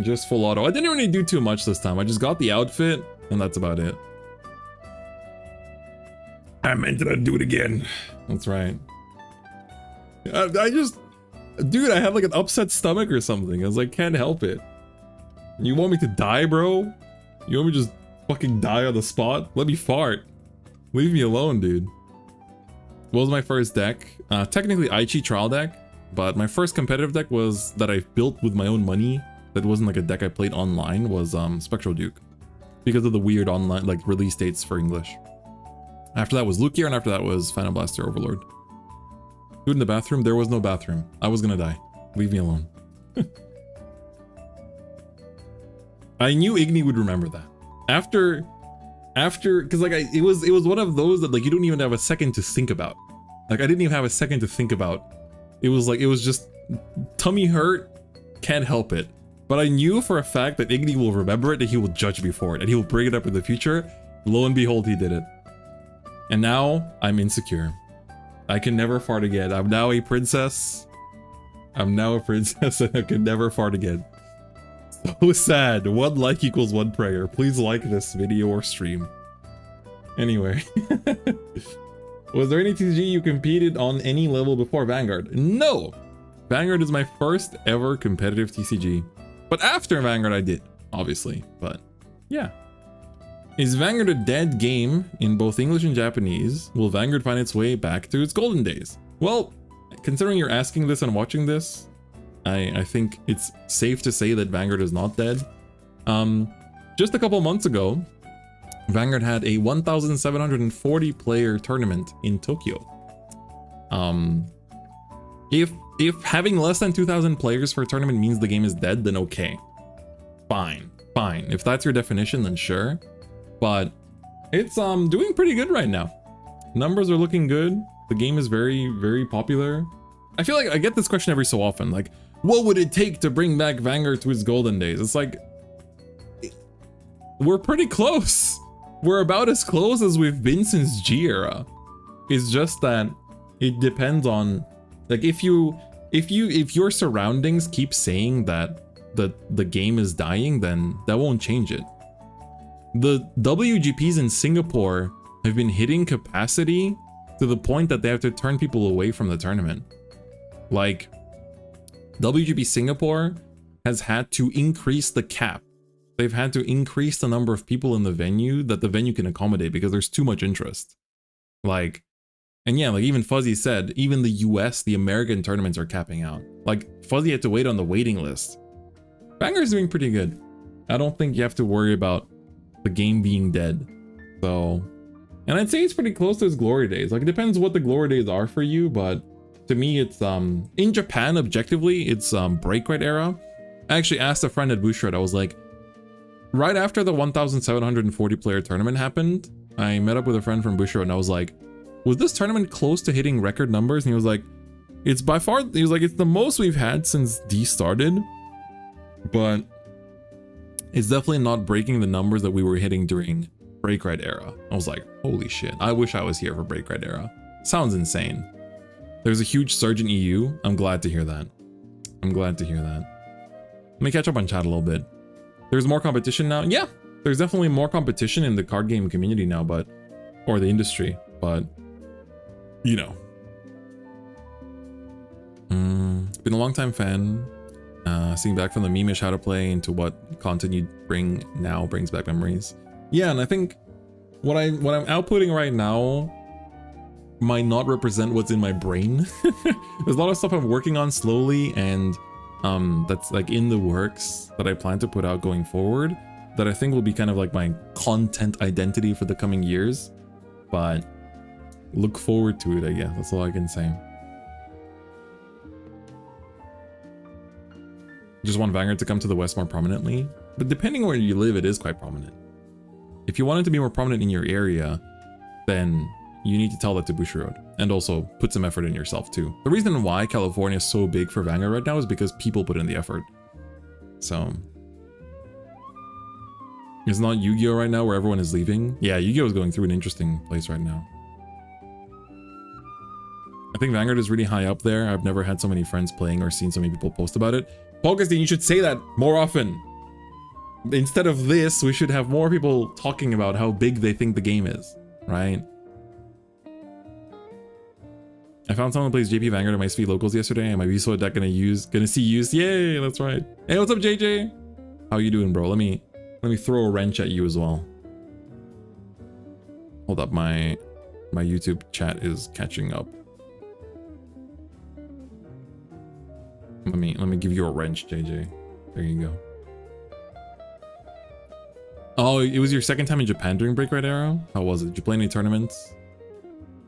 Just full auto. I didn't really do too much this time. I just got the outfit, and that's about it. I meant to do it again. That's right. I just... Dude, I had like an upset stomach or something. I was like, can't help it. You want me to die, bro? You want me to just fucking die on the spot? Let me fart. Leave me alone, dude. What was my first deck? Technically Aichi trial deck, but my first competitive deck was that I built with my own money. That wasn't like a deck I played online, was Spectral Duke. Because of the weird online like release dates for English. After that was Lukier, and after that was Phantom Blaster Overlord. Dude in the bathroom? There was no bathroom. I was gonna die. Leave me alone. I knew Igni would remember that. After, cause like it was one of those that like you don't even have a second to think about. Like I didn't even have a second to think about. It was like, it was just tummy hurt, can't help it. But I knew for a fact that Igni will remember it and he will judge me for it and he will bring it up in the future. Lo and behold, he did it. And now I'm insecure. I can never fart again. I'm now a princess. I'm now a princess and I can never fart again. So sad. 1 like equals 1 prayer. Please like this video or stream. Anyway. Was there any TCG you competed on any level before Vanguard? No! Vanguard is my first ever competitive TCG. But after Vanguard I did, obviously. But yeah. Is Vanguard a dead game in both English and Japanese? Will Vanguard find its way back to its golden days? Well, considering you're asking this and watching this, I think it's safe to say that Vanguard is not dead. Just a couple months ago, Vanguard had a 1,740 player tournament in Tokyo. If having less than 2,000 players for a tournament means the game is dead, then okay. Fine. If that's your definition, then sure. But it's doing pretty good right now. Numbers are looking good. The game is very, very popular. I feel like I get this question every so often, like, what would it take to bring back Vanguard to its golden days? It's like, we're pretty close. we're about as close as we've been since G era. It's just that it depends on, like, if your surroundings keep saying that the game is dying, then that won't change it. The WGPs in Singapore have been hitting capacity to the point that they have to turn people away from the tournament. Like, WGP Singapore has had to increase the cap. They've had to increase the number of people in the venue that the venue can accommodate because there's too much interest. Like, and yeah, like even Fuzzy said, even the US, the American tournaments are capping out. Like, Fuzzy had to wait on the waiting list. Vanguard's doing pretty good. I don't think you have to worry about the game being dead. So, and I'd say it's pretty close to its glory days. Like, it depends what the glory days are for you, but to me, it's, in Japan, objectively, it's, break right era. I actually asked a friend at Bushiroad, I was like, right after the 1,740 player tournament happened, I met up with a friend from Bushiroad and I was like, was this tournament close to hitting record numbers? And he was like, it's by far, he was like, it's the most we've had since D started, but it's definitely not breaking the numbers that we were hitting during break right era. I was like, holy shit, I wish I was here for break right era. Sounds insane. There's a huge surge in EU. I'm glad to hear that. I'm glad to hear that. Let me catch up on chat a little bit. There's more competition now. Yeah, there's definitely more competition in the card game community now, but, or the industry, but, you know. Been a long time fan. Seeing back from the meme-ish how to play into what content you bring now brings back memories. Yeah, and I think what I'm outputting right now might not represent what's in my brain. There's a lot of stuff I'm working on slowly and that's like in the works that I plan to put out going forward that I think will be kind of like my content identity for the coming years. But look forward to it, I guess. That's all I can say. Just want Vanguard to come to the West more prominently. But depending on where you live, it is quite prominent. If you want it to be more prominent in your area, then you need to tell that to Bushiroad and also put some effort in yourself too. The reason why California is so big for Vanguard right now is because people put in the effort. So it's not Yu-Gi-Oh right now where everyone is leaving. Yeah, Yu-Gi-Oh is going through an interesting place right now. I think Vanguard is really high up there. I've never had so many friends playing or seen so many people post about it. Augustine, you should say that more often. Instead of this, we should have more people talking about how big they think the game is, right? I found someone who plays JP Vanguard at my SV locals yesterday, and my Vsword deck gonna see use. Yay, that's right. Hey, what's up, JJ? How you doing, bro? Let me throw a wrench at you as well. Hold up, my YouTube chat is catching up. Let me give you a wrench, JJ. There you go. Oh, it was your second time in Japan during Break Right Arrow? How was it? Did you play any tournaments?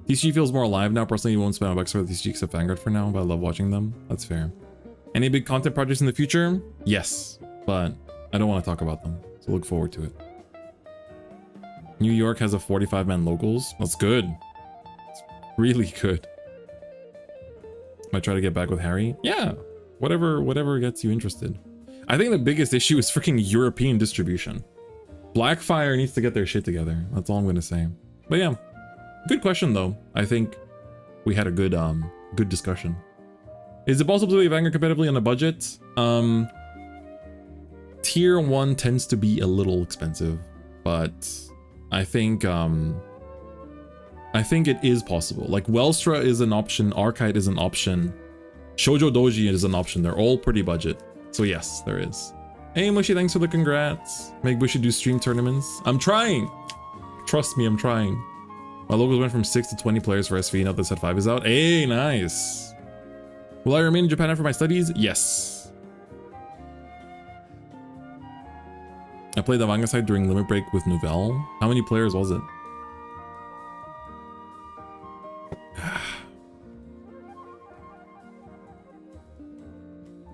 TCG feels more alive now. Personally, you won't spend $1 for the TCG except Vanguard for now, but I love watching them. That's fair. Any big content projects in the future? Yes, but I don't want to talk about them, so look forward to it. New York has a 45-man locals. That's good. It's really good. Might try to get back with Harry. Yeah, whatever gets you interested. I think the biggest issue is freaking European distribution. Blackfire needs to get their shit together. That's all I'm gonna say. But yeah, good question though. I think we had a good good discussion. Is it possible to play Vanguard competitively on a budget? Tier 1 tends to be a little expensive, but I think it is possible. Like Welstra is an option, Archite is an option, Shoujo Doji is an option. They're all pretty budget. So yes, there is. Hey Mushy, thanks for the congrats. Make Bushy do stream tournaments. I'm trying. Trust me, I'm trying. My locals went from 6 to 20 players for SV, now that set 5 is out. Hey, nice. Will I remain in Japan after my studies? Yes. I played the Vanguard side during Limit Break with Nouvelle. How many players was it?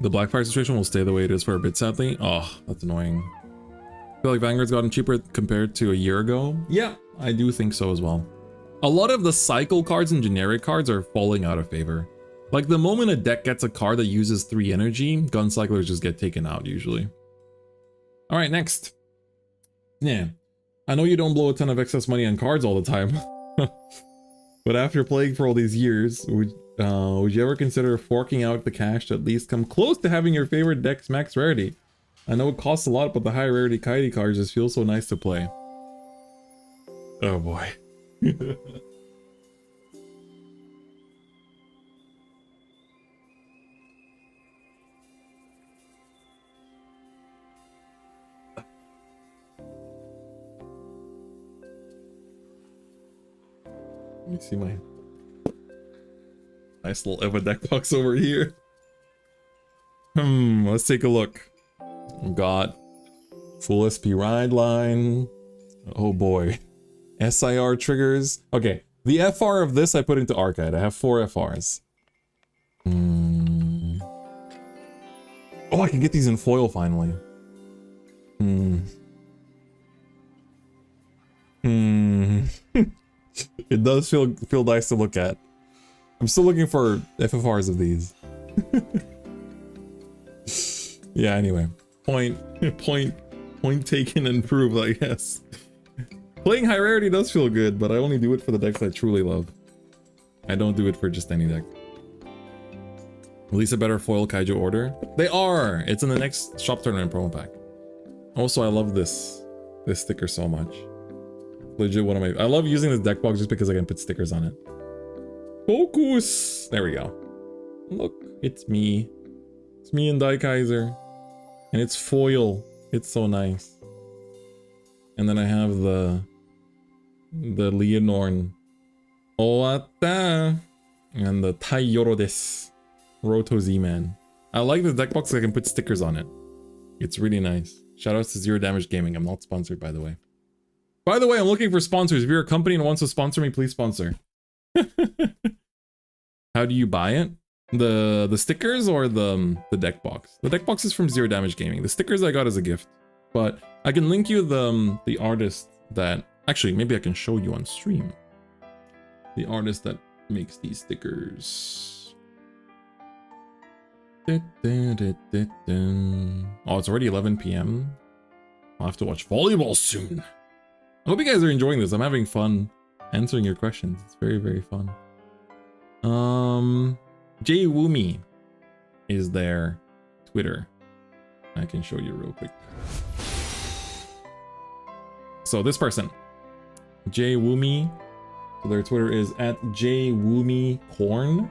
The Blackfire situation will stay the way it is for a bit, sadly. Oh, that's annoying. I feel like Vanguard's gotten cheaper compared to a year ago. Yeah, I do think so as well. A lot of the cycle cards and generic cards are falling out of favor. Like the moment a deck gets a card that uses 3 energy, gun cyclers just get taken out usually. All right, next. Yeah. I know you don't blow a ton of excess money on cards all the time, but after playing for all these years, would you ever consider forking out the cash to at least come close to having your favorite deck's max rarity? I know it costs a lot, but the high rarity Kaidi cards just feel so nice to play. Oh boy. Let me see my nice little Eva deck box over here. Let's take a look. Got full SP ride line. Oh boy. SIR triggers. Okay, the FR of this I put into Arcade. I have 4 FRs. Oh, I can get these in foil finally. It does feel nice to look at. I'm still looking for FFRs of these. Yeah, anyway. Point taken and proved, I guess. Playing high rarity does feel good, but I only do it for the decks I truly love. I don't do it for just any deck. At least a better foil Kaiju order. They are! It's in the next shop tournament promo pack. Also, I love this sticker so much. Legit one of my... I love using this deck box just because I can put stickers on it. Focus! There we go. Look, it's me. It's me and Daikaiser. And it's foil. It's so nice. And then I have the Leonorn. Oata! And the Taiyoro desu. Roto Z-Man. I like the deck box, I can put stickers on it. It's really nice. Shoutouts to Zero Damage Gaming. I'm not sponsored, by the way. By the way, I'm looking for sponsors. If you're a company and wants to sponsor me, please sponsor. How do you buy it? The stickers or the deck box? The deck box is from Zero Damage Gaming. The stickers I got as a gift. But I can link you the artist that... Actually, maybe I can show you on stream. The artist that makes these stickers. Oh, it's already 11 p.m. I'll have to watch volleyball soon. I hope you guys are enjoying this. I'm having fun answering your questions. It's very, very fun. Jay Woomy is their Twitter. I can show you real quick. So this person, Jay Woomy, so their Twitter is @JWoomyCorn.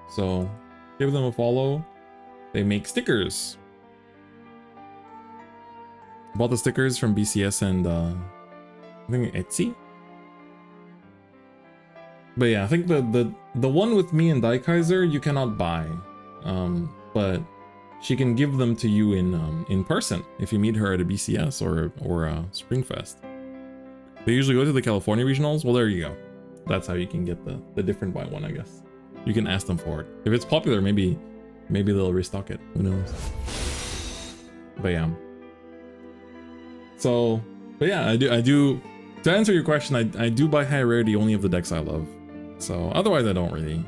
So give them a follow. They make stickers. Bought the stickers from BCS and I think Etsy. But yeah, I think the one with me and Daikaiser you cannot buy, but she can give them to you in person if you meet her at a BCS or a Springfest. They usually go to the California regionals. Well, there you go. That's how you can get the different buy one, I guess. You can ask them for it. If it's popular, maybe they'll restock it. Who knows? But yeah. So, but yeah, I do. To answer your question, I do buy high rarity only of the decks I love. So otherwise, I don't really.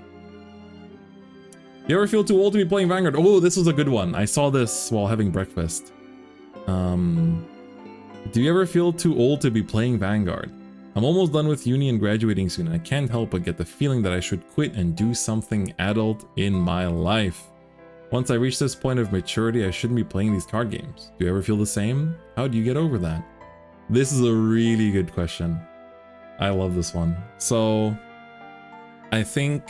You ever feel too old to be playing Vanguard? Oh, this was a good one. I saw this while having breakfast. Do you ever feel too old to be playing Vanguard? I'm almost done with uni and graduating soon, and I can't help but get the feeling that I should quit and do something adult in my life. Once I reach this point of maturity, I shouldn't be playing these card games. Do you ever feel the same? How do you get over that? This is a really good question. I love this one. So, I think,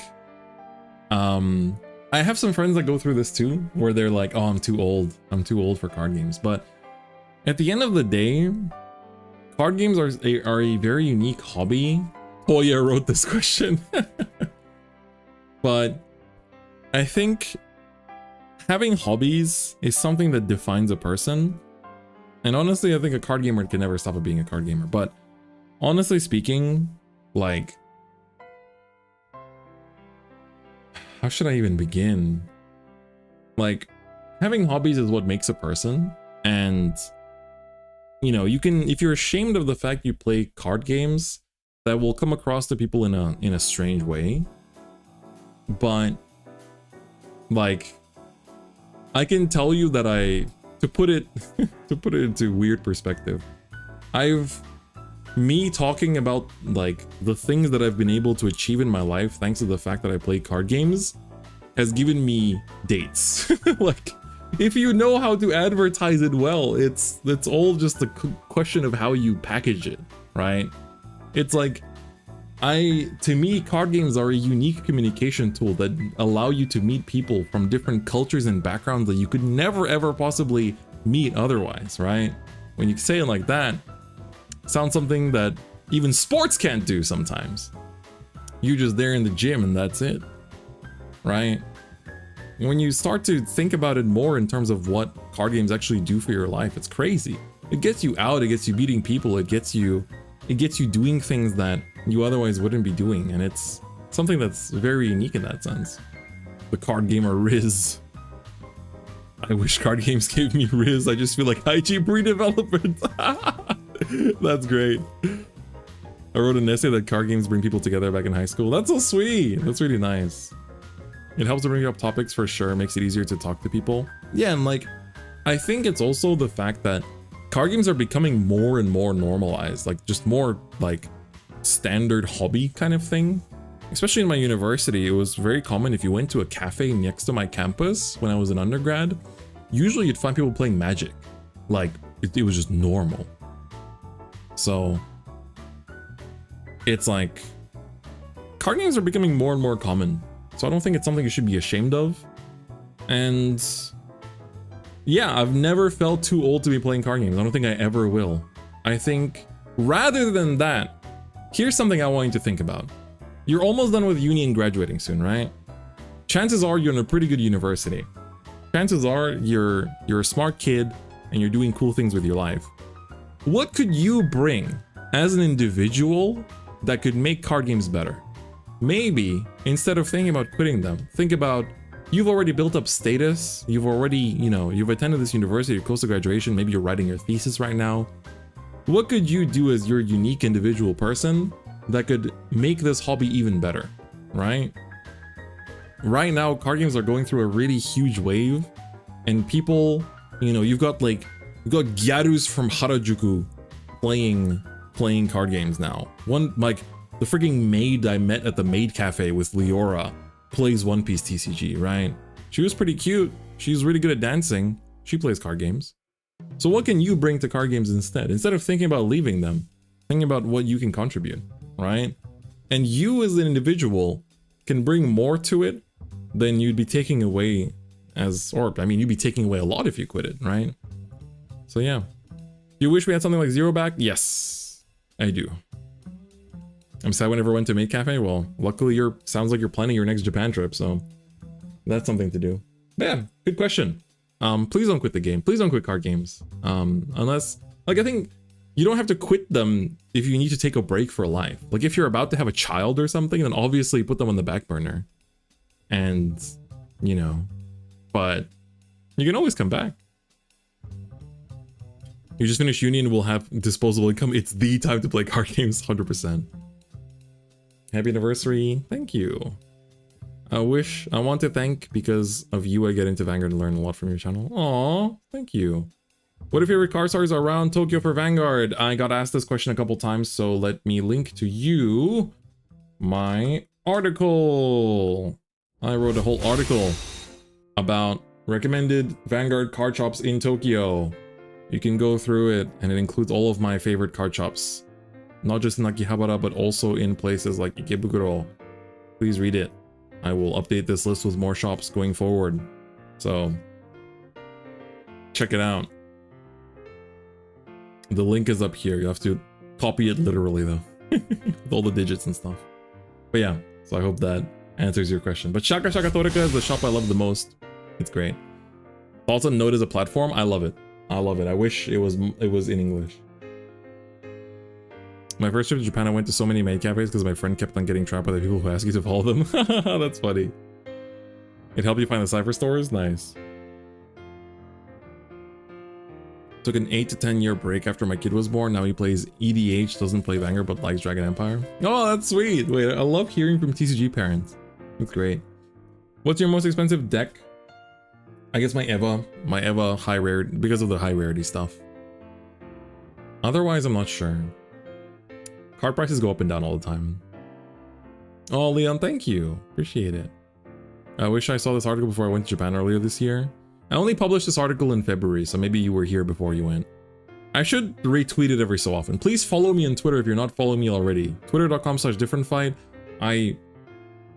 I have some friends that go through this too, where they're like, oh, I'm too old. I'm too old for card games. But at the end of the day, card games are a very unique hobby. Hoya wrote this question. But I think having hobbies is something that defines a person. And honestly, I think a card gamer can never stop being a card gamer. But honestly speaking, like, how should I even begin? Like, having hobbies is what makes a person. And, you know, you can, if you're ashamed of the fact you play card games, that will come across to people in a strange way. But, like, I can tell you that to put it into weird perspective, I've me talking about like the things that I've been able to achieve in my life thanks to the fact that I play card games has given me dates. Like, if you know how to advertise it well, it's all just a question of how you package it, right? It's like, to me, card games are a unique communication tool that allow you to meet people from different cultures and backgrounds that you could never ever possibly meet otherwise, right? When you say it like that, it sounds something that even sports can't do sometimes. You're just there in the gym and that's it, right? When you start to think about it more in terms of what card games actually do for your life, it's crazy. It gets you out, it gets you meeting people, it gets you doing things that you otherwise wouldn't be doing, and it's something that's very unique in that sense. The card gamer Riz. I wish card games gave me Riz. I just feel like IG pre-development. That's great. I wrote an essay that card games bring people together back in high school. That's so sweet. That's really nice. It helps to bring up topics for sure. Makes it easier to talk to people. Yeah, and like, I think it's also the fact that card games are becoming more and more normalized, like just more like standard hobby kind of thing. Especially in my university, it was very common if you went to a cafe next to my campus when I was an undergrad, usually you'd find people playing Magic. Like, it was just normal. So, it's like, card games are becoming more and more common. So I don't think it's something you should be ashamed of. And yeah, I've never felt too old to be playing card games. I don't think I ever will. I think rather than that, here's something I want you to think about. You're almost done with uni and graduating soon, right? Chances are you're in a pretty good university. Chances are you're a smart kid and you're doing cool things with your life. What could you bring as an individual that could make card games better? Maybe instead of thinking about quitting them, think about you've already built up status. You've already, you've attended this university, you're close to graduation. Maybe you're writing your thesis right now. What could you do as your unique individual person that could make this hobby even better, right? Right now, card games are going through a really huge wave, and people, you've got gyarus from Harajuku playing card games now. One, like, the freaking maid I met at the maid cafe with Leora plays One Piece TCG, right? She was pretty cute. She's really good at dancing. She plays card games. So what can you bring to card games instead? Instead of thinking about leaving them, thinking about what you can contribute, right? And you as an individual can bring more to it than you'd be taking away you'd be taking away a lot if you quit it, right? So yeah. You wish we had something like Zero back? Yes, I do. I'm sad we never went to Maid Cafe. Well, luckily sounds like you're planning your next Japan trip, so that's something to do. But yeah, good question. Please don't quit the game. Please don't quit card games. Unless, I think you don't have to quit them if you need to take a break for life. Like if you're about to have a child or something, then obviously put them on the back burner. And, but you can always come back. You just finish uni and we'll have disposable income. It's the time to play card games, 100%. Happy anniversary. Thank you. I want to thank, because of you, I get into Vanguard and learn a lot from your channel. Aw, thank you. What are your favorite car stars around Tokyo for Vanguard? I got asked this question a couple times, so let me link to you my article. I wrote a whole article about recommended Vanguard card shops in Tokyo. You can go through it, and it includes all of my favorite card shops. Not just in Akihabara, but also in places like Ikebukuro. Please read it. I will update this list with more shops going forward. So, check it out. The link is up here. You have to copy it literally though. With all the digits and stuff. But yeah, so I hope that answers your question. But Shaka Shaka Torika is the shop I love the most. It's great. Thoughts on Node as a platform? I love it. I love it. I wish it was in English. My first trip to Japan, I went to so many maid cafes because my friend kept on getting trapped by the people who ask you to follow them. That's funny. It helped you find the cipher stores? Nice. Took an 8 to 10 year break after my kid was born. Now he plays EDH, doesn't play Vanguard, but likes Dragon Empire. Oh, that's sweet. Wait, I love hearing from TCG parents. That's great. What's your most expensive deck? I guess my Eva high rarity, because of the high rarity stuff. Otherwise, I'm not sure. Card prices go up and down all the time. Oh, Leon, thank you. Appreciate it. I wish I saw this article before I went to Japan earlier this year. I only published this article in February, so maybe you were here before you went. I should retweet it every so often. Please follow me on Twitter if you're not following me already. Twitter.com/DifferentFight. I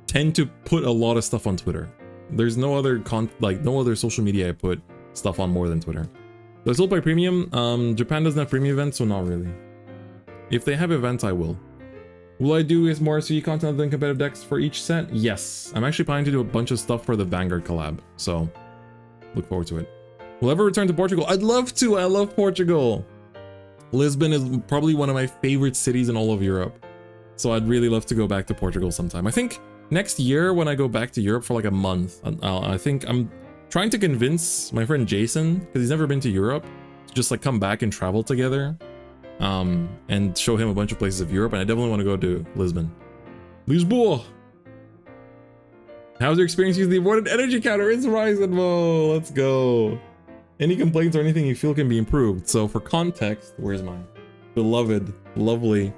tend to put a lot of stuff on Twitter. There's no other no other social media I put stuff on more than Twitter. Do I still play premium? Japan doesn't have premium events, so not really. If they have events, I will. Will I do is more SVE content than competitive decks for each set? Yes. I'm actually planning to do a bunch of stuff for the Vanguard collab, so look forward to it. Will I ever return to Portugal? I'd love to. I love Portugal. Lisbon is probably one of my favorite cities in all of Europe, so I'd really love to go back to Portugal sometime. I think next year when I go back to Europe for like a month, I think I'm trying to convince my friend Jason, because he's never been to Europe, to just like come back and travel together. And show him a bunch of places of Europe, and I definitely want to go to Lisbon. Lisboa! How's your experience using the avoided energy counter? It's Ryzen Mo! Let's go! Any complaints or anything you feel can be improved? So for context, where's my beloved, lovely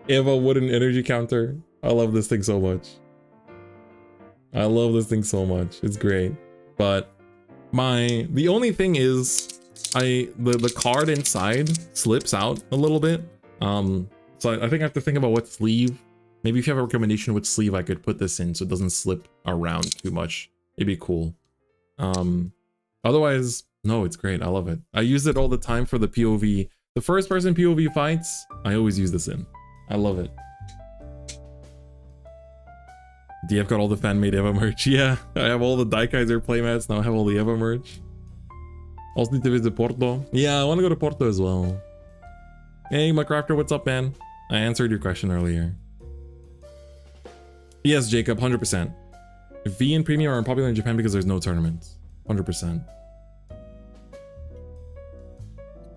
Eva wooden energy counter? I love this thing so much. I love this thing so much. It's great. But the only thing is the card inside slips out a little bit. So I think I have to think about what sleeve. Maybe if you have a recommendation which sleeve I could put this in so it doesn't slip around too much, it'd be cool. Otherwise, no, it's great. I love it. I use it all the time for the POV. The first person POV fights, I always use this in. I love it. DF got all the fan-made Eva merch. Yeah, I have all the Daikaiser playmats. Now I have all the Eva merch. Also need to visit Porto. Yeah, I want to go to Porto as well. Hey, McCrafter, what's up, man? I answered your question earlier. Yes, Jacob, 100%. V and Premium are unpopular in Japan because there's no tournaments. 100%.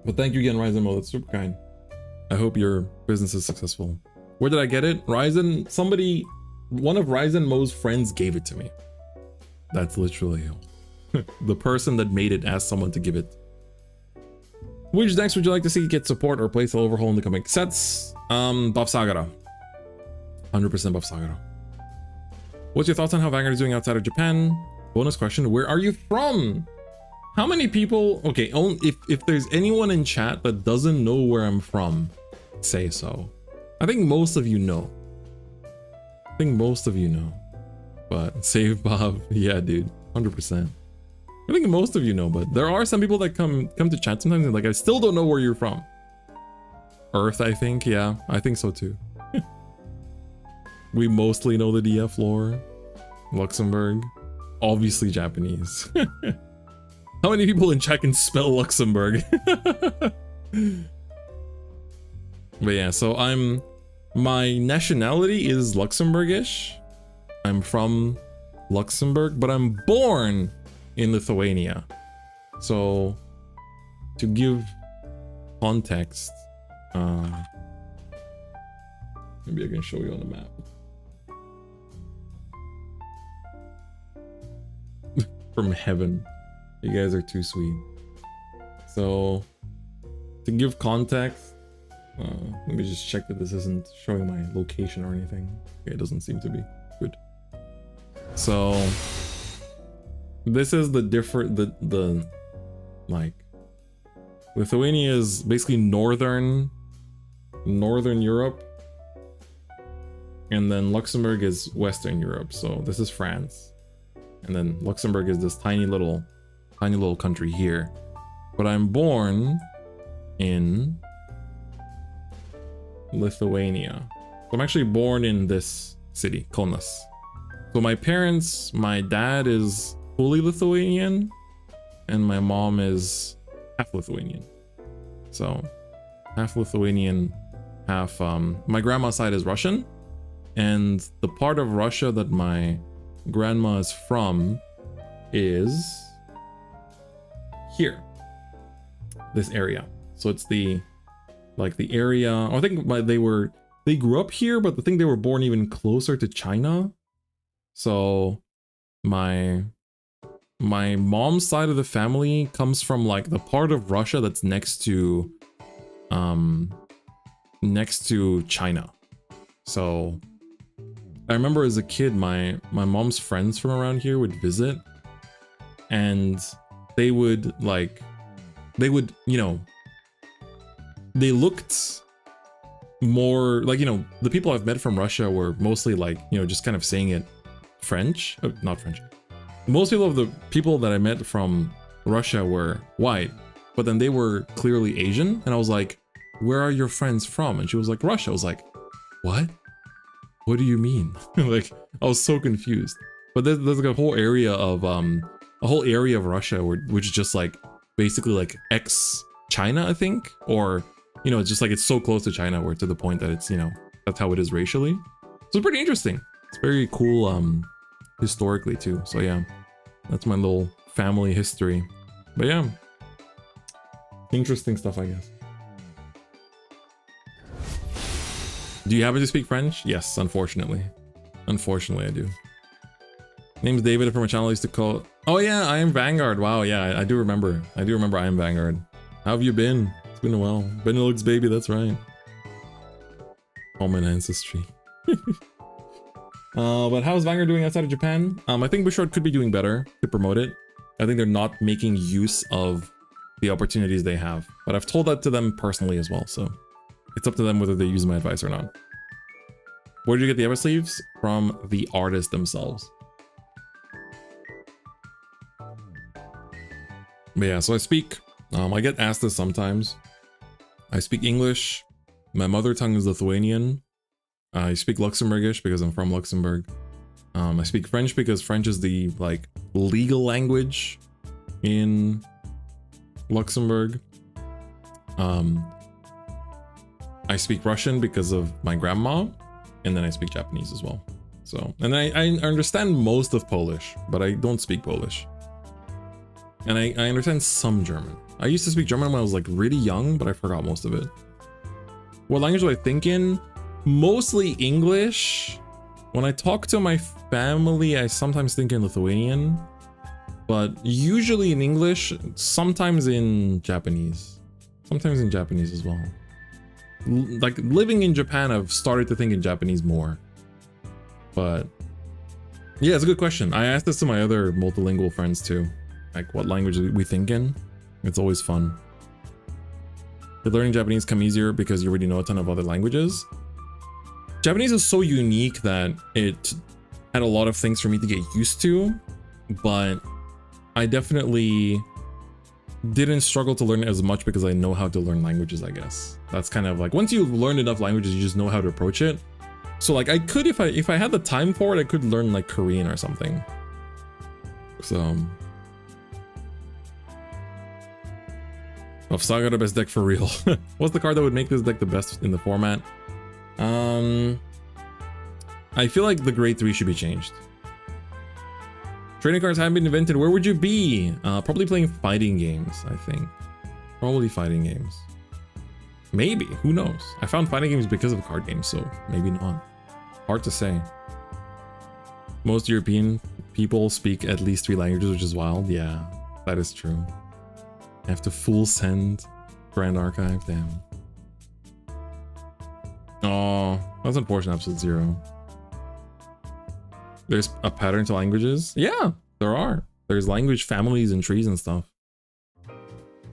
But thank you again, Ryzen Mo. That's super kind. I hope your business is successful. Where did I get it? Ryzen, one of Ryzen Mo's friends gave it to me. That's literally the person that made it asked someone to give it. Which decks would you like to see get support or place an overhaul in the coming sets? Buff Sagara. 100% Buff Sagara. What's your thoughts on how Vanguard is doing outside of Japan? Bonus question, where are you from? How many people, okay, if there's anyone in chat that doesn't know where I'm from, say so. I think most of you know. But save Bob, yeah, dude, 100%. I think most of you know, but there are some people that come to chat sometimes and like, I still don't know where you're from. Earth, I think, yeah, I think so too. We mostly know the DF lore. Luxembourg, obviously Japanese. How many people in chat can spell Luxembourg? But yeah, so my nationality is Luxembourgish. I'm from Luxembourg, but I'm born in Lithuania. So to give context, maybe I can show you on the map. From heaven. You guys are too sweet. So to give context, let me just check that this isn't showing my location or anything. Okay, it doesn't seem to be. Good. So this is the like Lithuania is basically northern Europe, and then Luxembourg is Western Europe. So this is France, and then Luxembourg is this tiny little country here. But I'm born in Lithuania. So I'm actually born in this city, Kaunas. So my dad is fully Lithuanian, and my mom is half Lithuanian. So half Lithuanian, half my grandma's side is Russian, and the part of Russia that my grandma is from is here, this area. So it's the area, I think they grew up here, but I think they were born even closer to China. So my mom's side of the family comes from like the part of Russia that's next to China. So I remember as a kid, my mom's friends from around here would visit, and they would, you know, they looked more like, you know, the people I've met from Russia were mostly like, you know, just kind of saying it French, not French. Most people that I met from Russia were white, but then they were clearly Asian, and I was like, where are your friends from? And she was like, Russia. I was like, what? What do you mean? Like, I was so confused. But there's like a whole area of Russia which is just like basically like ex-China, I think, or, you know, it's just like it's so close to China where to the point that it's, you know, that's how it is racially. So it's pretty interesting. It's very cool historically too. So yeah, that's my little family history. But yeah, interesting stuff, I guess. Do you happen to speak French? Yes, unfortunately. Unfortunately, I do. Name's David from a channel I used to call... Oh yeah, I am Vanguard. Wow, yeah, I do remember. I do remember I am Vanguard. How have you been? It's been a while. Benelux baby, that's right. Common ancestry. But how's Vanguard doing outside of Japan? I think Bouchard could be doing better to promote it. I think they're not making use of the opportunities they have. But I've told that to them personally as well, so it's up to them whether they use my advice or not. Where did you get the ever sleeves? From the artists themselves. But yeah, so I speak, I get asked this sometimes. I speak English. My mother tongue is Lithuanian. I speak Luxembourgish because I'm from Luxembourg. I speak French because French is the like legal language in Luxembourg. I speak Russian because of my grandma, and then I speak Japanese as well. So, and I understand most of Polish, but I don't speak Polish. And I understand some German. I used to speak German when I was like really young, but I forgot most of it. What language do I think in? Mostly English. When I talk to my family, I sometimes think in Lithuanian, but usually in English, sometimes in Japanese. Sometimes in Japanese as well. Like living in Japan, I've started to think in Japanese more. But yeah, it's a good question. I asked this to my other multilingual friends too. Like what language we think in. It's always fun. Did learning Japanese come easier because you already know a ton of other languages? Japanese is so unique that it had a lot of things for me to get used to, but I definitely didn't struggle to learn it as much because I know how to learn languages, I guess. That's kind of like, once you've learned enough languages, you just know how to approach it. So like I could, if I had the time for it, I could learn like Korean or something. So Saga the best deck for real. What's the card that would make this deck the best in the format? I feel like the grade 3 should be changed. Trading cards haven't been invented. Where would you be? Probably playing fighting games, I think. Probably fighting games. Maybe, who knows? I found fighting games because of card games, so maybe not. Hard to say. Most European people speak at least 3 languages, which is wild. Yeah, that is true. I have to full send Grand Archive, damn. Oh, that's unfortunate, episode 0. There's a pattern to languages? Yeah, there are. There's language families and trees and stuff.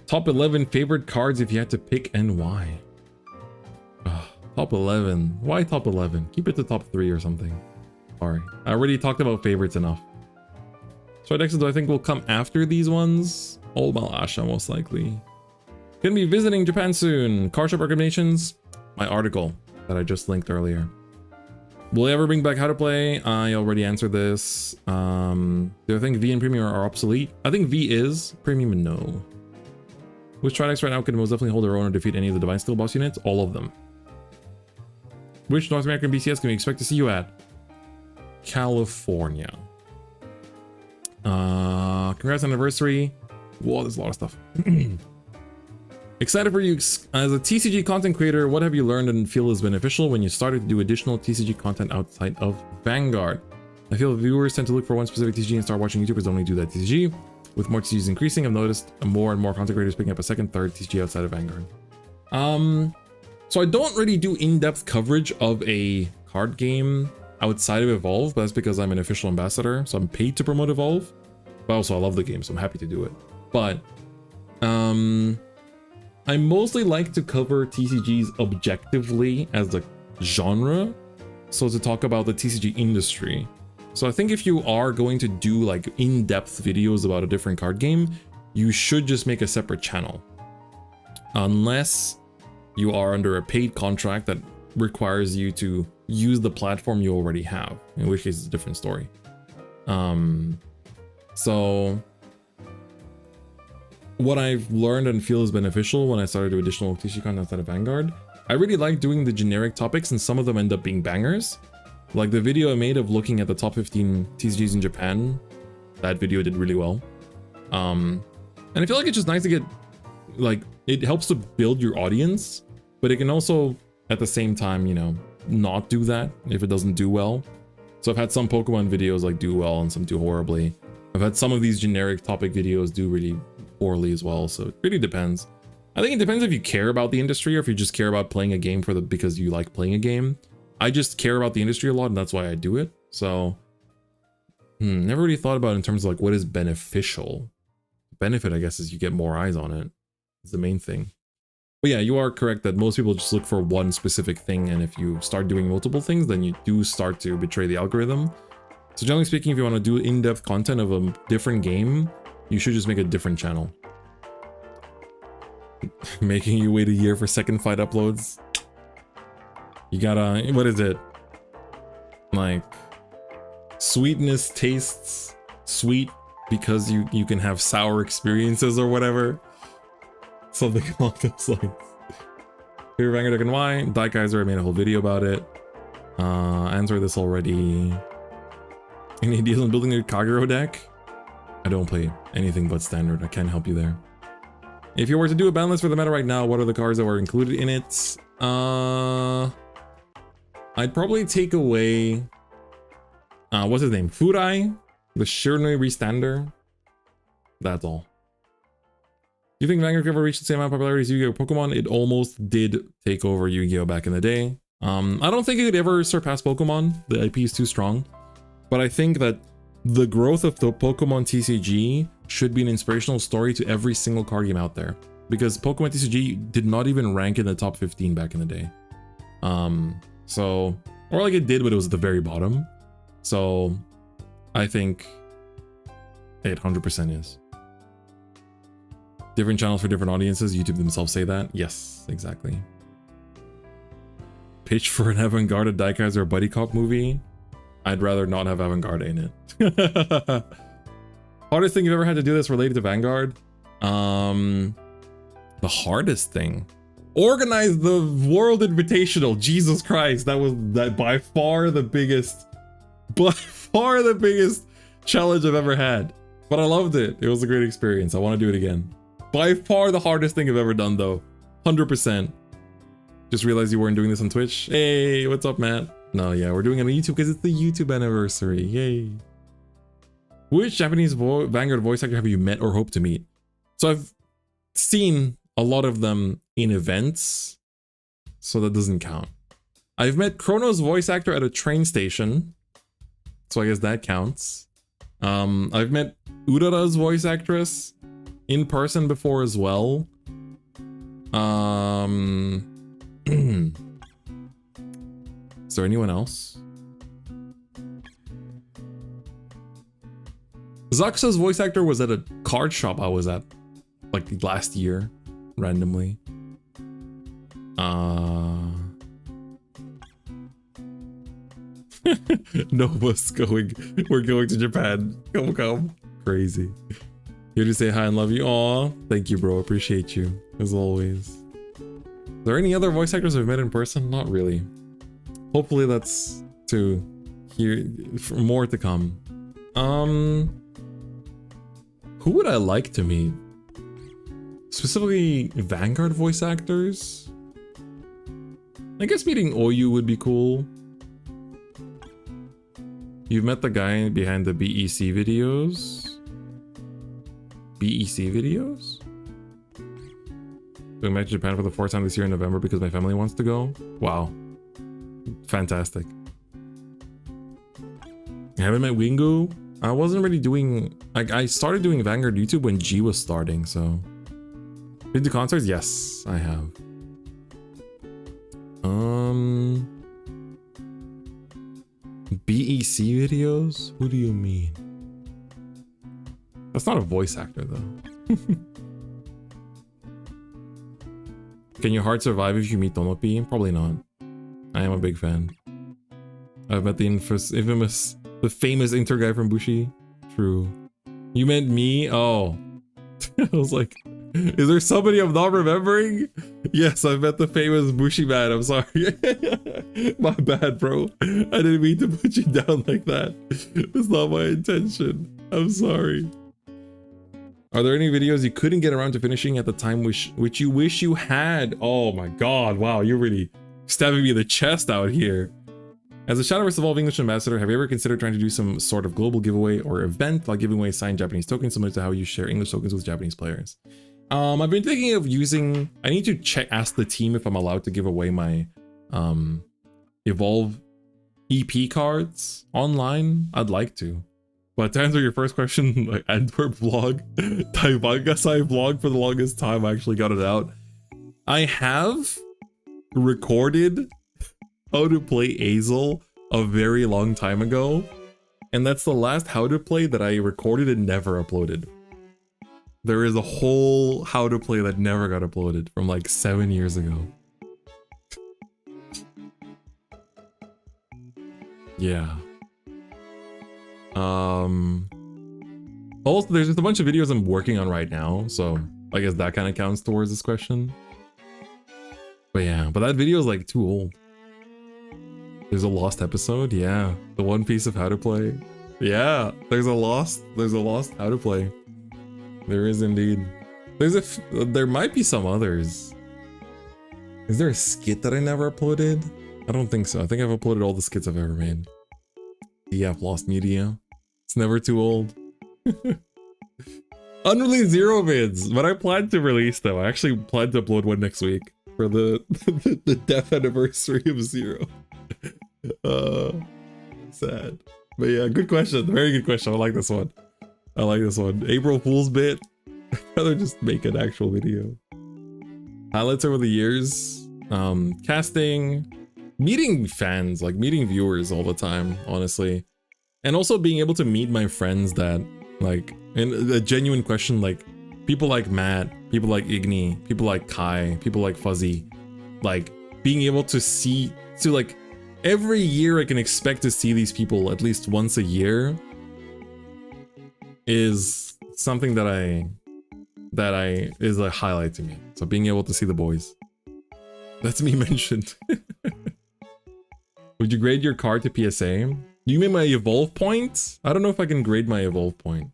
Top 11 favorite cards if you had to pick and why? Top 11. Why top 11? Keep it to top 3 or something. Sorry. I already talked about favorites enough. So next do I think will come after these ones? Old Malasha, most likely. Gonna be visiting Japan soon. Card shop recommendations? My article that I just linked earlier. Will I ever bring back how to play? I already answered this. Do I think V and Premium are obsolete? I think V is. Premium, no. Which Tridex right now can most definitely hold their own or defeat any of the Divine Steel boss units? All of them. Which North American BCS can we expect to see you at? California. Congrats on anniversary. Whoa, there's a lot of stuff. Excited for you. As a TCG content creator, what have you learned and feel is beneficial when you started to do additional TCG content outside of Vanguard? I feel viewers tend to look for one specific TCG and start watching YouTubers only do that TCG. With more TCGs increasing, I've noticed more and more content creators picking up a second, third TCG outside of Vanguard. So I don't really do in-depth coverage of a card game outside of Evolve, but that's because I'm an official ambassador, so I'm paid to promote Evolve. But also I love the game, so I'm happy to do it. But I mostly like to cover TCGs objectively as a genre, so to talk about the TCG industry. So I think if you are going to do like in-depth videos about a different card game, you should just make a separate channel. Unless you are under a paid contract that requires you to use the platform you already have, in which case it's a different story. So what I've learned and feel is beneficial when I started to do additional TCG content outside of Vanguard, I really like doing the generic topics, and some of them end up being bangers. Like the video I made of looking at the top 15 TCGs in Japan, that video did really well. And I feel like it's just nice to get, like, it helps to build your audience, but it can also, at the same time, you know, not do that if it doesn't do well. So I've had some Pokemon videos like do well and some do horribly. I've had some of these generic topic videos do really poorly as well, so it really depends. I think it depends if you care about the industry or if you just care about playing a game because you like playing a game. I just care about the industry a lot, and that's why I do it. So never really thought about it in terms of like what is beneficial. Benefit, I guess, is you get more eyes on it. It's the main thing. But yeah, you are correct that most people just look for one specific thing, and if you start doing multiple things, then you do start to betray the algorithm. So generally speaking, if you want to do in-depth content of a different game, you should just make a different channel. Making you wait a year for second fight uploads. You gotta, what is it? Like, sweetness tastes sweet because you can have sour experiences or whatever. Something along those lines. Favorite Vanguard deck and why? Daikaiser, I made a whole video about it. Answered this already. Any ideas on building a Kagero deck? I don't play anything but standard. I can't help you there. If you were to do a ban list for the meta right now, what are the cards that were included in it? I'd probably take away what's his name? Furai, the Shiranui Restander. That's all. Do you think Vanguard could ever reach the same amount of popularity as Yu-Gi-Oh! Pokemon? It almost did take over Yu-Gi-Oh! Back in the day. I don't think it could ever surpass Pokemon. The IP is too strong. But I think that the growth of the Pokemon TCG should be an inspirational story to every single card game out there. Because Pokemon TCG did not even rank in the top 15 back in the day. Or like it did, but it was at the very bottom. So I think it 100% is. Different channels for different audiences. YouTube themselves say that. Yes, exactly. Pitch for an Avant-Garde Daikaiser Buddy Cop movie. I'd rather not have Avant-Garde in it. Hardest thing you've ever had to do that's related to Vanguard? The hardest thing? Organize the World Invitational. Jesus Christ, that was by far the biggest challenge I've ever had. But I loved it. It was a great experience. I want to do it again. By far the hardest thing I've ever done though. 100%. Just realized you weren't doing this on Twitch. Hey, what's up, Matt? No, yeah, we're doing it on YouTube because it's the YouTube anniversary. Yay. Which Japanese Vanguard voice actor have you met or hope to meet? So I've seen a lot of them in events, so that doesn't count. I've met Chrono's voice actor at a train station, so I guess that counts. I've met Urara's voice actress in person before as well. Is there anyone else? Zaxa's voice actor was at a card shop I was at like last year, randomly. Nova's going. We're going to Japan. Come. Crazy. Here to say hi and love you. Aw, thank you, bro. Appreciate you as always. Is there any other voice actors I've met in person? Not really. Hopefully that's to hear more to come. Who would I like to meet? Specifically Vanguard voice actors? I guess meeting Oyu would be cool. You've met the guy behind the BEC videos? BEC videos? Going back to Japan for the 4th time this year in November because my family wants to go? Wow. Fantastic. haven't met Wingu. I wasn't really doing, like, I started doing Vanguard YouTube when G was starting, so. Been to concerts? Yes, I have. BEC videos? Who do you mean? That's not a voice actor though. Can your heart survive if you meet Tomopi? Probably not. I am a big fan. I've met the famous inter guy from Bushi. True. You meant me? Oh. I was like, is there somebody I'm not remembering? Yes, I met the famous Bushi man. I'm sorry. My bad, bro. I didn't mean to put you down like that. That's not my intention. I'm sorry. Are there any videos you couldn't get around to finishing at the time which you wish you had? Oh my god, wow, you're really stabbing me in the chest out here. As a Shadowverse Evolve English ambassador, have you ever considered trying to do some sort of global giveaway or event like giving away signed Japanese tokens similar to how you share English tokens with Japanese players? I've been thinking of using, I need to ask the team if I'm allowed to give away my Evolve EP cards online. I'd like to. But to answer your first question, like Antwerp vlog, Taiwangasai vlog for the longest time, I actually got it out. I have recorded how to play Azel a very long time ago. And that's the last how to play that I recorded and never uploaded. There is a whole how to play that never got uploaded from like 7 years ago. Yeah. Also, there's just a bunch of videos I'm working on right now, so I guess that kind of counts towards this question. But yeah, but that video is like too old. There's a lost episode, yeah. The one piece of how to play. Yeah, there's a lost how to play. There is indeed. There might be some others. Is there a skit that I never uploaded? I don't think so. I think I've uploaded all the skits I've ever made. Yeah, lost media. It's never too old. Unreleased Zero vids, but I plan to release them. I actually plan to upload one next week for the the death anniversary of Zero. Sad. But yeah, good question. Very good question. I like this one. I like this one. April Fool's bit. I'd rather just make an actual video. Highlights over the years. Casting. Meeting fans, like meeting viewers all the time, honestly. And also being able to meet my friends that, like, and a genuine question, like, people like Matt, people like Igni, people like Kai, people like Fuzzy. Like, being able to see, like, every year I can expect to see these people at least once a year is something that is a highlight to me. So being able to see the boys. That's me mentioned. Would you grade your card to PSA? You mean my evolve point? I don't know if I can grade my evolve point.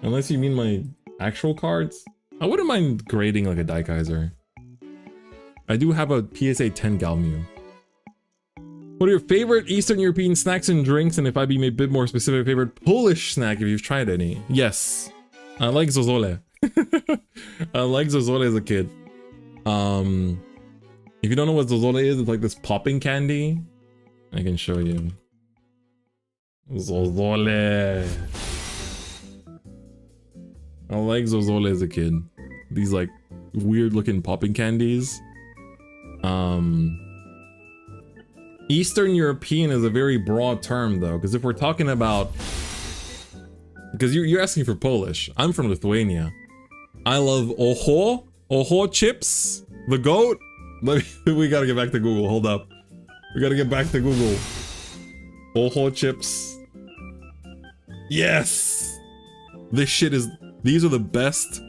Unless you mean my actual cards. I wouldn't mind grading like a Daikaiser. I do have a PSA 10 Galmu. What are your favorite Eastern European snacks and drinks? And if I be a bit more specific, favorite Polish snack if you've tried any? Yes. I like Zozole. I like Zozole as a kid. If you don't know what Zozole is, it's like this popping candy. I can show you. Zozole. I like Zozole as a kid. These like weird looking popping candies. Eastern European is a very broad term though, because if we're talking about, because you're asking for Polish. I'm from Lithuania. I love Oho chips, the goat. We gotta get back to Google. Hold up. We gotta get back to Google. Oho chips. Yes! These are the best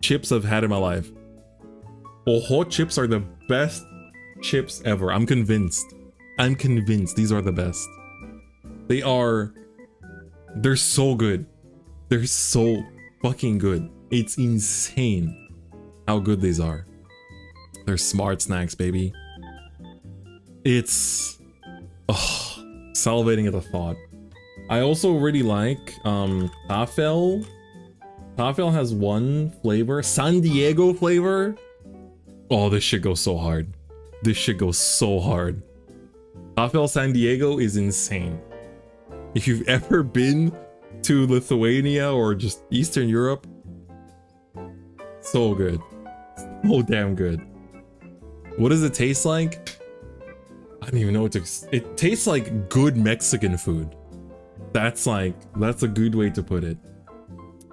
chips I've had in my life. Oho chips are the best chips ever. I'm convinced. These are the best. They're so good. They're so fucking good. It's insane how good these are. They're smart snacks, baby. It's salivating at the thought. I also really like Tafel. Tafel has one flavor, San Diego flavor. Oh, this shit goes so hard. This shit goes so hard. Tafel San Diego is insane. If you've ever been to Lithuania or just Eastern Europe, so good. So damn good. What does it taste like? I don't even know what to... It tastes like good Mexican food. That's a good way to put it.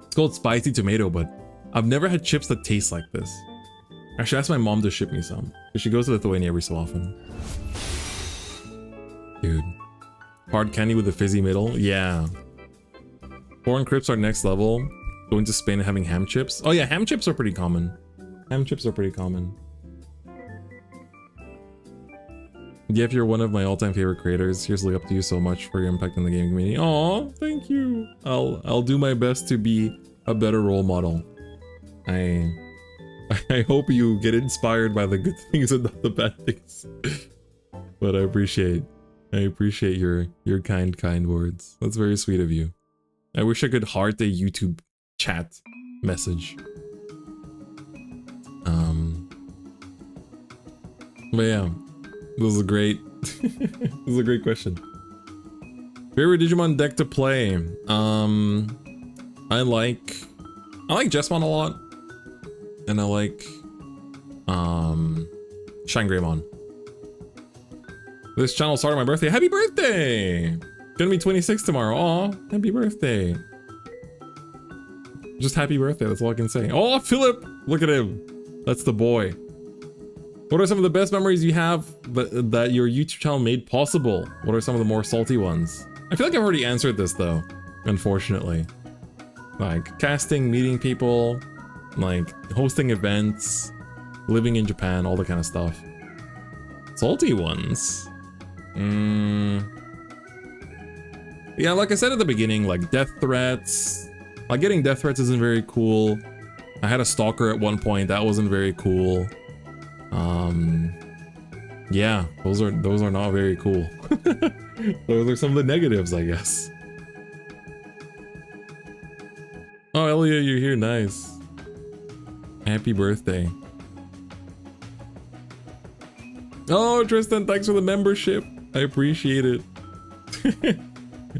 It's called spicy tomato, but I've never had chips that taste like this. I should ask my mom to ship me some, because she goes to Lithuania every so often. Dude. Hard candy with a fizzy middle? Yeah. Foreign crisps are next level. Going to Spain and having ham chips? Oh yeah, ham chips are pretty common. Ham chips are pretty common. Jeff, you're one of my all-time favorite creators. Here's to look up to you so much for your impact on the gaming community. Aw, thank you. I'll do my best to be a better role model. I hope you get inspired by the good things and not the bad things. But I appreciate your kind words. That's very sweet of you. I wish I could heart a YouTube chat message. But yeah, this is a great this is a great question. Favorite Digimon deck to play? I like Jessmon a lot. And I like Shangreymon. This channel started my birthday. Happy birthday! Gonna be 26 tomorrow. Aw, happy birthday. Just happy birthday, that's all I can say. Oh, Philip! Look at him. That's the boy. What are some of the best memories you have that your YouTube channel made possible? What are some of the more salty ones? I feel like I've already answered this though, unfortunately. Like casting, meeting people, like hosting events, living in Japan, all that kind of stuff. Salty ones? Yeah, like I said at the beginning, like death threats. Like getting death threats isn't very cool. I had a stalker at one point, that wasn't very cool. Yeah, those are not very cool. Those are some of the negatives, I guess. Oh, Elia, you're here, nice. Happy birthday. Oh, Tristan, thanks for the membership. I appreciate it.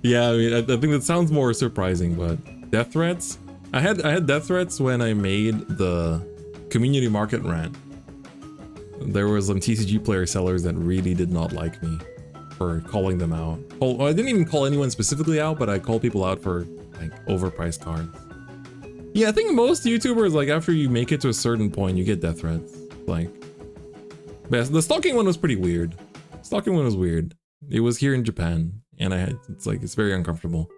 Yeah, I mean, I think that sounds more surprising, but death threats? I had death threats when I made the community market rant. There was some TCG player sellers that really did not like me for calling them out. Oh, I didn't even call anyone specifically out, but I called people out for like overpriced cards. Yeah, I think most YouTubers, like after you make it to a certain point, you get death threats. Like, the stalking one was pretty weird. Stalking one was weird. It was here in Japan, and it's very uncomfortable.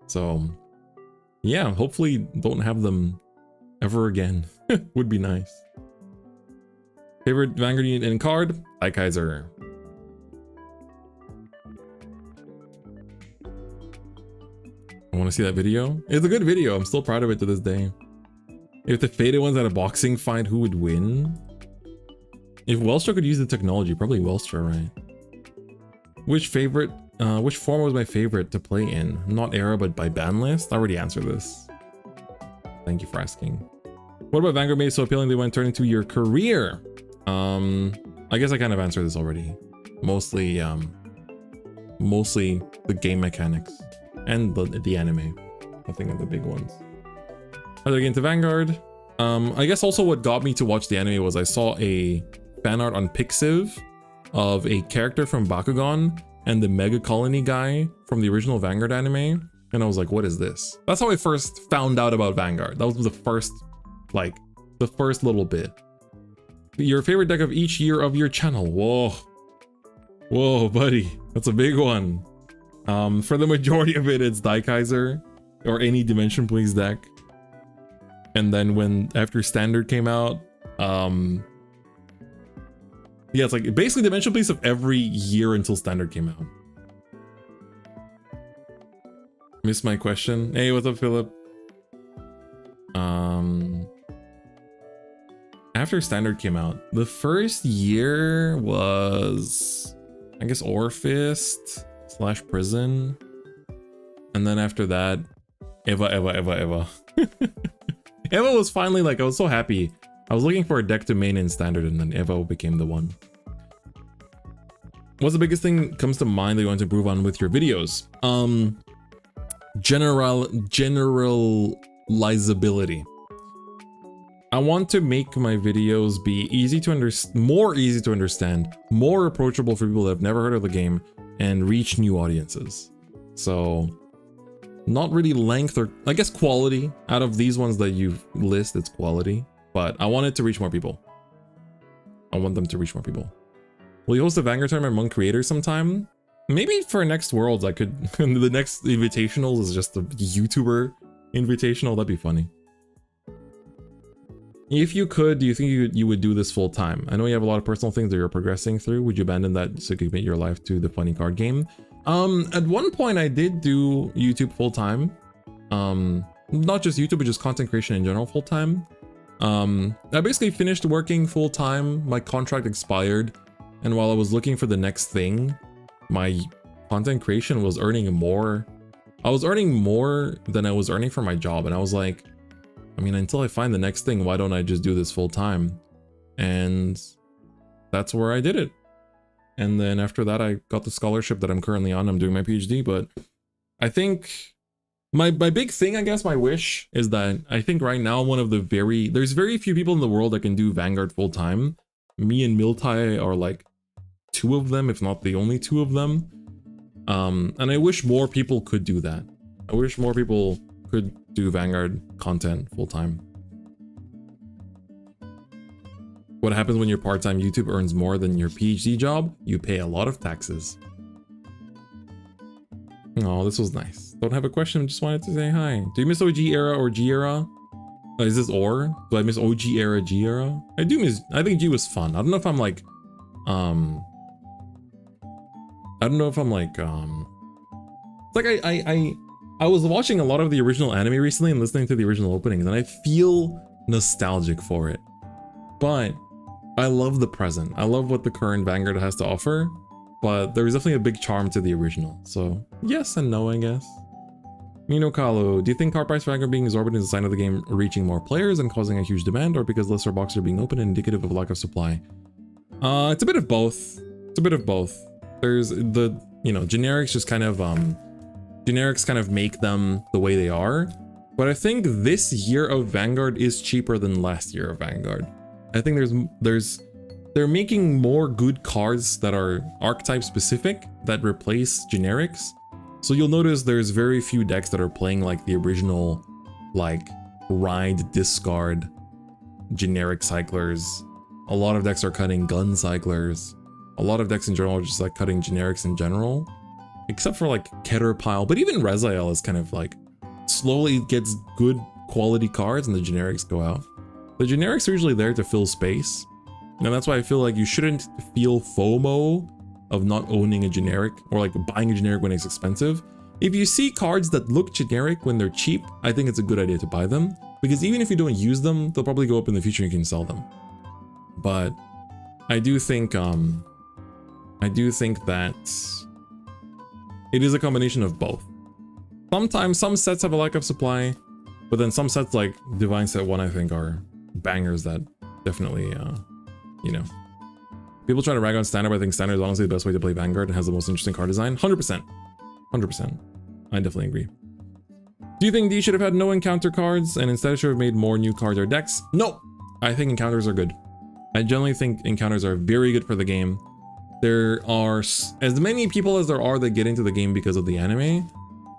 So, yeah, hopefully don't have them ever again. Would be nice. Favorite Vanguard unit and card? Kaiser. I want to see that video. It's a good video. I'm still proud of it to this day. If the faded ones had a boxing fight, who would win? If Welstra could use the technology, probably Welstra, right? Which form was my favorite to play in? Not era, but by ban list? I already answered this. Thank you for asking. What about Vanguard made it so appealing they went turn into your career? I guess I kind of answered this already. Mostly the game mechanics and the anime. I think are the big ones. How do I get into Vanguard? I guess also what got me to watch the anime was I saw a fan art on Pixiv of a character from Bakugan and the Mega Colony guy from the original Vanguard anime. And I was like, what is this? That's how I first found out about Vanguard. That was the first little bit. Your favorite deck of each year of your channel. Whoa. Whoa, buddy. That's a big one. For the majority of it, it's Daikaiser or any Dimension Please deck. And then after Standard came out, yeah, it's like basically Dimension Please of every year until Standard came out. Missed my question. Hey, what's up, Philip? After Standard came out, the first year was, I guess, Orfist / Prison. And then after that, Eva. Eva was finally like, I was so happy. I was looking for a deck to main in Standard, and then Eva became the one. What's the biggest thing comes to mind that you want to improve on with your videos? generalizability. I want to make my videos be more easy to understand, more approachable for people that have never heard of the game, and reach new audiences. So, not really length or, I guess, quality. Out of these ones that you list, it's quality. But I want it to reach more people. I want them to reach more people. Will you host a Vanguard tournament among creators sometime? Maybe for next Worlds, I could. The next Invitational is just a YouTuber Invitational. That'd be funny. If you could, do you think you would do this full time? I know you have a lot of personal things that you're progressing through. Would you abandon that so you could commit your life to the funny card game? At one point I did do YouTube full time. Not just YouTube, but just content creation in general full time. I basically finished working full time. My contract expired. And while I was looking for the next thing, my content creation was earning more. I was earning more than I was earning for my job. And I was like, I mean, until I find the next thing, why don't I just do this full time? And that's where I did it. And then after that, I got the scholarship that I'm currently on. I'm doing my PhD, but I think my big thing, I guess, my wish is that I think right now there's very few people in the world that can do Vanguard full time. Me and Miltai are like two of them, if not the only two of them. And I wish more people could do that. I wish more people could do Vanguard content full time. What happens when your part-time YouTube earns more than your PhD job? You pay a lot of taxes. Oh, this was nice. Don't have a question, just wanted to say hi. Do you miss OG era or G era? Oh, is this or? Do I miss OG era, G era? I do miss, I think G was fun. I don't know if I'm like, it's like I was watching a lot of the original anime recently and listening to the original openings, and I feel nostalgic for it. But I love the present. I love what the current Vanguard has to offer, but there's definitely a big charm to the original. So yes and no, I guess. Mino Kalu, do you think card price Vanguard being exorbitant is a sign of the game reaching more players and causing a huge demand, or because lesser boxes are being opened and indicative of lack of supply? It's a bit of both. It's a bit of both. There's the, generics just kind of, generics kind of make them the way they are. But I think this year of Vanguard is cheaper than last year of Vanguard. I think they're making more good cards that are archetype specific that replace generics. So you'll notice there's very few decks that are playing like the original, like ride, discard, generic cyclers. A lot of decks are cutting gun cyclers. A lot of decks in general are just like cutting generics in general. Except for like Caterpile, but even Rezael is kind of like slowly gets good quality cards and the generics go out. The generics are usually there to fill space. And that's why I feel like you shouldn't feel FOMO of not owning a generic or like buying a generic when it's expensive. If you see cards that look generic when they're cheap, I think it's a good idea to buy them, because even if you don't use them, they'll probably go up in the future and you can sell them. But I do think that it is a combination of both. Sometimes some sets have a lack of supply, but then some sets like Divine Set 1 I think are bangers that definitely, people try to rag on Standard, but I think Standard is honestly the best way to play Vanguard and has the most interesting card design. 100%. 100%. I definitely agree. Do you think D should have had no encounter cards and instead should have made more new cards or decks? No! I think encounters are good. I generally think encounters are very good for the game. There are as many people as there are that get into the game because of the anime.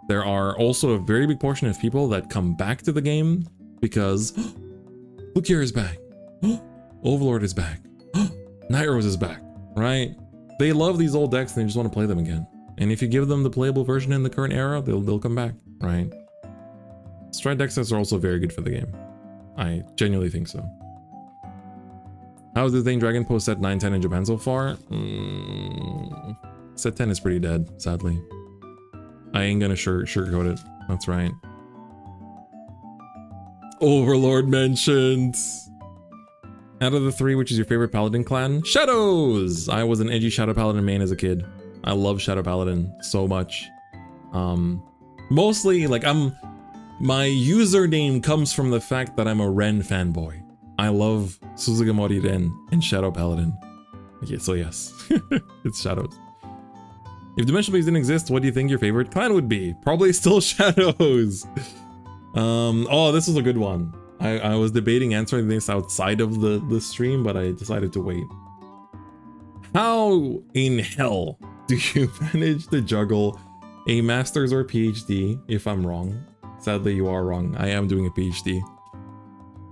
There are also a very big portion of people that come back to the game because Lukier is back. Overlord is back. Night Rose is back, right? They love these old decks and they just want to play them again. And if you give them the playable version in the current era, they'll come back, right? Stride deck sets are also very good for the game. I genuinely think so. How's the thing Dragon Post set 9-10 in Japan so far? Set 10 is pretty dead, sadly. I ain't gonna sugarcoat it. That's right. Overlord mentions. Out of the three, which is your favorite Paladin clan? Shadows! I was an edgy Shadow Paladin main as a kid. I love Shadow Paladin so much. Mostly, like, my username comes from the fact that I'm a Ren fanboy. I love Suzugamori Ren and Shadow Paladin. Yeah, so yes, it's Shadows. If Dimension Blaze didn't exist, what do you think your favorite clan would be? Probably still Shadows. Oh, this was a good one. I was debating answering this outside of the stream, but I decided to wait. How in hell do you manage to juggle a master's or PhD? If I'm wrong, sadly you are wrong. I am doing a PhD.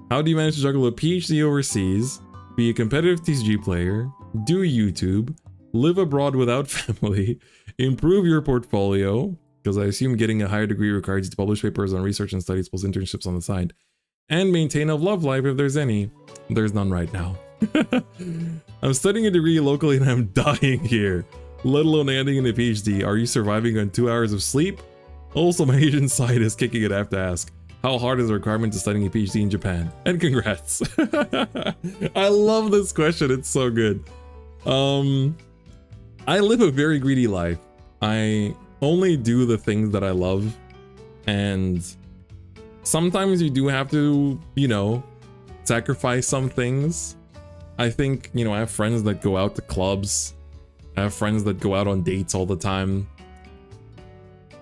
How do you manage to juggle a PhD overseas, be a competitive TCG player, do YouTube, live abroad without family, improve your portfolio, because I assume getting a higher degree requires you to publish papers on research and studies plus internships on the side, and maintain a love life if there's any? There's none right now. I'm studying a degree locally and I'm dying here, let alone ending in a PhD. Are you surviving on 2 hours of sleep? Also, my Asian side is kicking it. I have to ask, how hard is the requirement to studying a PhD in Japan? And congrats. I love this question. It's so good. I live a very greedy life. I only do the things that I love, and sometimes you do have to, you know, sacrifice some things. I think, you know, I have friends that go out to clubs. I have friends that go out on dates all the time.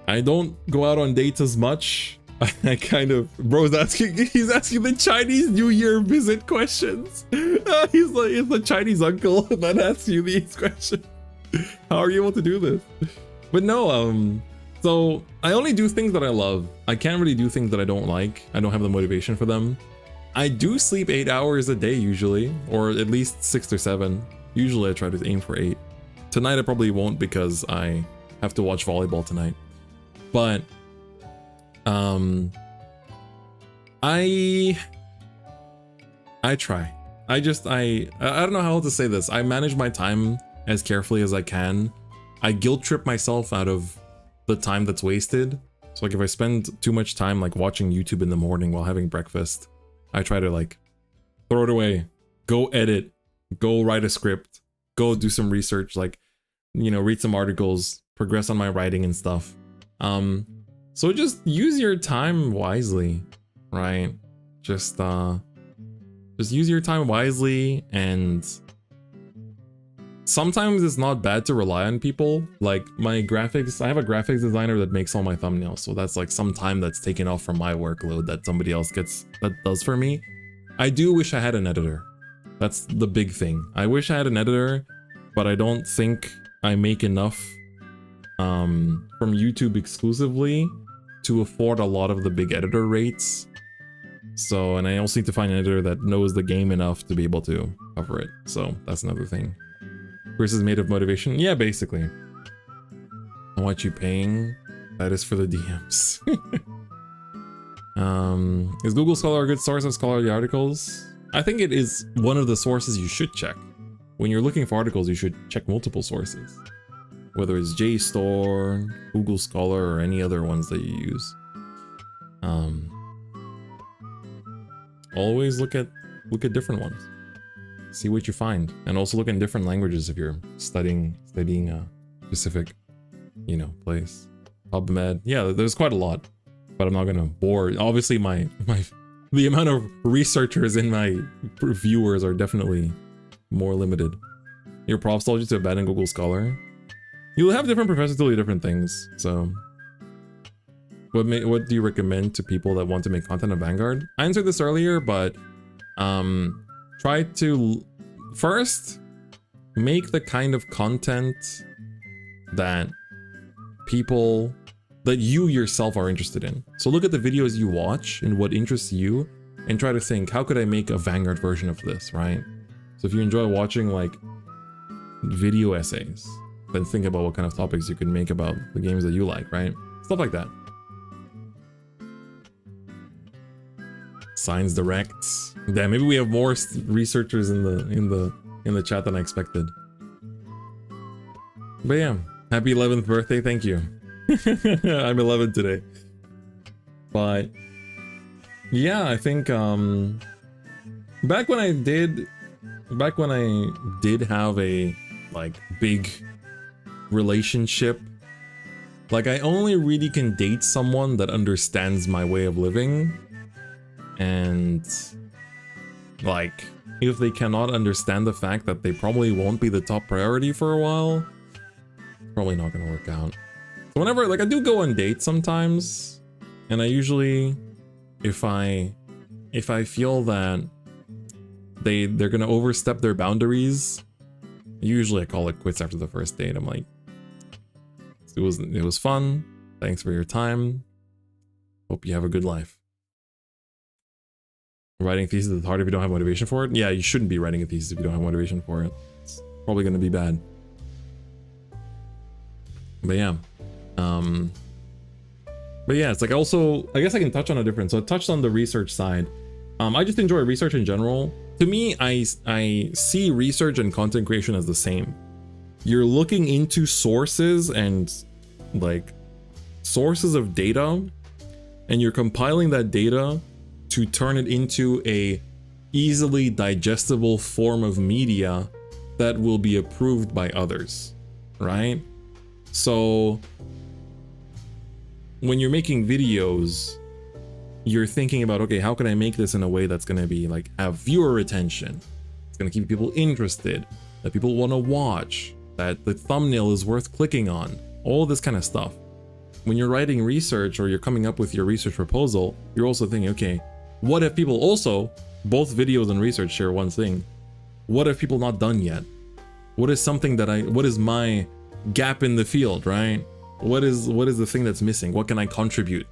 I don't go out on dates as much. I kind of, he's asking the Chinese New Year visit questions. He's like, it's a Chinese uncle that asks you these questions. How are you able to do this? But no, so I only do things that I love. I can't really do things that I don't like. I don't have the motivation for them. I do sleep 8 hours a day usually, or at least 6 or 7. Usually I try to aim for 8. Tonight I probably won't because I have to watch volleyball tonight. But I try. I don't know how to say this. I manage my time as carefully as I can. I guilt trip myself out of the time that's wasted. So like if I spend too much time like watching YouTube in the morning while having breakfast, I try to like throw it away, go edit, go write a script, go do some research, like, you know, read some articles, progress on my writing and stuff. So just use your time wisely, right? Just use your time wisely, and sometimes it's not bad to rely on people. Like my graphics, I have a graphics designer that makes all my thumbnails, so that's like some time that's taken off from my workload that somebody else does for me. I do wish I had an editor. That's the big thing. I wish I had an editor, but I don't think I make enough from YouTube exclusively to afford a lot of the big editor rates. So, and I also need to find an editor that knows the game enough to be able to cover it. So that's another thing. Versus made of motivation? Yeah, basically. How much you paying? That is for the DMs. Is Google Scholar a good source of scholarly articles? I think it is one of the sources you should check. When you're looking for articles, you should check multiple sources. Whether it's JSTOR, Google Scholar, or any other ones that you use. Always look at different ones. See what you find, and also look in different languages if you're studying a specific, you know, place. PubMed, yeah, there's quite a lot, but I'm not gonna bore. Obviously, the amount of researchers in my viewers are definitely more limited. Your props told you to abandon Google Scholar. You'll have different professors tell you different things. So, what do you recommend to people that want to make content on Vanguard? I answered this earlier, but try to first make the kind of content that you yourself are interested in. So look at the videos you watch and what interests you, and try to think, how could I make a Vanguard version of this, right? So if you enjoy watching like video essays, then think about what kind of topics you could make about the games that you like, right? Stuff like that. Science Directs. Damn, maybe we have more researchers in the chat than I expected. But yeah, happy 11th birthday, thank you. I'm 11 today. But yeah, I think back when I did have a like big relationship, like I only really can date someone that understands my way of living. And like, if they cannot understand the fact that they probably won't be the top priority for a while, probably not gonna work out. So whenever, like, I do go on dates sometimes, and I usually, if I feel that they're gonna overstep their boundaries, usually I call it quits after the first date. I'm like, it was fun. Thanks for your time. Hope you have a good life. Writing thesis is hard if you don't have motivation for it. Yeah, you shouldn't be writing a thesis if you don't have motivation for it. It's probably gonna be bad. But yeah. But yeah, it's like also, I guess I can touch on a different. So I touched on the research side. I just enjoy research in general. To me, I see research and content creation as the same. You're looking into sources and like sources of data, and you're compiling that data to turn it into a easily digestible form of media that will be approved by others, right? So when you're making videos, you're thinking about, okay, how can I make this in a way that's going to be like have viewer retention? It's going to keep people interested, that people want to watch, that the thumbnail is worth clicking on, all this kind of stuff. When you're writing research or you're coming up with your research proposal, you're also thinking, okay, what if people also, both videos and research share one thing. What have people not done yet? What is something that what is my gap in the field, right? What is the thing that's missing? What can I contribute?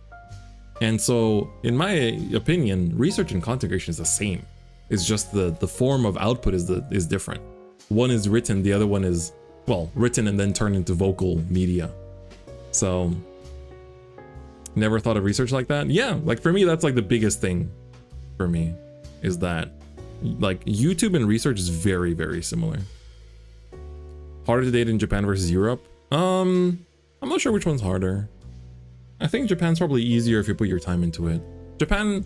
And so, in my opinion, research and content creation is the same. It's just the form of output is different. One is written, the other one is, well, written and then turned into vocal media. So, never thought of research like that? Yeah, like for me, that's like the biggest thing for me, is that like YouTube and research is very, very similar. Harder to date in Japan versus Europe? I'm not sure which one's harder. I think Japan's probably easier if you put your time into it. Japan,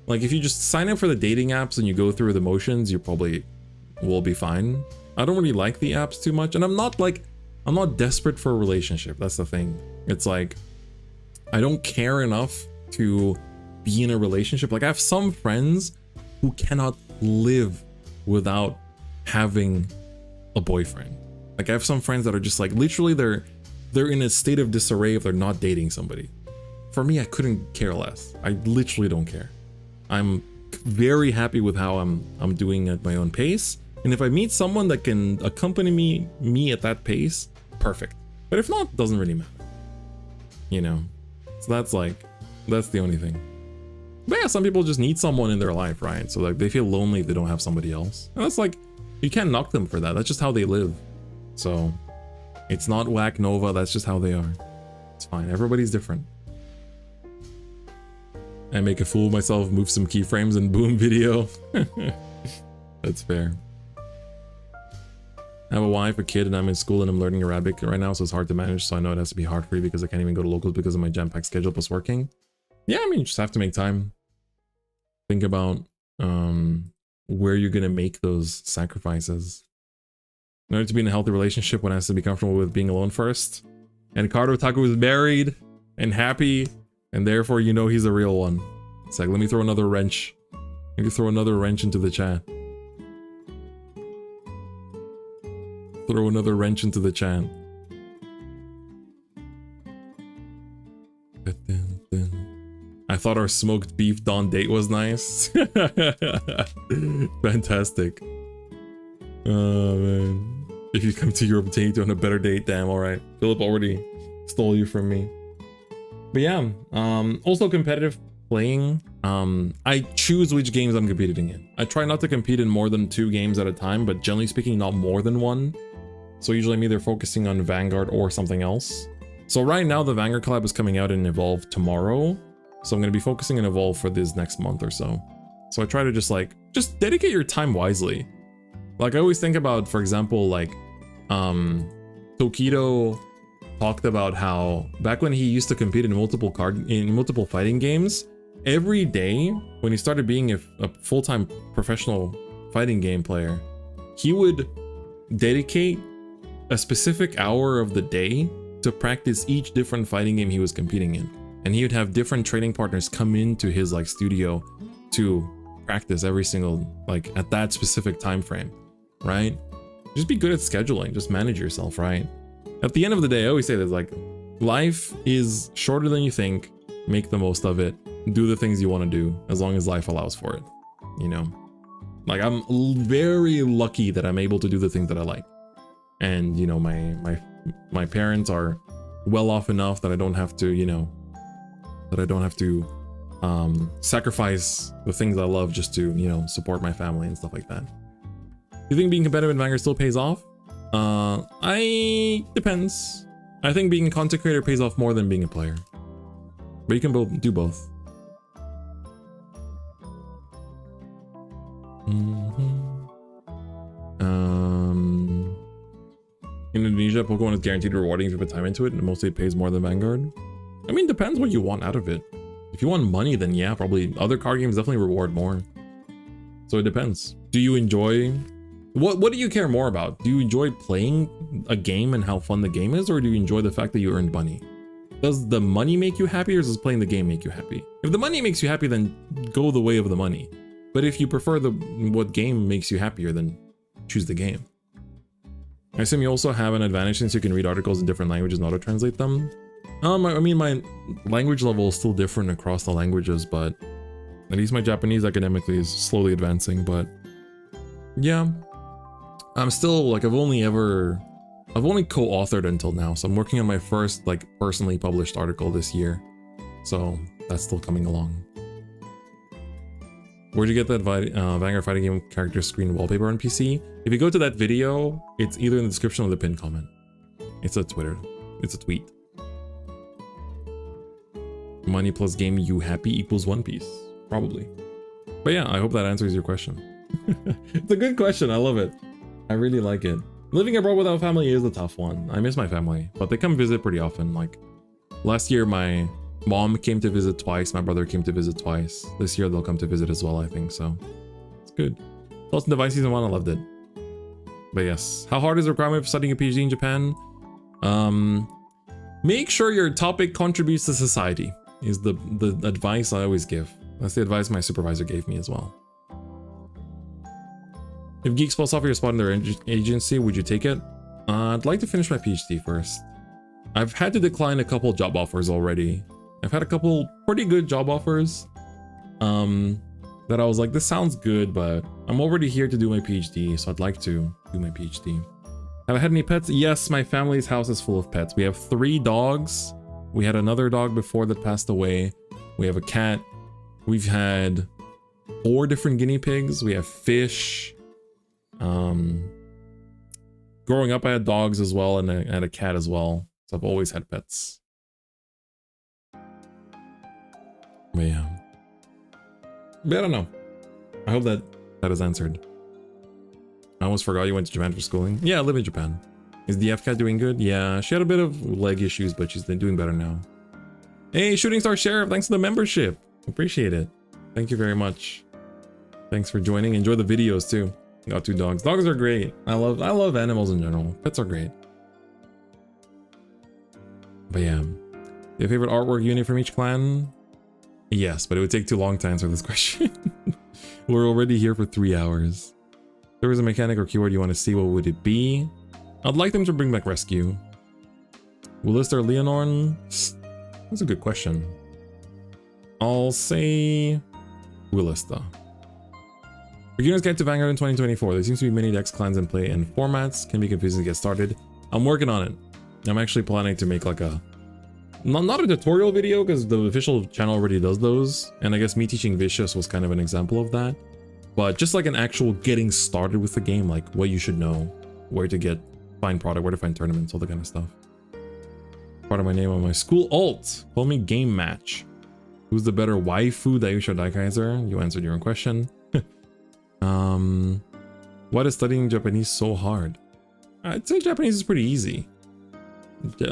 like if you just sign up for the dating apps and you go through the motions, you probably will be fine. I don't really like the apps too much, and I'm not desperate for a relationship. That's the thing. It's like, I don't care enough to be in a relationship. Like I have some friends who cannot live without having a boyfriend. Like I have some friends that are just like, literally they're in a state of disarray if they're not dating somebody. For me, I couldn't care less. I literally don't care. I'm very happy with how I'm doing at my own pace. And if I meet someone that can accompany me at that pace, perfect. But if not, it doesn't really matter. You know? So that's the only thing. But yeah, some people just need someone in their life, right? So like they feel lonely if they don't have somebody else. And that's like, you can't knock them for that. That's just how they live. So it's not whack Nova, that's just how they are. It's fine, everybody's different. I make a fool of myself, move some keyframes and boom, video. That's fair. I have a wife, a kid, and I'm in school and I'm learning Arabic right now, so it's hard to manage. So I know it has to be hard for you because I can't even go to locals because of my jam-packed schedule plus working. Yeah, I mean, you just have to make time. Think about where you're gonna make those sacrifices. In order to be in a healthy relationship, one has to be comfortable with being alone first. And Cardo Taku is married and happy, and therefore you know he's a real one. It's like, let me throw another wrench. Let me throw another wrench into the chat. Throw another wrench into the chat. I thought our smoked beef dawn date was nice. Fantastic. Oh man. If you come to Europe, take you on a better date, damn, alright. Philip already stole you from me. But yeah, also competitive playing. I choose which games I'm competing in. I try not to compete in more than 2 games at a time, but generally speaking, not more than 1. So usually I'm either focusing on Vanguard or something else. So right now the Vanguard collab is coming out in Evolve tomorrow. So I'm going to be focusing on Evolve for this next month or so. So I try to just dedicate your time wisely. Like I always think about, for example, like Tokido talked about how back when he used to compete in multiple fighting games, every day when he started being a full-time professional fighting game player, he would dedicate a specific hour of the day to practice each different fighting game he was competing in. And he would have different training partners come into his like studio to practice every single, like at that specific time frame, right? Just be good at scheduling, just manage yourself, right? At the end of the day, I always say this, like, life is shorter than you think. Make the most of it. Do the things you want to do as long as life allows for it. You know, like I'm very lucky that I'm able to do the things that I like. And, you know, my parents are well off enough that I don't have to, you know, sacrifice the things I love just to, you know, support my family and stuff like that. Do you think being competitive in Vanguard still pays off? Depends. I think being a content creator pays off more than being a player. But you can do both. In Indonesia, Pokemon is guaranteed rewarding if you put time into it, and mostly it pays more than Vanguard. I mean, depends what you want out of it. If you want money, then yeah, probably other card games definitely reward more. So it depends. Do you enjoy... What do you care more about? Do you enjoy playing a game and how fun the game is, or do you enjoy the fact that you earned money? Does the money make you happy, or does playing the game make you happy? If the money makes you happy, then go the way of the money. But if you prefer what game makes you happier, then choose the game. I assume you also have an advantage since you can read articles in different languages and auto-translate them. I mean, my language level is still different across the languages, but at least my Japanese academically is slowly advancing. But yeah, I'm still like, I've only co-authored until now, so I'm working on my first like personally published article this year, so that's still coming along. Where'd you get that Vanguard fighting game character screen wallpaper on PC? If you go to that video, it's either in the description or the pinned comment. It's a tweet. Money plus game you happy equals One Piece. Probably. But yeah, I hope that answers your question. It's a good question, I love it. I really like it. Living abroad without family is a tough one. I miss my family, but they come visit pretty often. Like last year, my mom came to visit twice. My brother came to visit twice. This year they'll come to visit as well, I think. So it's good. Lost in Device Season 1, I loved it. But yes, how hard is the requirement for studying a PhD in Japan? Make sure your topic contributes to society is the advice I always give. That's the advice my supervisor gave me as well. If Geeks Plus offer you a spot in their agency, would you take it? I'd like to finish my PhD first. I've had to decline a couple job offers already. I've had a couple pretty good job offers that I was like, this sounds good, but I'm already here to do my PhD, so I'd like to do my PhD. Have I had any pets? Yes, my family's house is full of pets. We have 3 dogs. We had another dog before that passed away. We have a cat. We've had 4 different guinea pigs. We have fish. Growing up, I had dogs as well, and I had a cat as well. So I've always had pets. But yeah. But I don't know. I hope that is answered. I almost forgot you went to Japan for schooling. Yeah, I live in Japan. Is the F-Cat doing good? Yeah, she had a bit of leg issues, but she's been doing better now. Hey, Shooting Star Sheriff, thanks for the membership. Appreciate it. Thank you very much. Thanks for joining. Enjoy the videos too. Got 2 dogs. Dogs are great. I love animals in general. Pets are great. But yeah. Your favorite artwork unit from each clan? Yes, but it would take too long to answer this question. We're already here for 3 hours. If there was a mechanic or keyword you want to see, what would it be? I'd like them to bring back Rescue. Willista or Leonorn? That's a good question. I'll say Willista. Beginner's Guide to Vanguard in 2024. There seems to be many decks, clans in play, and formats. Can be confusing to get started. I'm working on it. I'm actually planning to make like a... Not a tutorial video, because the official channel already does those. And I guess me teaching Vicious was kind of an example of that. But just like an actual getting started with the game, like what you should know, where to find product, where to find tournaments, all that kind of stuff. Part of my name on my school alt. Call me Game Match. Who's the better waifu, Daisha or Daikaiser? You answered your own question. Why is studying Japanese so hard? I'd say Japanese is pretty easy.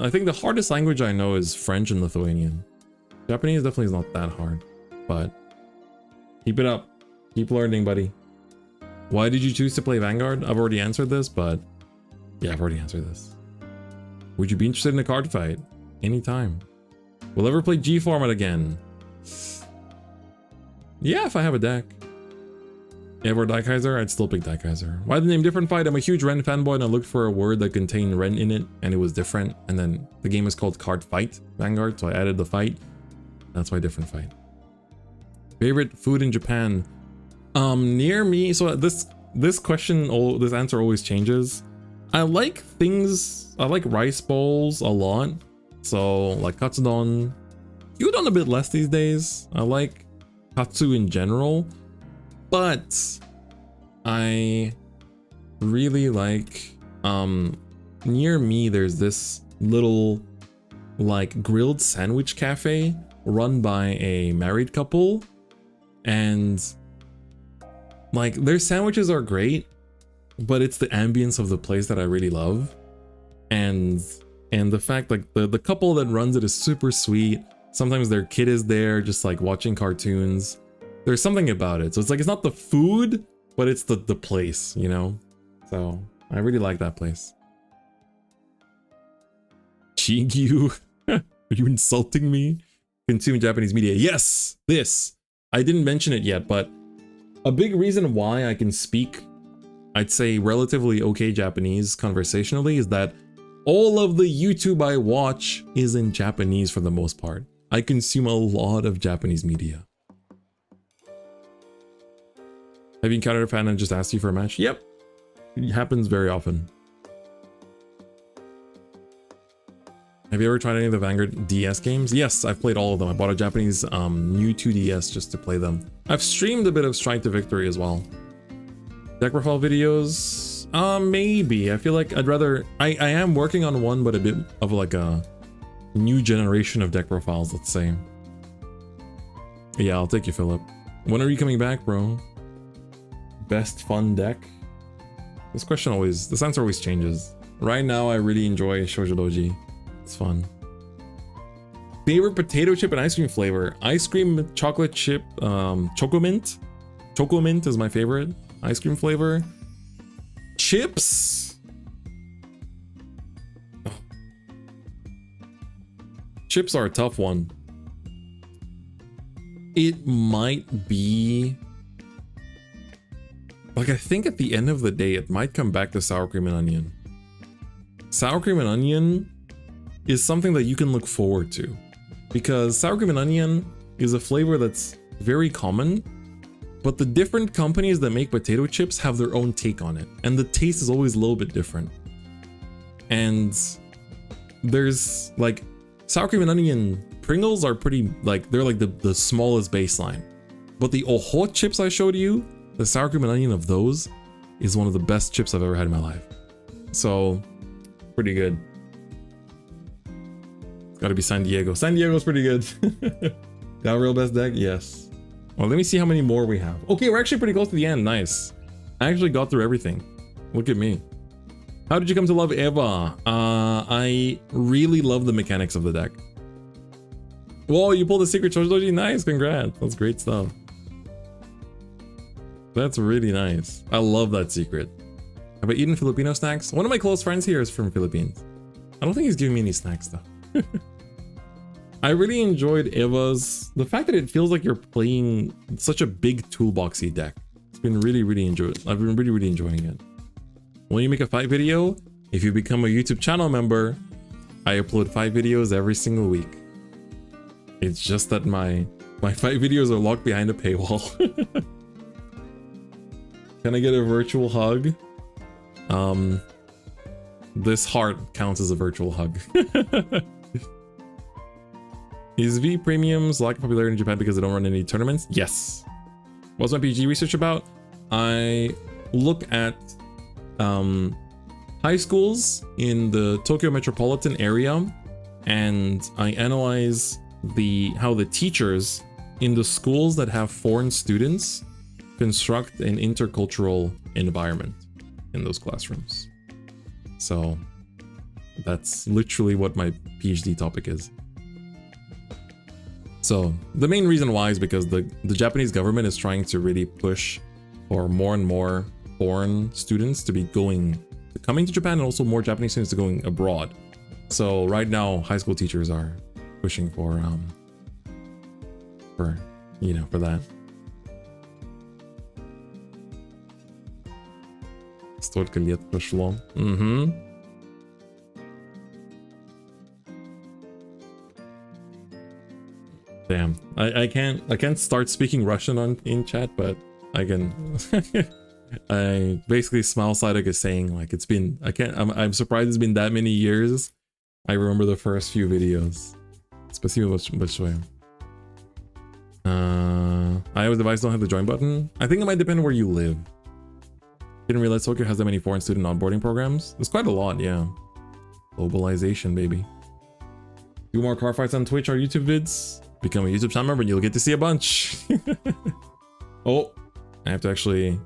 I think the hardest language I know is French and Lithuanian. Japanese definitely is not that hard, but keep it up. Keep learning, buddy. Why did you choose to play Vanguard? I've already answered this, but yeah, I've already answered this. Would you be interested in a card fight? Anytime. Will ever play G format again? Yeah, if I have a deck. Ever Daikaiser? I'd still pick Daikaiser. Why the name DifferentFight? I'm a huge Ren fanboy and I looked for a word that contained Ren in it and it was different. And then the game is called Cardfight, Vanguard, so I added the fight. That's why DifferentFight. Favorite food in Japan? Near me, so this question, this answer always changes. I like rice bowls a lot. So like katsudon, gyudon a bit less these days. I like katsu in general. But I really like, near me there's this little like grilled sandwich cafe run by a married couple, and like their sandwiches are great, but it's the ambience of the place that I really love. And the fact like the couple that runs it is super sweet. Sometimes their kid is there just like watching cartoons. There's something about it. So it's like, it's not the food, but it's the place, you know? So I really like that place. Chigyu? Are you insulting me? Consume Japanese media. Yes, this. I didn't mention it yet, but a big reason why I can speak, I'd say relatively okay Japanese conversationally, is that all of the YouTube I watch is in Japanese for the most part. I consume a lot of Japanese media. Have you encountered a fan and just asked you for a match? Yep. It happens very often. Have you ever tried any of the Vanguard DS games? Yes, I've played all of them. I bought a Japanese new 2DS just to play them. I've streamed a bit of Strike to Victory as well. Deck profile videos? Maybe. I feel like I'd rather... I am working on one, but a bit of like a new generation of deck profiles, let's say. Yeah, I'll take you, Philip. When are you coming back, bro? Best fun deck? This answer always changes. Right now, I really enjoy Shoujo Doji. It's fun. Favorite potato chip and ice cream flavor? Ice cream chocolate chip, Chocomint. Chocomint is my favorite ice cream flavor. Chips? Oh. Chips are a tough one. It might be... like, I think at the end of the day, it might come back to sour cream and onion. Sour cream and onion is something that you can look forward to, because sour cream and onion is a flavor that's very common, but the different companies that make potato chips have their own take on it, and the taste is always a little bit different. And there's like sour cream and onion Pringles are pretty, like, they're like the smallest baseline, but the Oho chips I showed you, the sour cream and onion of those, is one of the best chips I've ever had in my life. So pretty good. It's gotta be San Diego. San Diego's pretty good. Got a real best deck? Yes. Well, let me see how many more we have. Okay, we're actually pretty close to the end. Nice. I actually got through everything. Look at me. How did you come to love Eva? I really love the mechanics of the deck. Whoa, you pulled a secret Shoujo Doji? Nice, congrats. That's great stuff. That's really nice. I love that secret. Have I eaten Filipino snacks? One of my close friends here is from Philippines. I don't think he's giving me any snacks though. I really enjoyed Eva's, the fact that it feels like you're playing such a big toolboxy deck. It's been really enjoyed. I've been really enjoying it. When you make a fight video, if you become a YouTube channel member, I upload 5 videos every single week. It's just that my 5 videos are locked behind a paywall. Can I get a virtual hug? This heart counts as a virtual hug. Is V premiums lack of popularity in Japan because they don't run any tournaments? Yes. What's my PG research about? I look at high schools in the Tokyo metropolitan area, and I analyze how the teachers in the schools that have foreign students construct an intercultural environment in those classrooms. So that's literally what my PhD topic is. So the main reason why is because the Japanese government is trying to really push for more and more foreign students to be coming to Japan, and also more Japanese students to going abroad. So right now, high school teachers are pushing for that. Столько лет прошло. Damn. I can't start speaking Russian in chat, but I can. I basically smile Sidek is saying like it's been I'm surprised it's been that many years. I remember the first few videos. Спасибо большое. iOS device don't have the join button. I think it might depend where you live. Didn't realize Tokyo has that many foreign student onboarding programs. It's quite a lot, yeah. Globalization, baby. Do more car fights on Twitch or YouTube vids. Become a YouTube channel member and you'll get to see a bunch. Oh, I have to actually...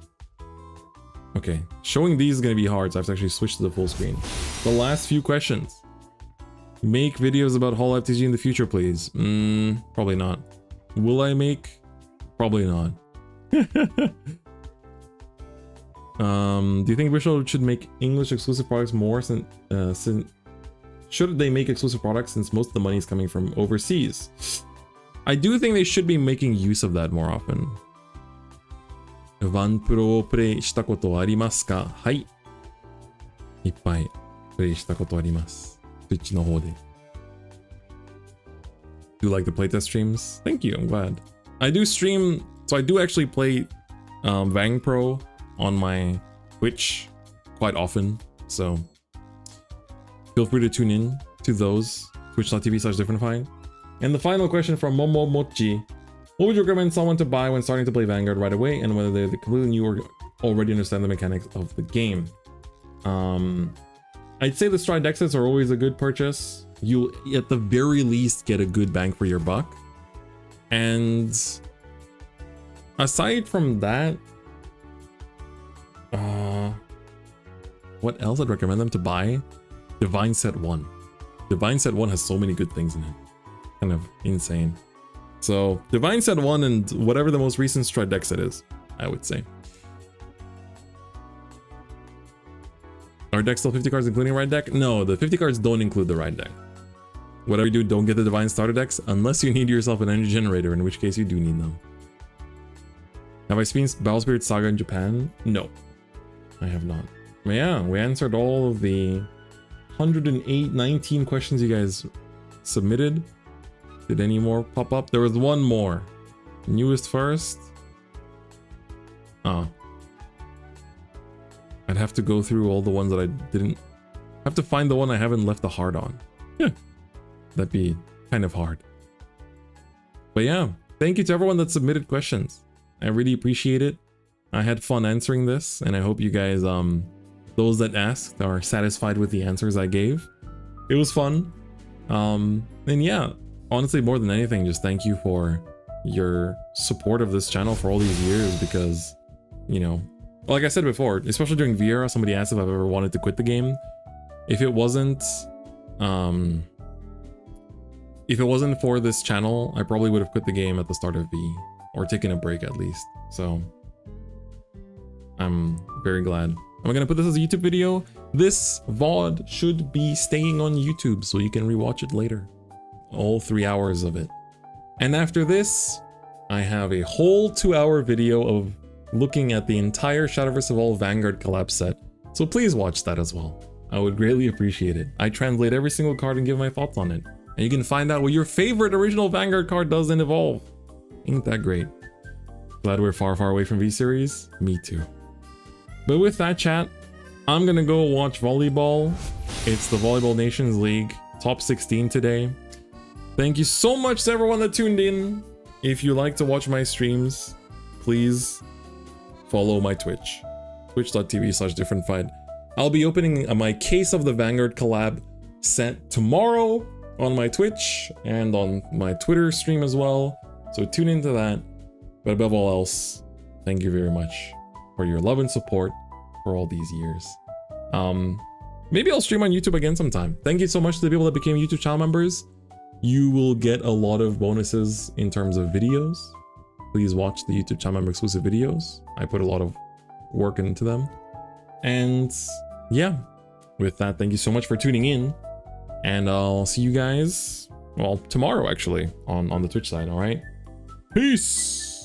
Okay, showing these is going to be hard, so I have to actually switch to the full screen. The last few questions. Make videos about Hall FTG in the future, please. Probably not. Will I make? Probably not. Do you think Visual should make English exclusive products more should they make exclusive products since most of the money is coming from overseas? I do think they should be making use of that more often. ワンプロをプレイしたことありますか？はい。いっぱいプレイしたことあります。Twitch の方で。Do you like the playtest streams? Thank you, I'm glad. I do stream, so I do actually play Vang Pro on my Twitch quite often, so feel free to tune in to those. Twitch.tv/DifferentFight. And the final question from Momo Mochi. What would you recommend someone to buy when starting to play Vanguard right away, and whether they're completely new or already understand the mechanics of the game? I'd say the Stride Dexes are always a good purchase. You'll at the very least get a good bang for your buck. And aside from that, what else I'd recommend them to buy? Divine Set 1. Divine Set 1 has so many good things in it. Kind of insane. So Divine Set 1 and whatever the most recent Stride deck set is, I would say. Are decks still 50 cards including Ride deck? No, the 50 cards don't include the Ride deck. Whatever you do, don't get the Divine Starter decks unless you need yourself an energy generator, in which case you do need them. Have I seen Battle Spirit Saga in Japan? No, I have not. But yeah, we answered all of the 19 questions you guys submitted. Did any more pop up? There was one more. Newest first. Oh. I'd have to go through all the ones that I didn't... have to find the one I haven't left a heart on. Yeah. That'd be kind of hard. But yeah, thank you to everyone that submitted questions. I really appreciate it. I had fun answering this, and I hope you guys, those that asked, are satisfied with the answers I gave. It was fun. And yeah, honestly, more than anything, just thank you for your support of this channel for all these years, because, you know, like I said before, especially during Viera, somebody asked if I've ever wanted to quit the game. If it wasn't for this channel, I probably would have quit the game at the start of V, or taken a break at least. So I'm very glad. I'm gonna put this as a YouTube video. This VOD should be staying on YouTube so you can rewatch it later. All 3 hours of it. And after this, I have a whole 2-hour video of looking at the entire Shadowverse Evolved Vanguard collab set. So please watch that as well. I would greatly appreciate it. I translate every single card and give my thoughts on it. And you can find out what your favorite original Vanguard card does in Evolve. Ain't that great? Glad we're far, far away from V-Series? Me too. But with that, chat, I'm gonna go watch volleyball. It's the Volleyball Nations League top 16 today. Thank you so much to everyone that tuned in. If you like to watch my streams, please follow my Twitch. Twitch.tv/DifferentFight. I'll be opening my Case of the Vanguard collab set tomorrow on my Twitch and on my Twitter stream as well. So tune into that. But above all else, thank you very much for your love and support for all these years. Maybe I'll stream on YouTube again sometime. Thank you so much to the people that became YouTube channel members. You will get a lot of bonuses in terms of videos. Please watch the YouTube channel member exclusive videos. I put a lot of work into them. And yeah, with that, thank you so much for tuning in. And I'll see you guys, well, tomorrow actually, on the Twitch side, all right? Peace!